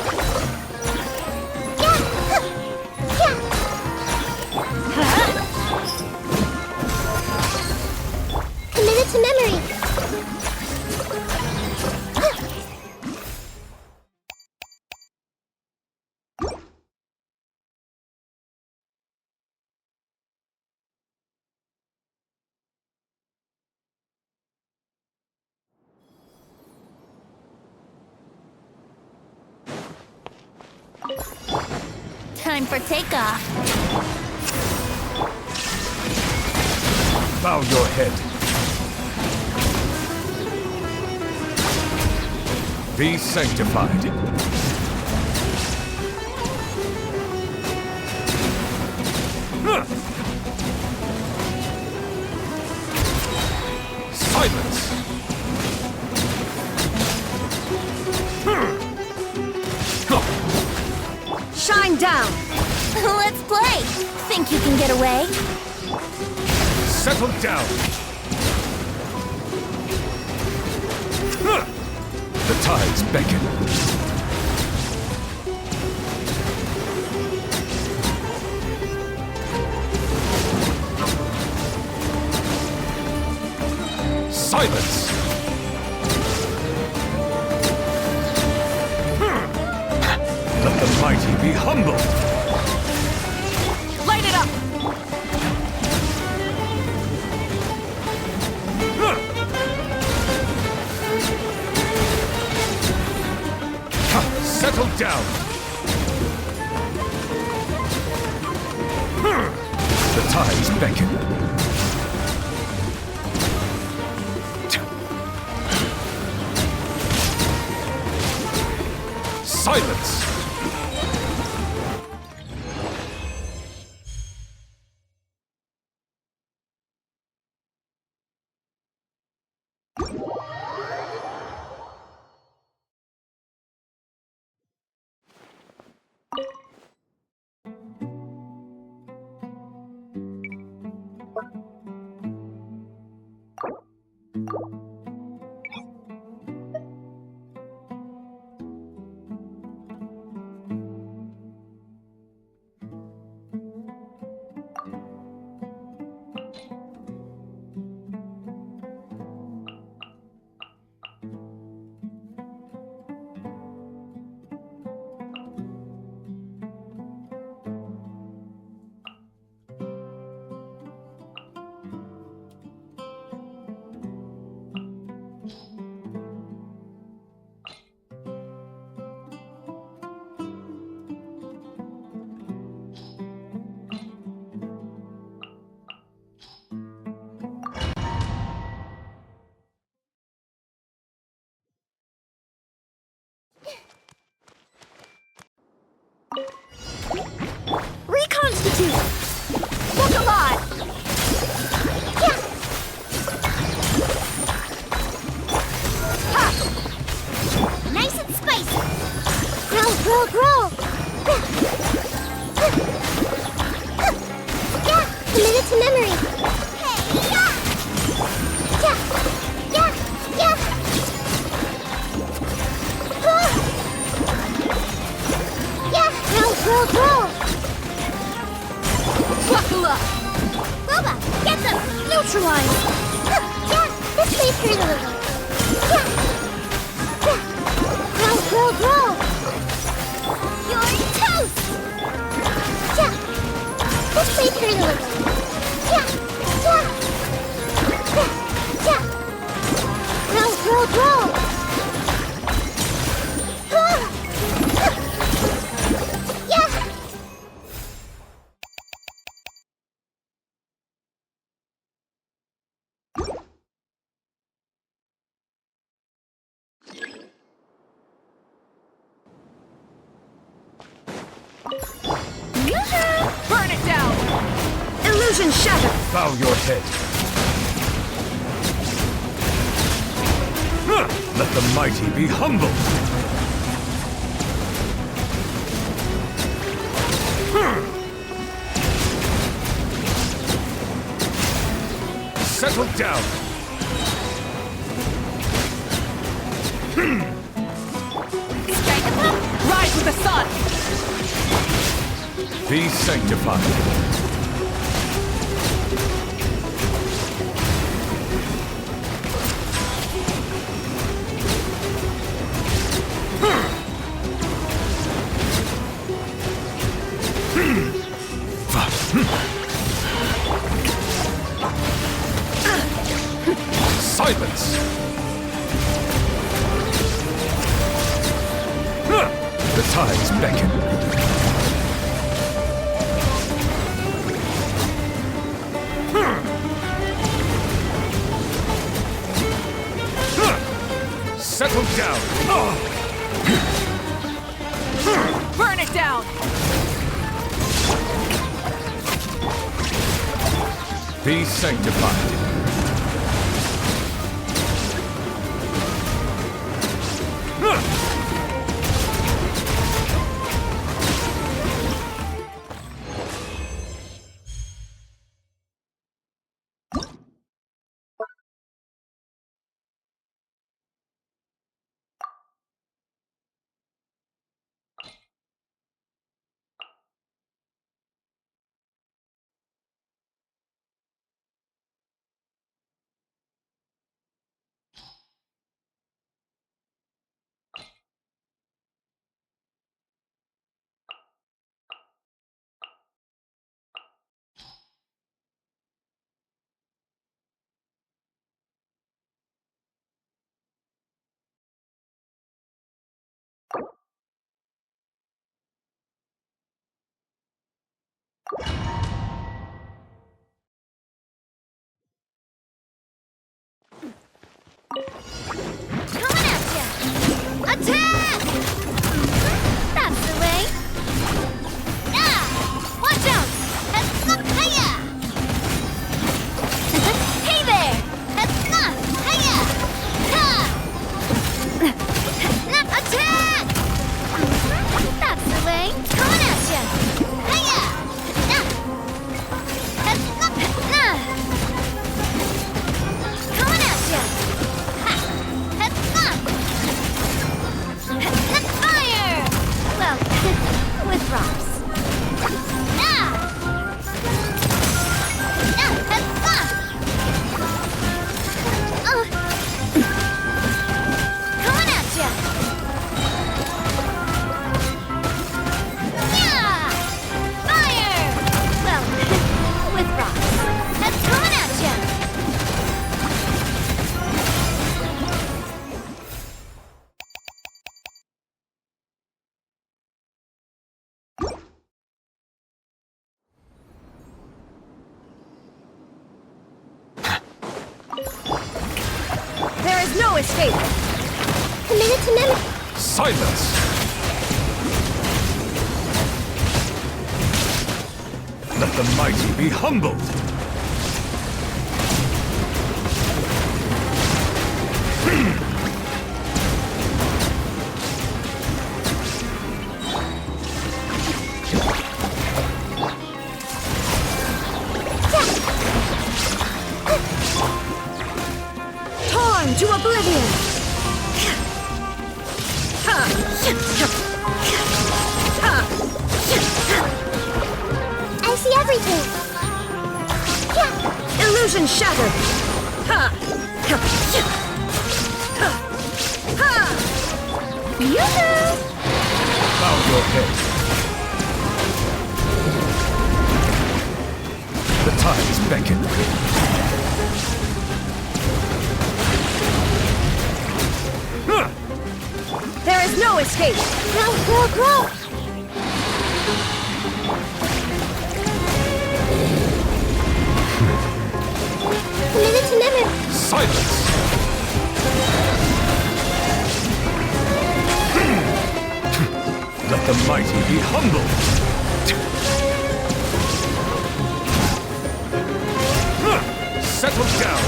Committed to memory. Time for takeoff. Bow your head. Be sanctified. Silence! Shine down! Let's play! Think you can get away? Settle down! The tides beckon. Silence! Let the mighty be humbled! Light it up! Settle down! The tides beckon. Silence! Reconstitute! Look alive! Yeah! Ha! Nice and spicy! Growl, growl, growl! Yeah! Commit it to memory! Hey, yeah! Yeah! Yeah! Yeah! Yeah! Growl, growl, growl! Buckle up! Boba, get them! Neutralize! Yeah! This way through the river! Yeah! Yeah! Growl, growl, growl! You're toast! Yeah! This way through the river! Yeah! Yeah! Yeah! Yeah! Growl, growl, growl! Yeah! Burn it down! Illusion shattered! Bow your head. Let the mighty be humbled. Settle down. Strike it up! Rise with the sun! Be sanctified. Silence! The tides beckon. Settle down! Burn it down! Be sanctified. Coming at ya! Attack! That's the way! Ah! Watch out! Hiya! Hey there! Hiya! Ha! Attack! That's the way! Coming at ya! Hiya! Coming at ya! Fire! Well, with rocks. Coming at ya! Fire! Well, with rocks. Coming at ya! There is no escape! Minute to minute. Silence! Let the mighty be humbled! Torn to oblivion! I see everything. Illusion shattered! Yoo-hoo! Bow your head. The tides beckon. There is no escape! Grow! Minute to minute. Silence! Let the mighty be humbled! Settle down!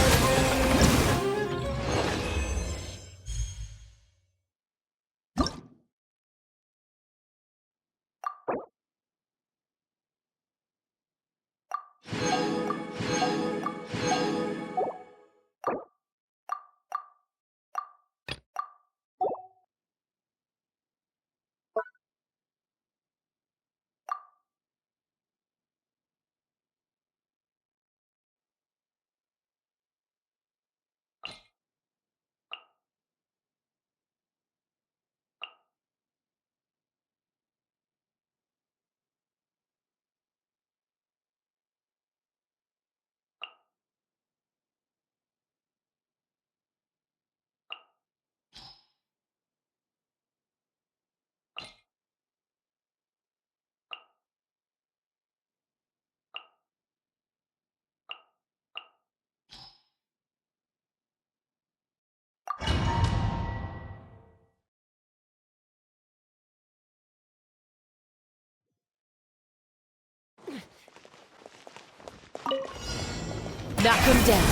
Knock him down.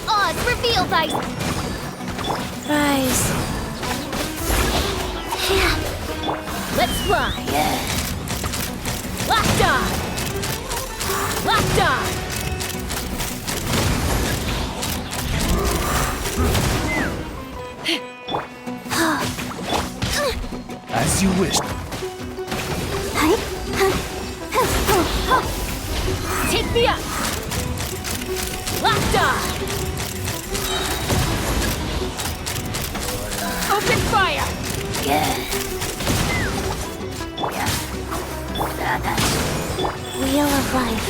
Oz, reveal Rise. Let's fly. Locked on. Locked on. As you wish. Take me up. Locked on. Open fire. Wheel of life.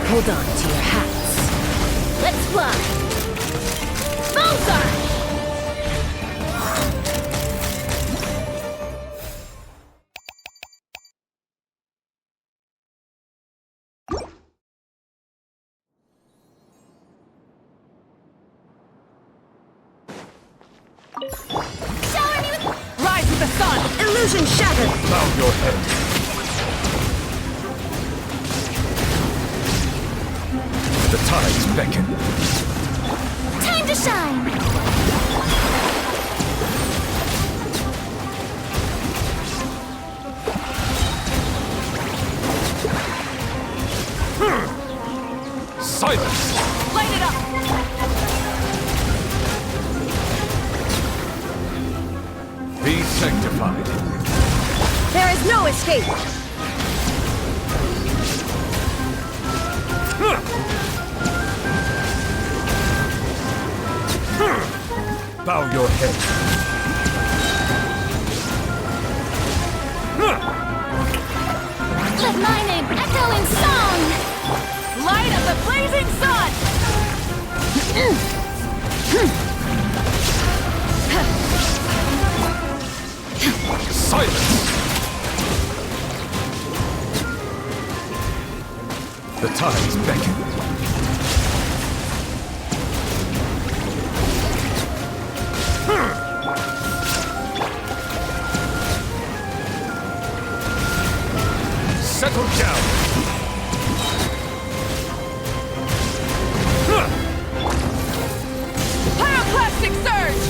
Hold on to your hats. Let's fly. Bullseye. Illusion shattered! Bow your head. The tides beckon. Time to shine! Silence! Light it up! Be sanctified. There is no escape! Bow your head. Let my name echo in song! Light of the blazing sun! Silence! The tides beckon. Settle down! Pyroclastic surge!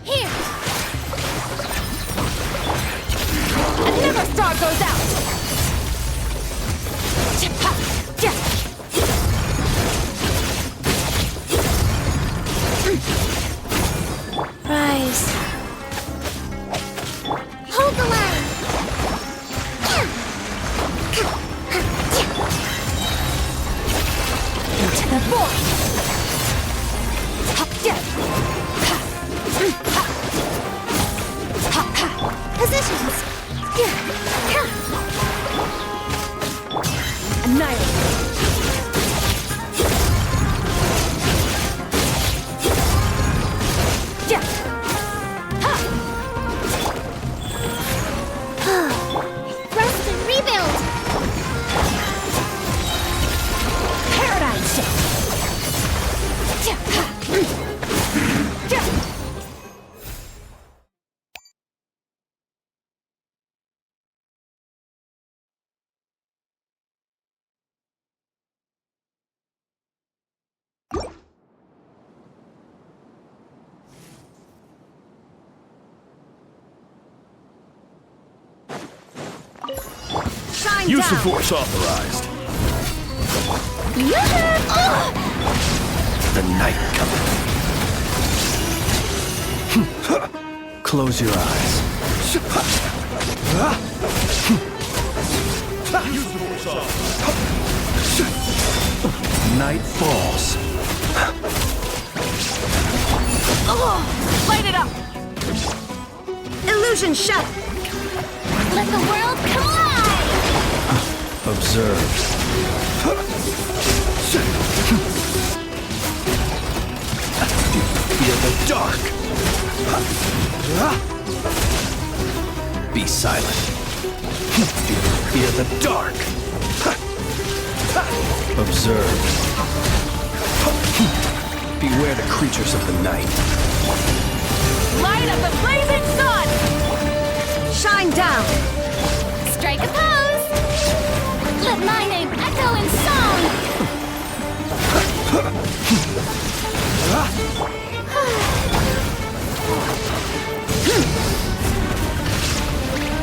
Here! Never star goes out! Rise. Hold the line! Into the void! Positions! Annihilate! Rest and rebuild! Paradigm shift! Shine Use down! of force authorized. The night cometh. Close your eyes. Night falls. Light it up! Illusion shut! Let the world collide! Observe. Fear the dark. Be silent. Fear the dark. Observe. Beware the creatures of the night. Light of the blazing sun! Shine down! Strike a pose! Let my name echo in song!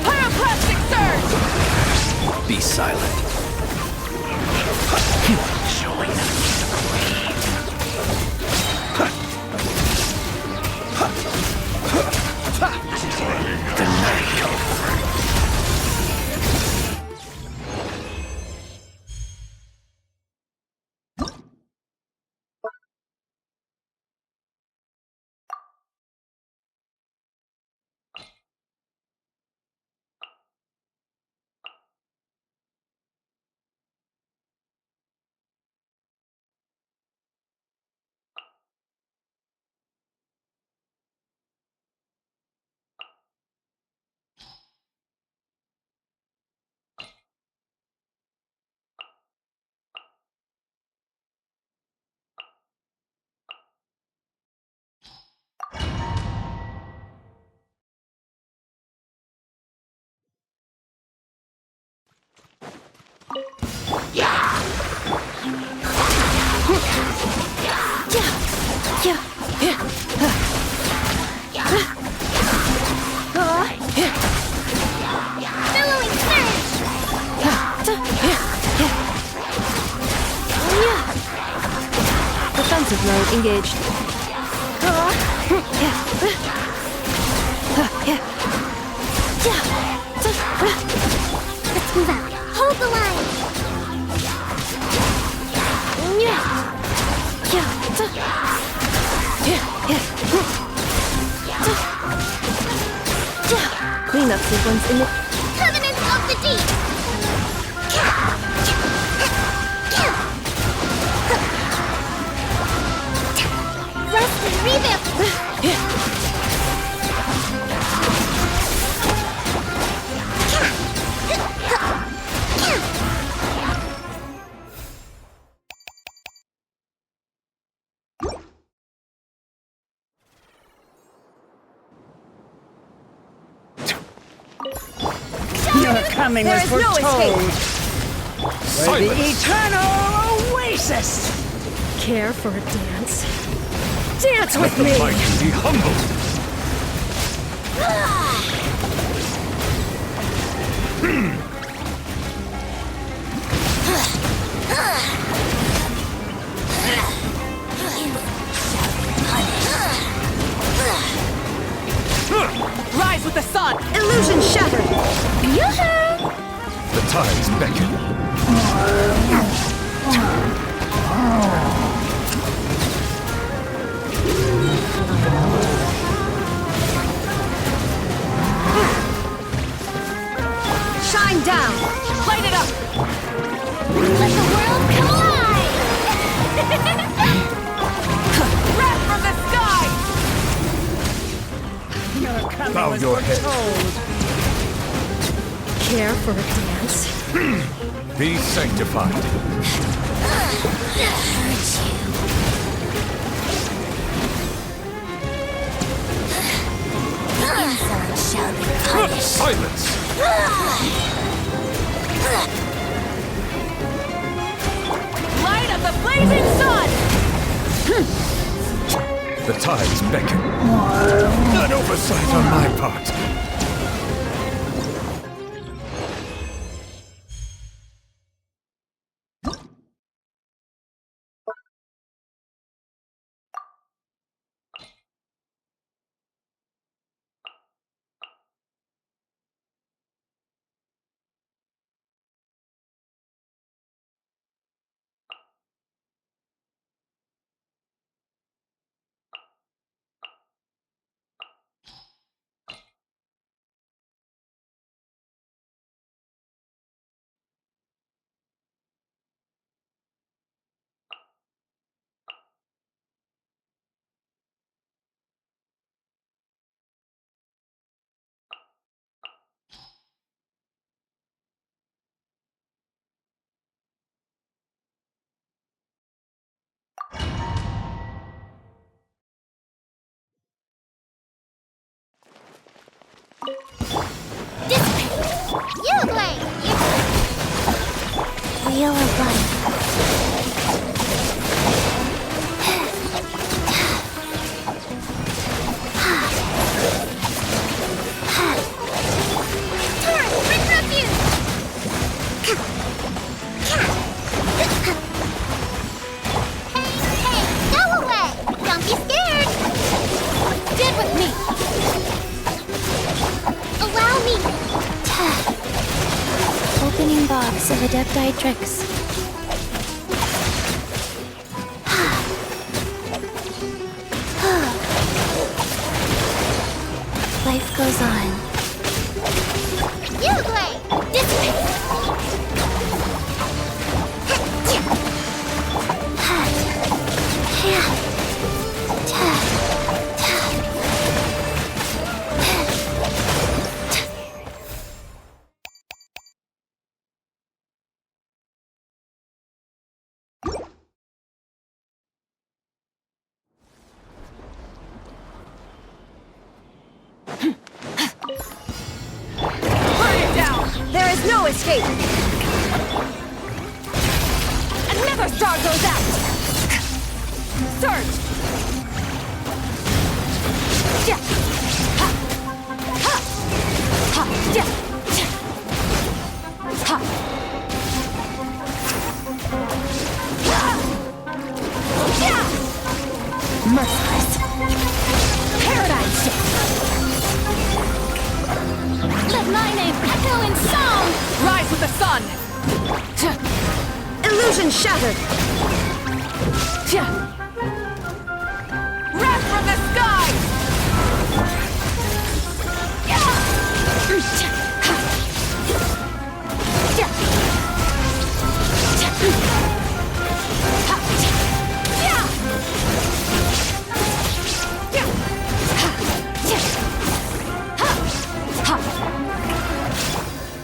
Pyroclastic surge! Be silent. Showing Billowing surge! Defensive mode engaged. Let's move out. Hold the line! Cleanup sequence in the... Covenant of the Deep! Rest and rebuild! Your coming was There is no foretold. We're the Silence! eternal oasis. Care for a dance? Dance Let with the me! mighty be humbled! Rise with the sun! Illusion shattered! Yoo-hoo! The tides beckon. Shine down! Light it up! Let the world come alive! Wrath from the sky! Your coming Bow was your head. foretold. Care for a dance? Be sanctified. Insolent shall be punished. Silence! Light of the blazing sun! The tides beckon. An oversight on my part. You play! Wheel of Life. Torrent, bring refuge! Hey, go away! Don't be scared! Stand with me! Allow me! Opening box of Adepti tricks. Life goes on. You play! Dissipate! Burn it down! There is no escape! Another star goes out! Surge! my name echo in song! Rise with the sun! Illusion shattered! Wrath from the sky!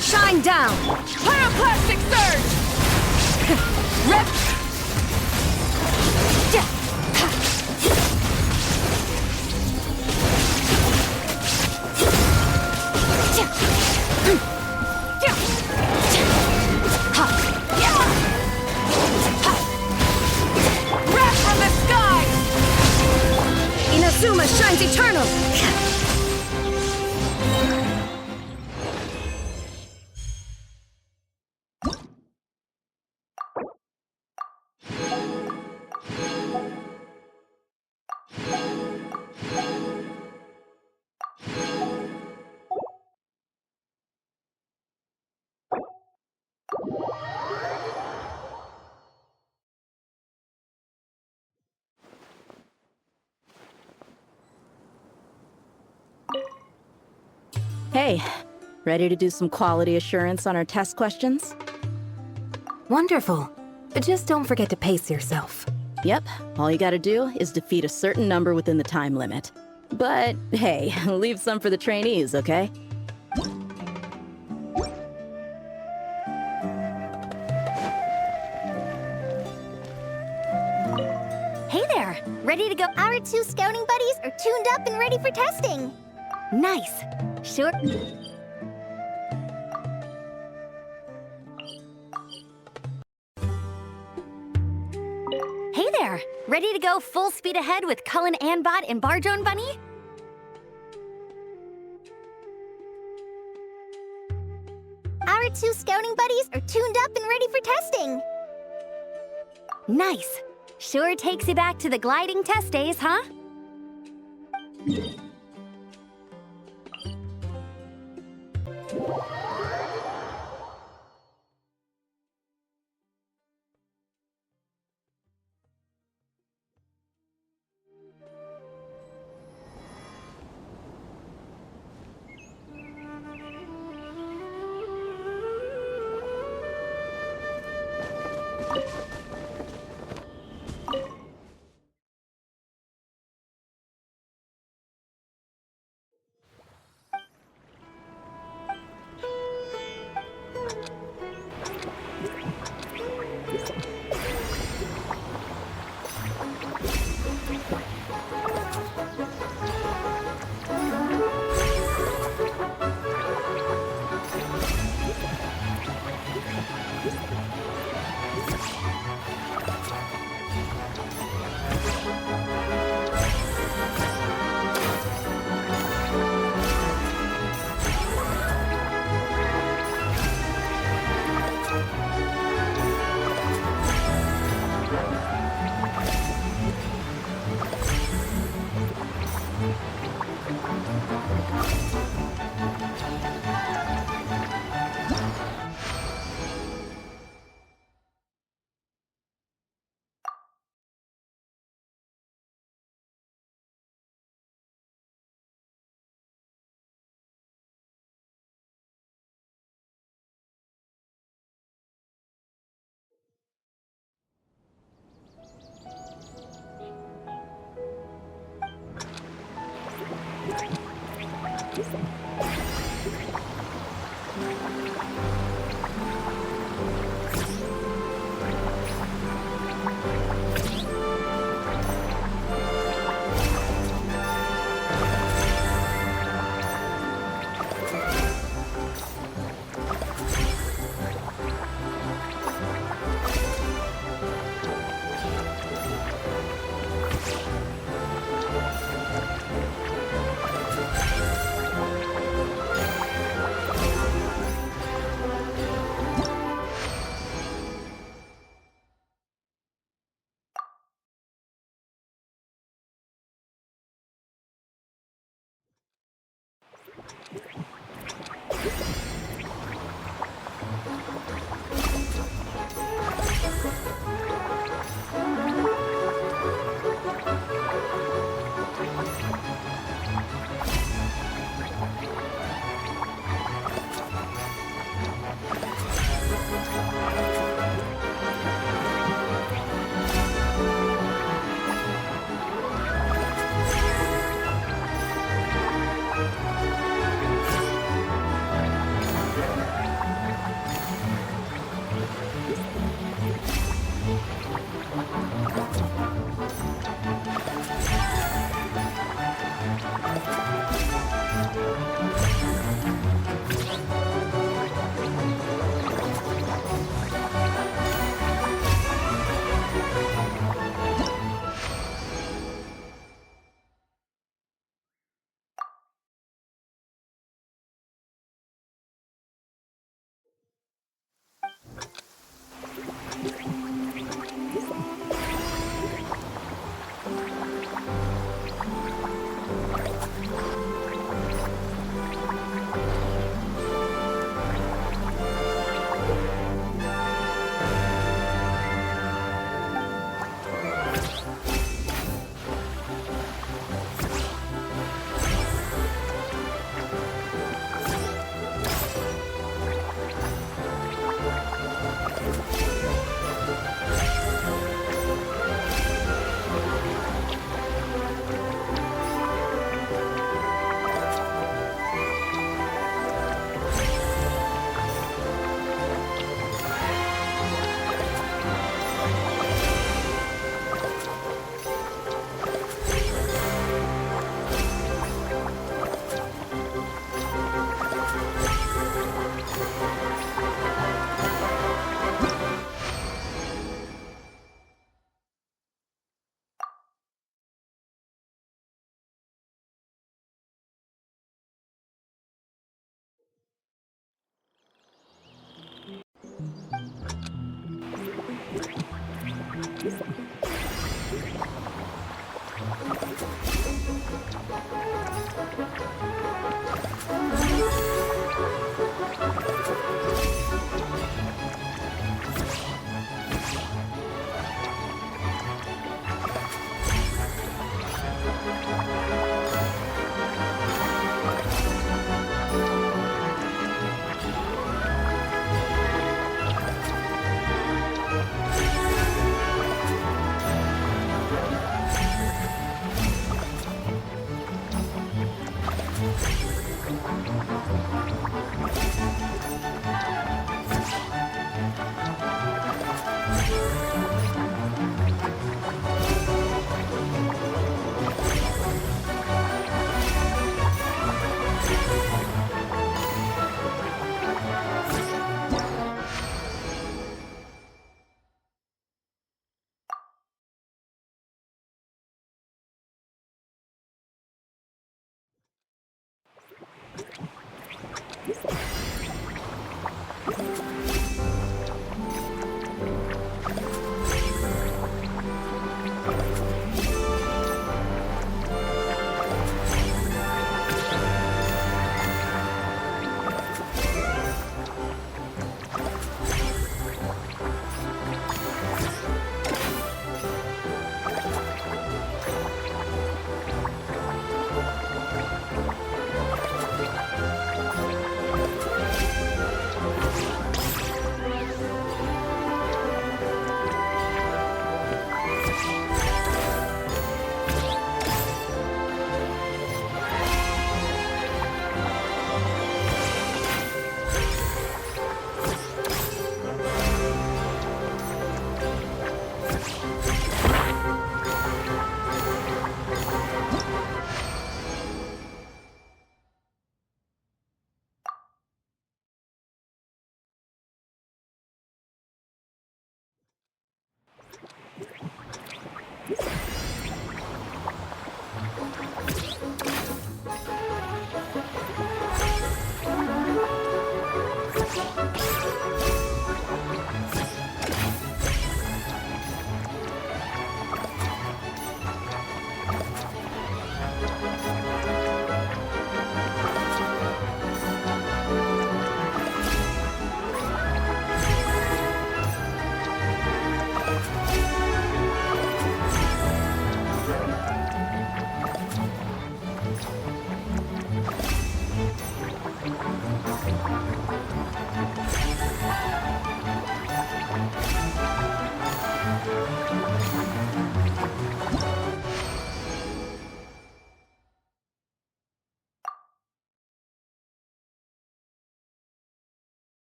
Shine down! Pyroclastic surge! Rep! Wrath from the sky! Inazuma shines eternal! Hey, ready to do some quality assurance on our test questions? Wonderful. Just don't forget to pace yourself. Yep, all you gotta do is defeat a certain number within the time limit. But hey, leave some for the trainees, okay? Hey there! Ready to go? Our 2 scouting buddies are tuned up and ready for testing. Nice! Sure. Hey there! Ready to go full speed ahead with Cullen Anbot and Barjone Bunny? Our 2 scouting buddies are tuned up and ready for testing. Nice! Sure takes you back to the gliding test days, huh?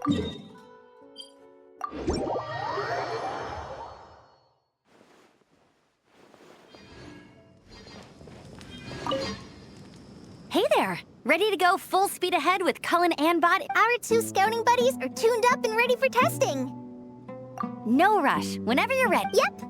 Hey there! Ready to go full speed ahead with Cullen and Bot? Our 2 scouting buddies are tuned up and ready for testing. No rush. Whenever you're ready. Yep.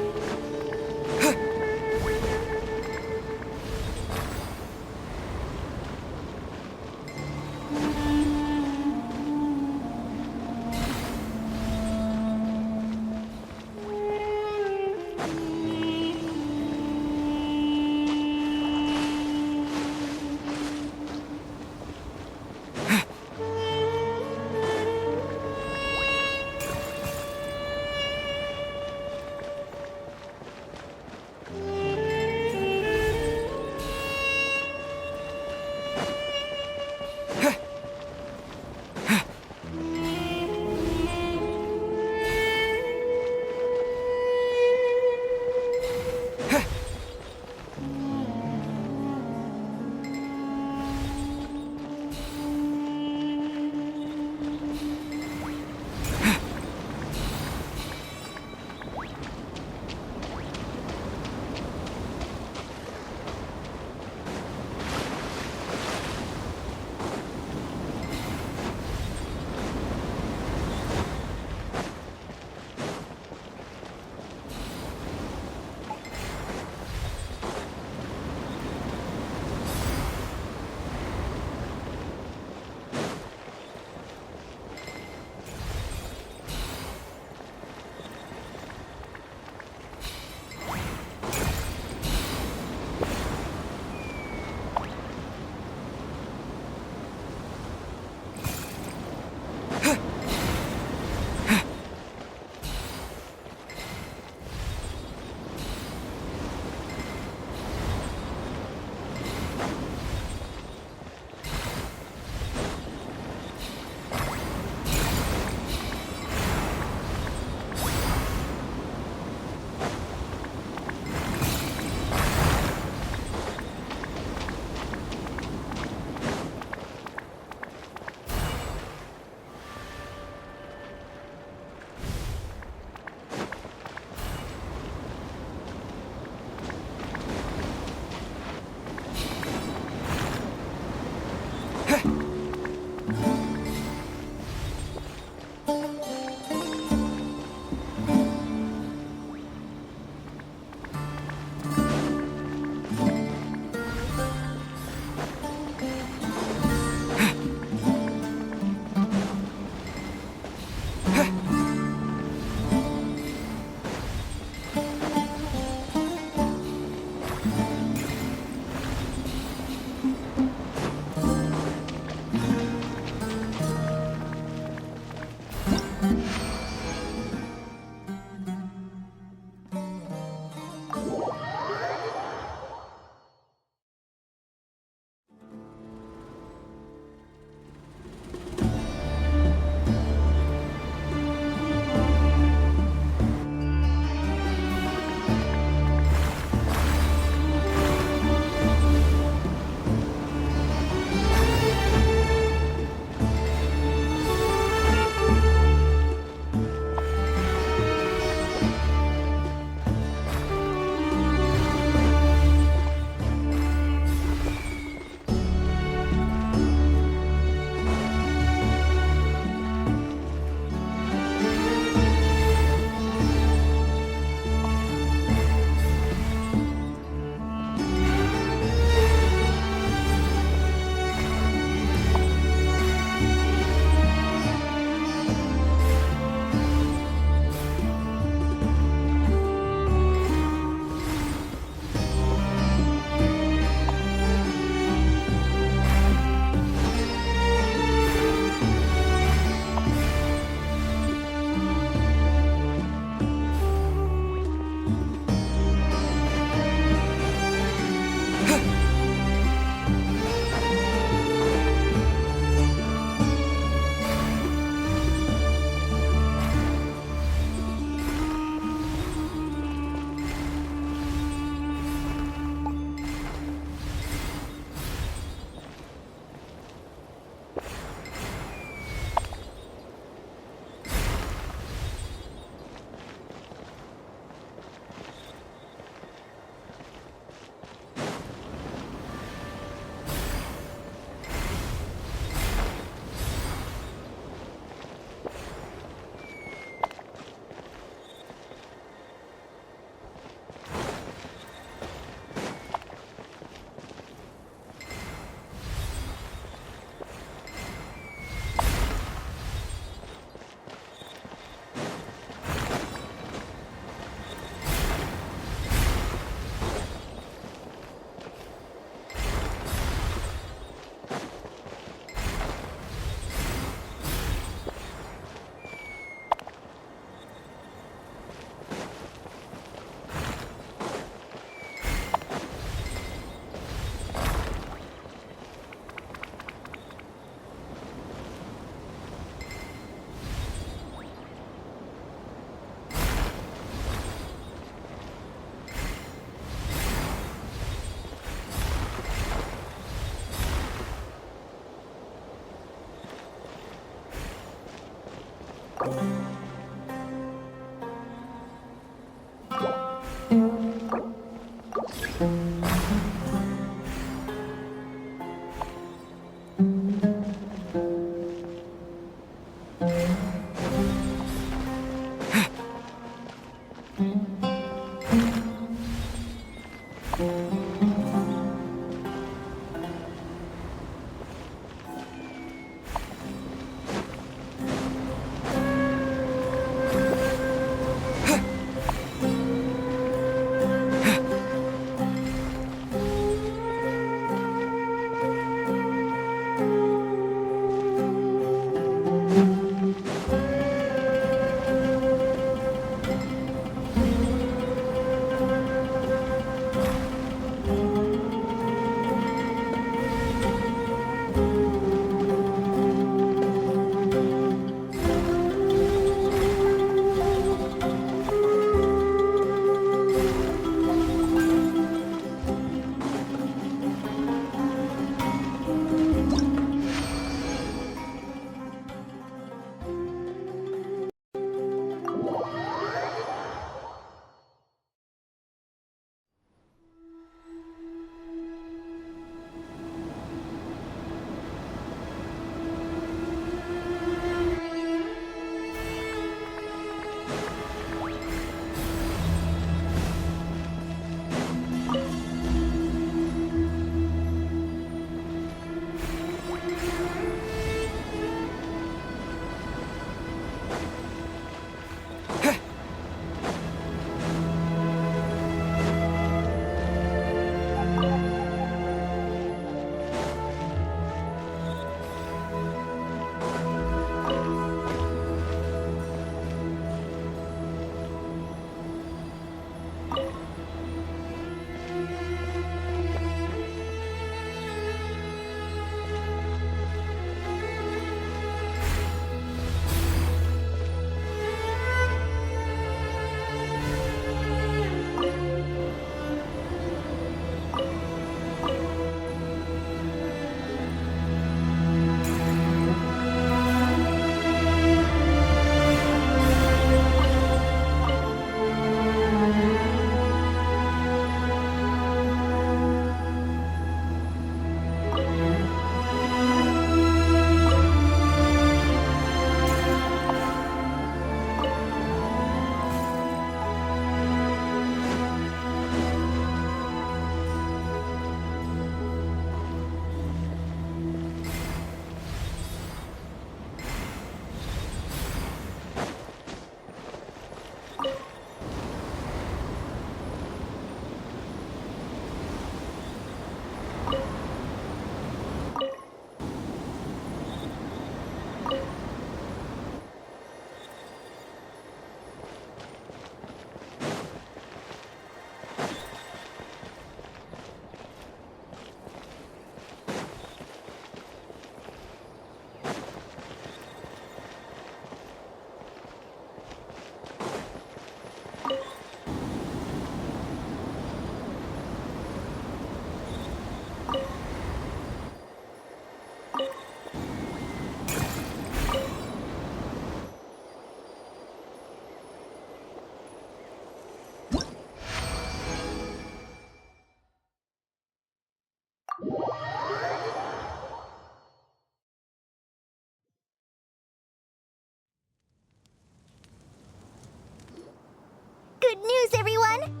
Good news, everyone!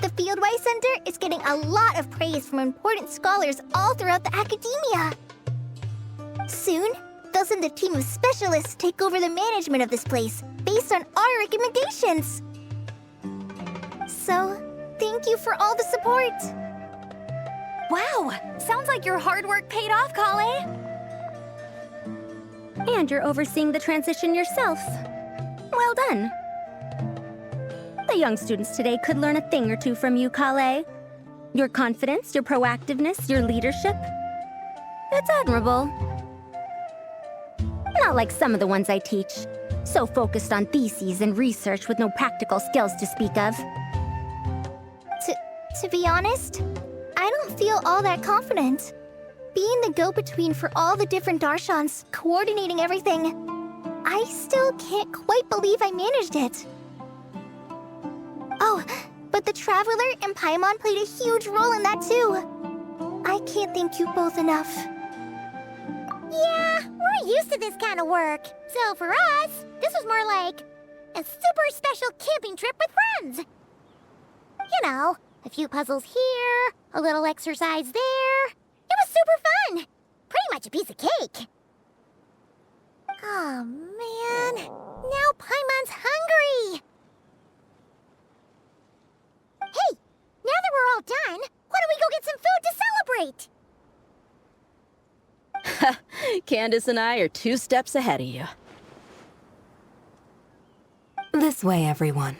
The Fieldwise Center is getting a lot of praise from important scholars all throughout the academia. Soon, they'll send a team of specialists to take over the management of this place based on our recommendations. So, thank you for all the support. Wow! Sounds like your hard work paid off, Kale. And you're overseeing the transition yourself. Well done. The young students today could learn a thing or two from you, Kale. Your confidence, your proactiveness, your leadership. It's admirable. Not like some of the ones I teach. So focused on theses and research with no practical skills to speak of. To be honest, I don't feel all that confident. Being the go-between for all the different Darshans, coordinating everything, I still can't quite believe I managed it. Oh, but the Traveler and Paimon played a huge role in that too. I can't thank you both enough. Yeah, we're used to this kind of work. So for us, this was more like a super special camping trip with friends. You know, a few puzzles here, a little exercise there. It was super fun. Pretty much a piece of cake. Oh man, now Paimon's hungry. Hey, now that we're all done, why don't we go get some food to celebrate? Candace and I are 2 steps ahead of you. This way, everyone.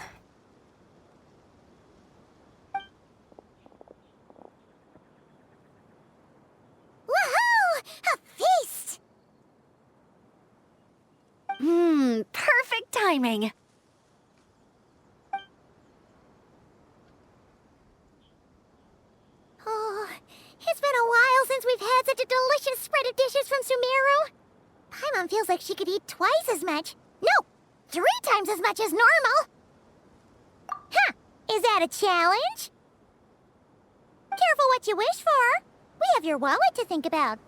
Woohoo! A feast! Perfect timing. Oh, it's been a while since we've had such a delicious spread of dishes from Sumeru. Paimon feels like she could eat twice as much. No, 3 times as much as normal. Huh, is that a challenge? Careful what you wish for. We have your wallet to think about.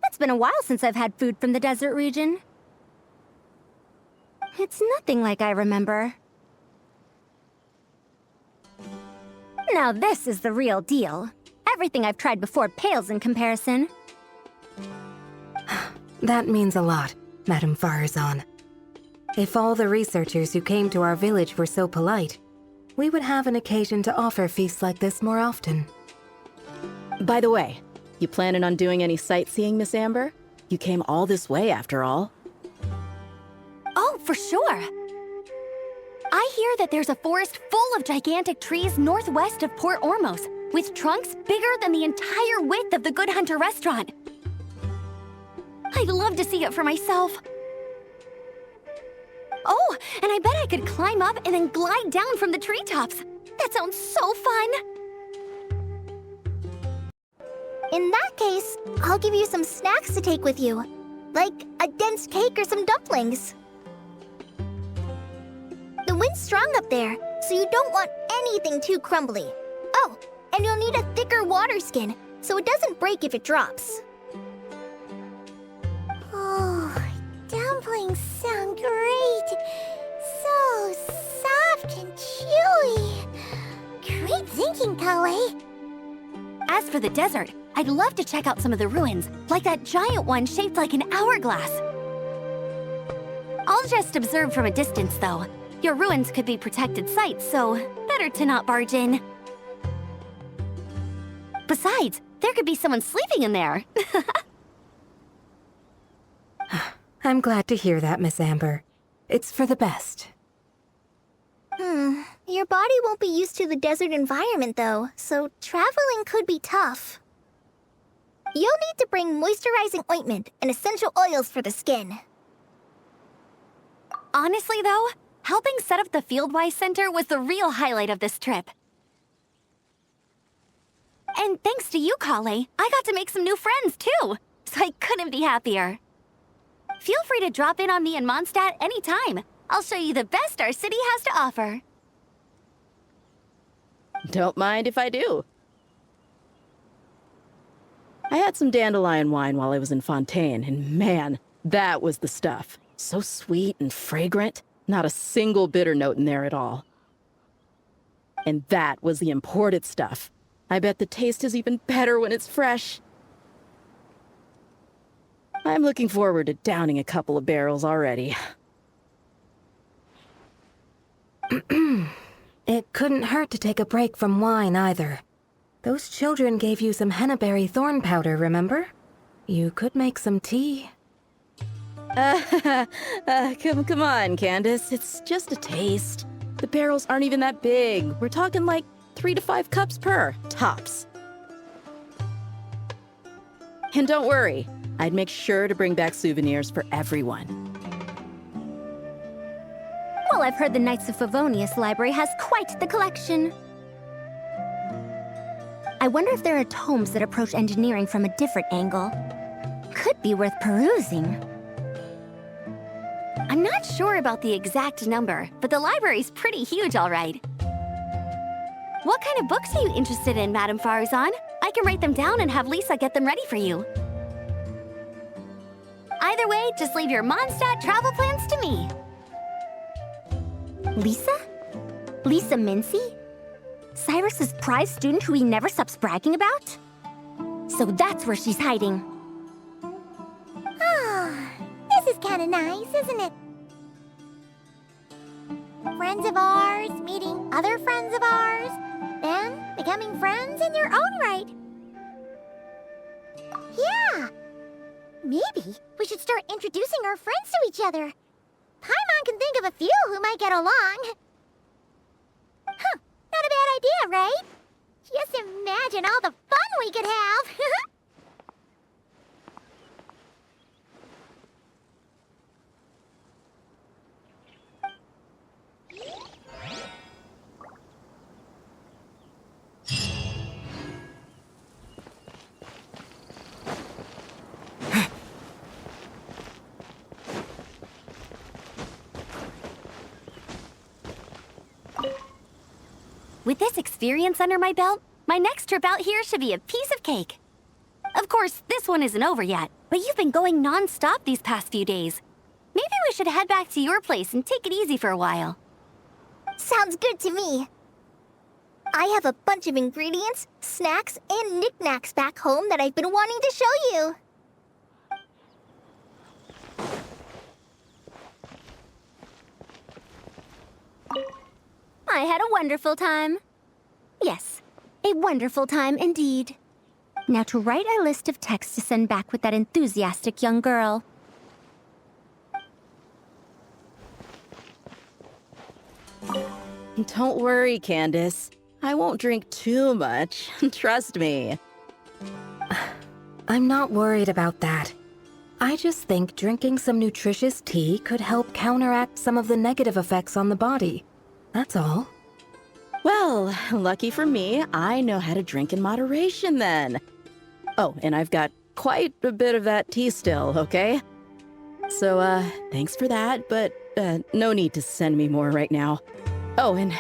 It's been a while since I've had food from the desert region. It's nothing like I remember. Now this is the real deal. Everything I've tried before pales in comparison. That means a lot, Madame Farazan. If all the researchers who came to our village were so polite, we would have an occasion to offer feasts like this more often. By the way, you planning on doing any sightseeing, Miss Amber? You came all this way, after all. Oh, for sure. I hear that there's a forest full of gigantic trees northwest of Port Ormos, with trunks bigger than the entire width of the Good Hunter restaurant. I'd love to see it for myself. Oh, and I bet I could climb up and then glide down from the treetops. That sounds so fun. In that case, I'll give you some snacks to take with you. Like a dense cake or some dumplings. The wind's strong up there, so you don't want anything too crumbly. Oh, and you'll need a thicker water skin, so it doesn't break if it drops. Oh, dumplings sound great. So soft and chewy. Great thinking, Kale. As for the desert, I'd love to check out some of the ruins, like that giant one shaped like an hourglass. I'll just observe from a distance, though. Your ruins could be protected sites, so better to not barge in. Besides, there could be someone sleeping in there. I'm glad to hear that, Miss Amber. It's for the best. Your body won't be used to the desert environment, though, so traveling could be tough. You'll need to bring moisturizing ointment and essential oils for the skin. Honestly, though, helping set up the Fieldwise Center was the real highlight of this trip. And thanks to you, Kale, I got to make some new friends, too. So I couldn't be happier. Feel free to drop in on me in Mondstadt anytime. I'll show you the best our city has to offer. Don't mind if I do. I had some dandelion wine while I was in Fontaine, and man, that was the stuff. So sweet and fragrant. Not a single bitter note in there at all. And that was the imported stuff. I bet the taste is even better when it's fresh. I'm looking forward to downing a couple of barrels already. It couldn't hurt to take a break from wine, either. Those children gave you some hennaberry thorn powder, remember? You could make some tea. Come on, Candace. It's just a taste. The barrels aren't even that big. We're talking like 3 to 5 cups per, tops. And don't worry, I'd make sure to bring back souvenirs for everyone. Well, I've heard the Knights of Favonius Library has quite the collection. I wonder if there are tomes that approach engineering from a different angle. Could could be worth perusing. I'm not sure about the exact number, but the library's pretty huge, all right. What kind of books are you interested in, Madame Faruzan? I can write them down and have Lisa get them ready for you. Either way, just leave your Mondstadt travel plans to me. Lisa? Lisa Mincy? Cyrus's prize student who he never stops bragging about? So that's where she's hiding. Ah, this is kind of nice, isn't it? Friends of ours meeting other friends of ours, then becoming friends in their own right. Yeah, maybe we should start introducing our friends to each other. Paimon can think of a few who might get along. Huh, not a bad idea, right? Just imagine all the fun we could have. With this experience under my belt, my next trip out here should be a piece of cake. Of course, this one isn't over yet, but you've been going non-stop these past few days. Maybe we should head back to your place and take it easy for a while. Sounds good to me. I have a bunch of ingredients, snacks, and knickknacks back home that I've been wanting to show you. I had a wonderful time. Yes, a wonderful time indeed. Now to write a list of texts to send back with that enthusiastic young girl. Don't worry, Candace. I won't drink too much. Trust me. I'm not worried about that. I just think drinking some nutritious tea could help counteract some of the negative effects on the body. That's all. Well, lucky for me, I know how to drink in moderation then. Oh, and I've got quite a bit of that tea still, okay? So, thanks for that, but, no need to send me more right now. Oh, and...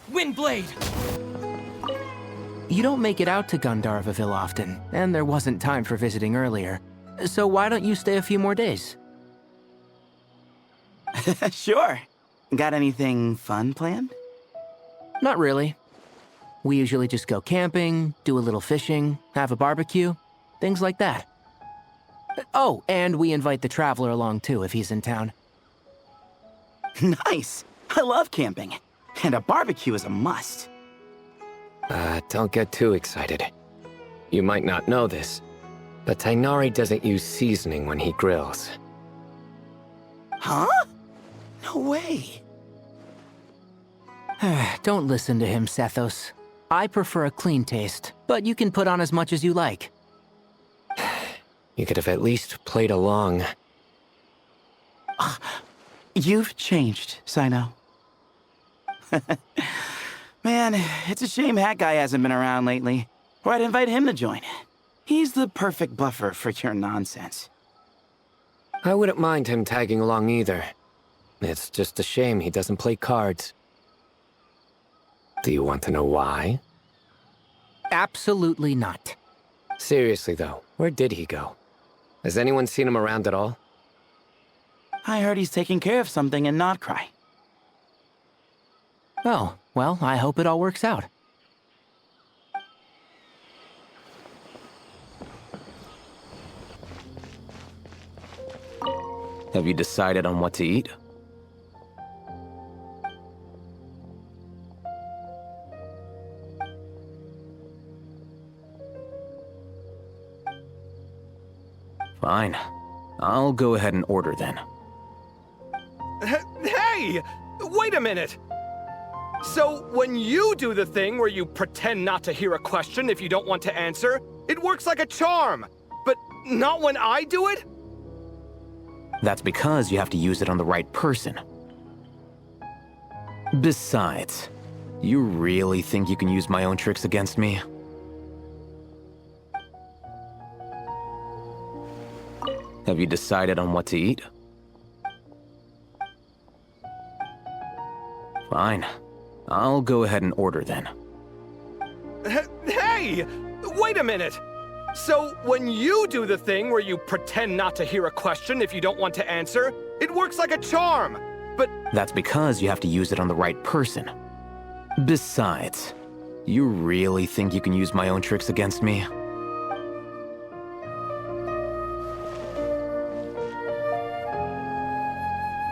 Windblade! You don't make it out to Gandharvaville often, and there wasn't time for visiting earlier. So why don't you stay a few more days? Sure. Got anything fun planned? Not really. We usually just go camping, do a little fishing, have a barbecue, things like that. Oh, and we invite the Traveler along too if he's in town. Nice. I love camping. And a barbecue is a must. Don't get too excited. You might not know this, but Tainari doesn't use seasoning when he grills. Huh? No way. Don't listen to him, Sethos. I prefer a clean taste, but you can put on as much as you like. You could have at least played along. You've changed, Sino. Man, it's a shame Hat Guy hasn't been around lately. Or I'd invite him to join. He's the perfect buffer for your nonsense. I wouldn't mind him tagging along either. It's just a shame he doesn't play cards. Do you want to know why? Absolutely not. Seriously though, where did he go? Has anyone seen him around at all? I heard he's taking care of something in Notcry. Oh, well, I hope it all works out. Have you decided on what to eat? Fine. I'll go ahead and order then. Hey! Wait a minute! So, when you do the thing where you pretend not to hear a question if you don't want to answer, it works like a charm! But not when I do it? That's because you have to use it on the right person. Besides, you really think you can use my own tricks against me? Have you decided on what to eat? Fine. I'll go ahead and order then. Hey! Wait a minute! So, when you do the thing where you pretend not to hear a question if you don't want to answer, it works like a charm! But that's because you have to use it on the right person. Besides, you really think you can use my own tricks against me?